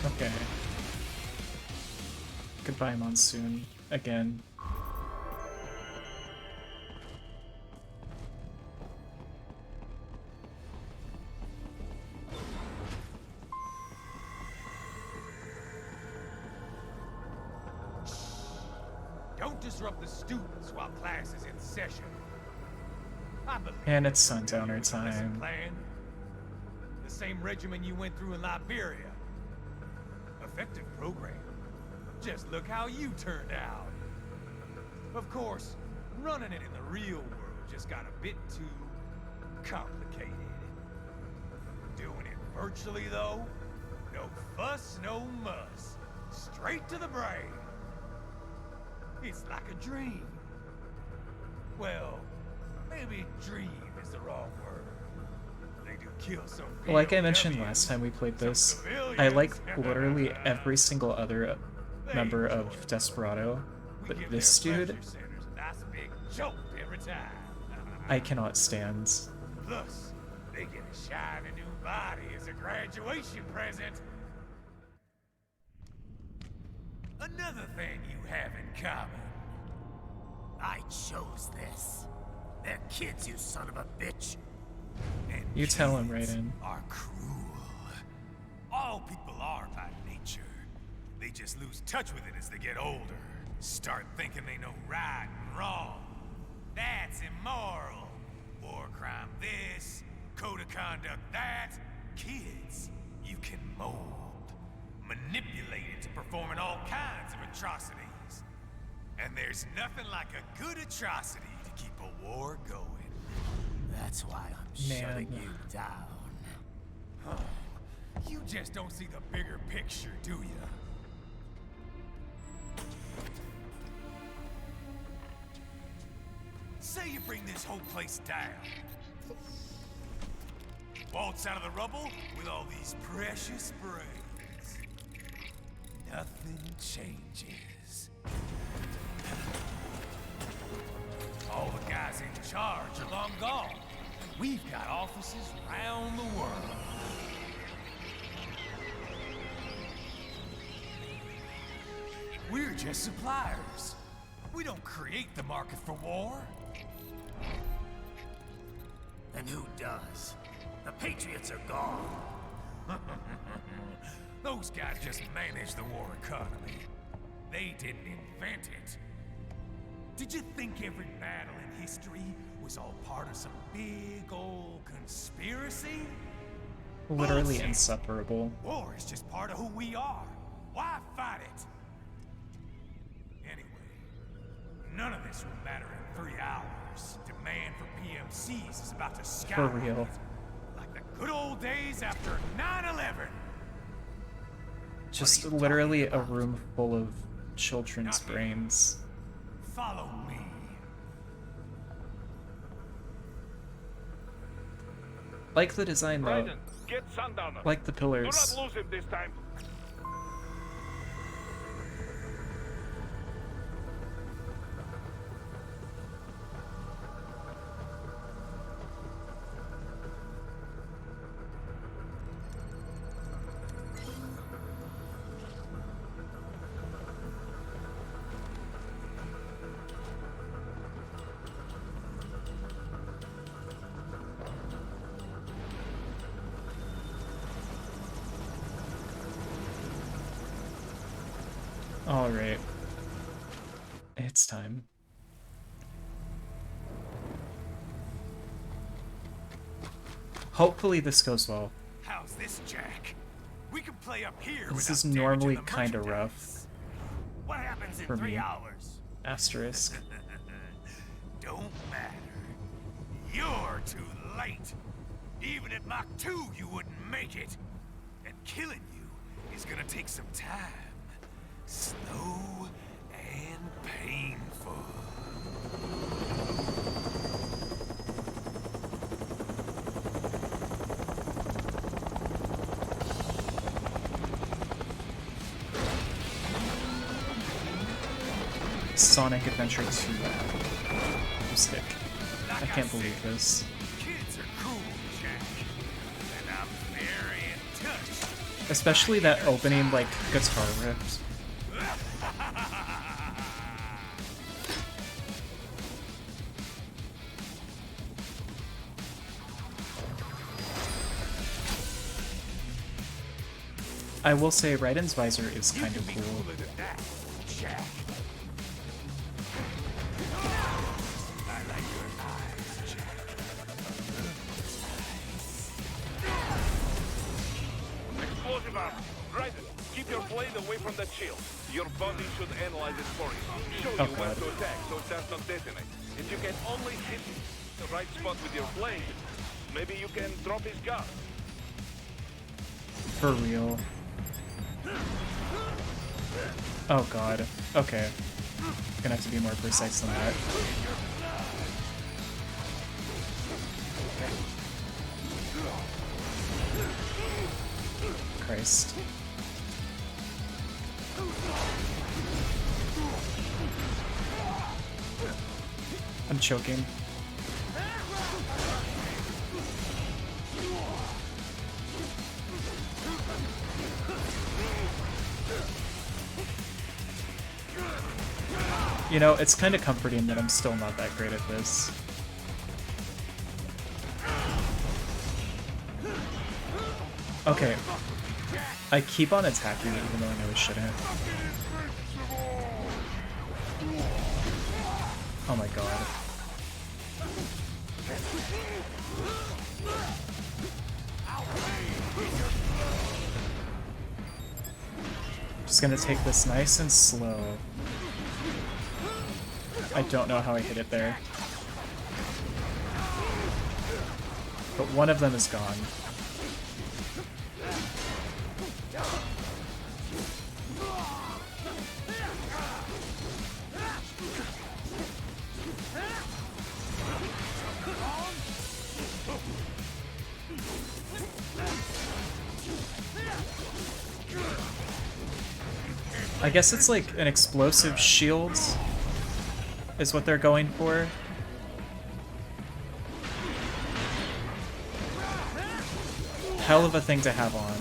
Okay. Goodbye, Monsoon. Again. Don't disrupt the students while class is in session. I believe And it's sundowner time. plan. The same regimen you went through in Liberia. Effective program. Just look how you turned out. Of course, running it in the real world just got a bit too complicated. Doing it virtually, though, no fuss, no muss. Straight to the brain. It's like a dream. Well, maybe dream is the wrong word. They do kill some people. Like I mentioned last time we played this, I like literally every single other member of Desperado, but this dude, I cannot stand. Plus, they get a shiny new body as a graduation present. Another thing you have in common. I chose this. They're kids, you son of a bitch. And You tell him right in. are cruel. All people are by nature. They just lose touch with it as they get older. Start thinking they know right and wrong. That's immoral. War crime this, code of conduct that. Kids, you can mold, manipulate into performing all kinds of atrocities. And there's nothing like a good atrocity to keep a war going. That's why I'm shutting you down. You just don't see the bigger picture, do you? Say you bring this whole place down. Waltz out of the rubble with all these precious brains. Nothing changes. All the guys in charge are long gone. And we've got offices around the world. We're just suppliers. We don't create the market for war. And who does? The Patriots are gone. Those guys just manage the war economy. They didn't invent it. Did you think every battle in history was all part of some big old conspiracy? Literally Bullshit. inseparable. War is just part of who we are. Why fight it? Anyway, none of this will matter in 3 hours. Demand for PMCs is about to For skyrocket. real. Like the good old days after 9/11. Just literally a room full of children's brains. Follow me. Like the design though. Raiden, get Sundowner. Like the pillars. Do not lose him this time. Alright. It's time. Hopefully this goes well. How's this, Jack? We can play up here. This is normally kind of rough. What happens in for 3 me. hours? Asterisk. Don't matter. You're too late. Even at Mach 2, you wouldn't make it. And killing you is gonna take some time. Slow and painful. Sonic Adventure 2 acoustic. I can't believe this. Kids are cool, Jack. And I'm very in touch. Especially that opening, like, guitar riff. I will say Raiden's visor is kind of cool. Jack. I like your eyes, Jack. Explosive arm. Raiden, keep your blade away from that shield. Your body should analyze it for you. Show you when to attack so it does not detonate. If you can only hit the right spot with your blade, maybe you can drop his guard. For real. Oh god. Okay. Gonna have to be more precise than that. Christ. I'm choking. You know, it's kind of comforting that I'm still not that great at this. Okay. I keep on attacking it even though I know I shouldn't. Oh my god. Just gonna take this nice and slow. I don't know how I hit it there. But one of them is gone. I guess it's like an explosive shield is what they're going for. Hell of a thing to have on.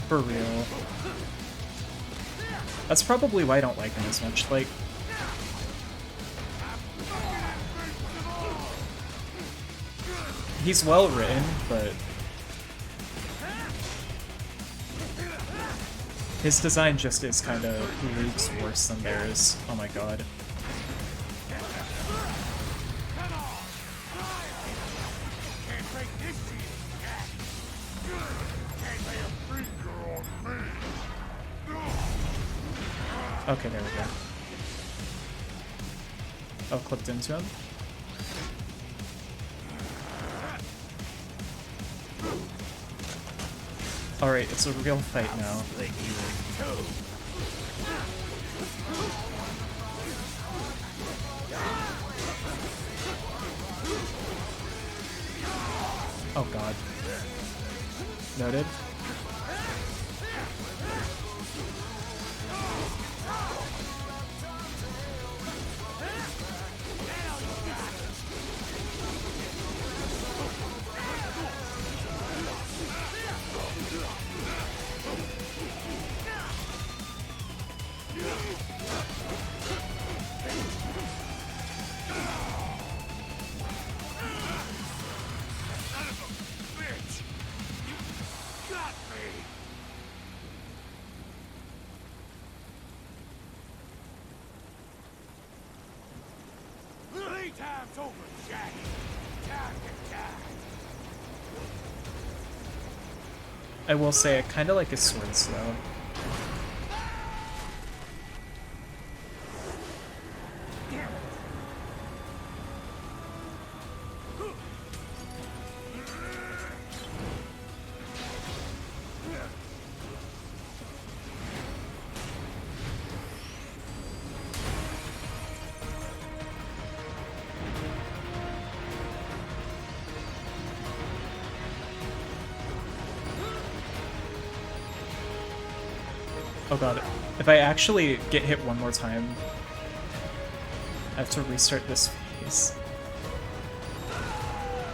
For real. That's probably why I don't like him as much. Like, he's well written, but his design just is kind of leagues worse than theirs. Oh my god. Okay, there we go. Oh, clipped into him. Alright, it's a real fight now. Oh god. Noted. Bitch! You got me! Playtime's over, Jack. Time to die. I will say I kind of like his swords though. Oh god, if I actually get hit one more time, I have to restart this phase.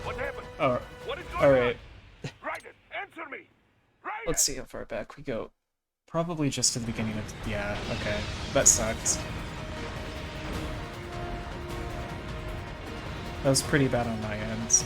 What happened? Oh, What is going alright. on? Raiden, answer me! Raiden! Let's see how far back we go. Probably just to the beginning of... yeah, okay. That sucked. That was pretty bad on my end.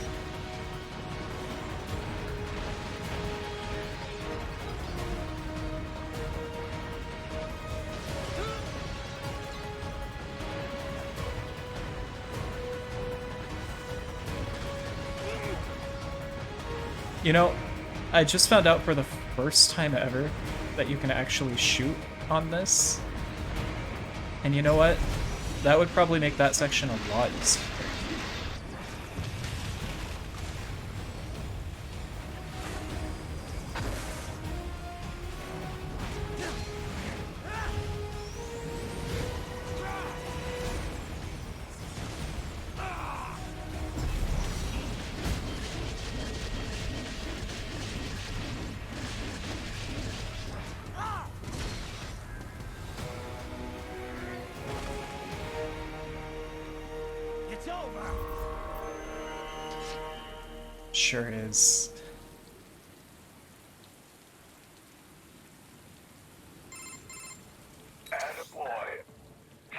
You know, I just found out for the first time ever that you can actually shoot on this. And you know what? That would probably make that section a lot easier. It's over. Sure is. Attaboy,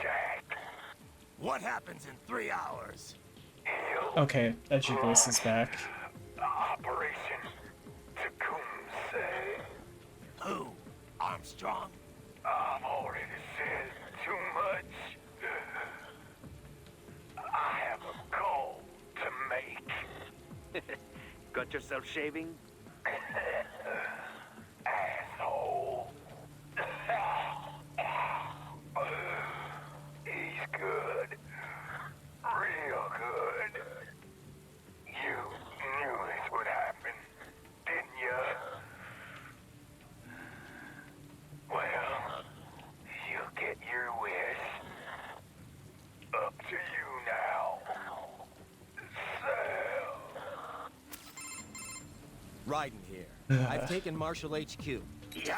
Jack. What happens in 3 hours? Okay, edgy voice is back. Operation Tecumseh. Who? Armstrong? I've already said too much. I have a call to make. Got yourself shaving? Asshole. He's good. Real good. You knew this would happen, didn't you? Well, you get your wish. Up to you now. Raiden here. I've taken Marshall HQ. Yeah.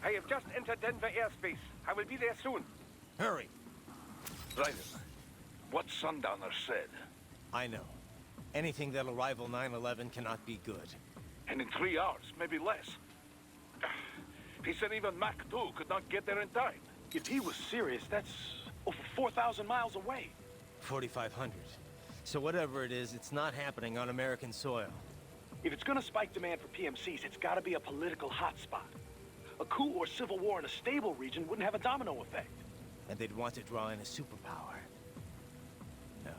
I have just entered Denver airspace. I will be there soon. Hurry. Raiden, what Sundowner said. I know. Anything that'll rival 9/11 cannot be good. And in 3 hours, maybe less. He said even Mach 2 could not get there in time. If he was serious, that's over 4,000 miles away. 4,500. So whatever it is, it's not happening on American soil. If it's gonna spike demand for PMCs, it's gotta be a political hotspot. A coup or civil war in a stable region wouldn't have a domino effect. And they'd want to draw in a superpower. No.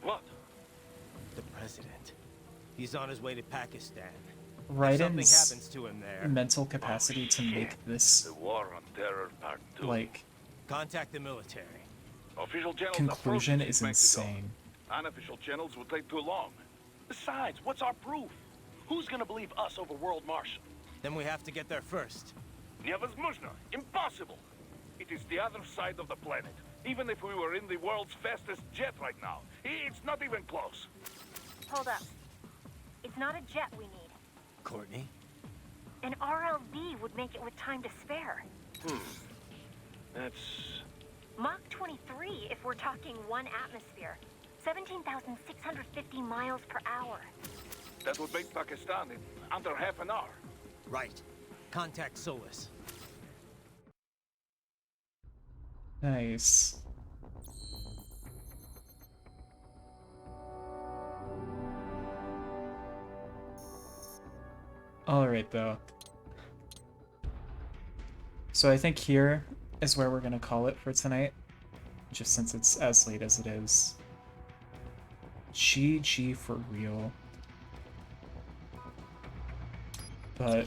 What? The president. He's on his way to Pakistan. If something Raiden's happens to him there, mental capacity to make this, The War on Terror Part 2. like, contact the military. Official channels conclusion are frozen is in Mexico. insane. Unofficial channels would take too long. Besides, what's our proof? Who's gonna believe us over World Marshal? Then we have to get there first. Невозможно. Impossible. It is the other side of the planet. Even if we were in the world's fastest jet right now, it's not even close. Hold up. It's not a jet we need. Courtney? An RLV would make it with time to spare. That's... Mach 23 if we're talking 1 atmosphere. 17,650 miles per hour. That would make Pakistan in under half an hour. Right. Contact Solus. Nice. Alright, though. So I think here is where we're gonna call it for tonight, just since it's as late as it is. GG for real. But,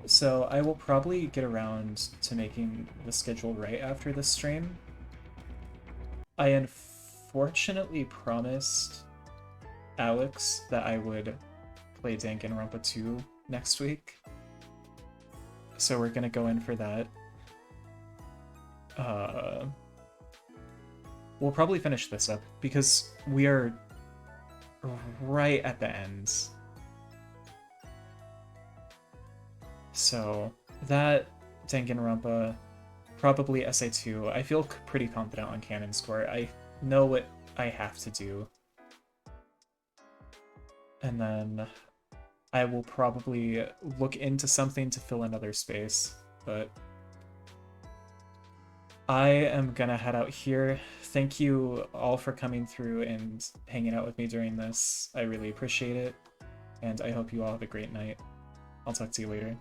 so I will probably get around to making the schedule right after this stream. I unfortunately promised Alex that I would play Danganronpa 2 next week. So we're gonna go in for that. We'll probably finish this up because we are right at the end. So that, Danganronpa, probably SA2. I feel pretty confident on Canon Score. I know what I have to do. And then I will probably look into something to fill another space, but I am gonna head out here. Thank you all for coming through and hanging out with me during this. I really appreciate it, and I hope you all have a great night. I'll talk to you later.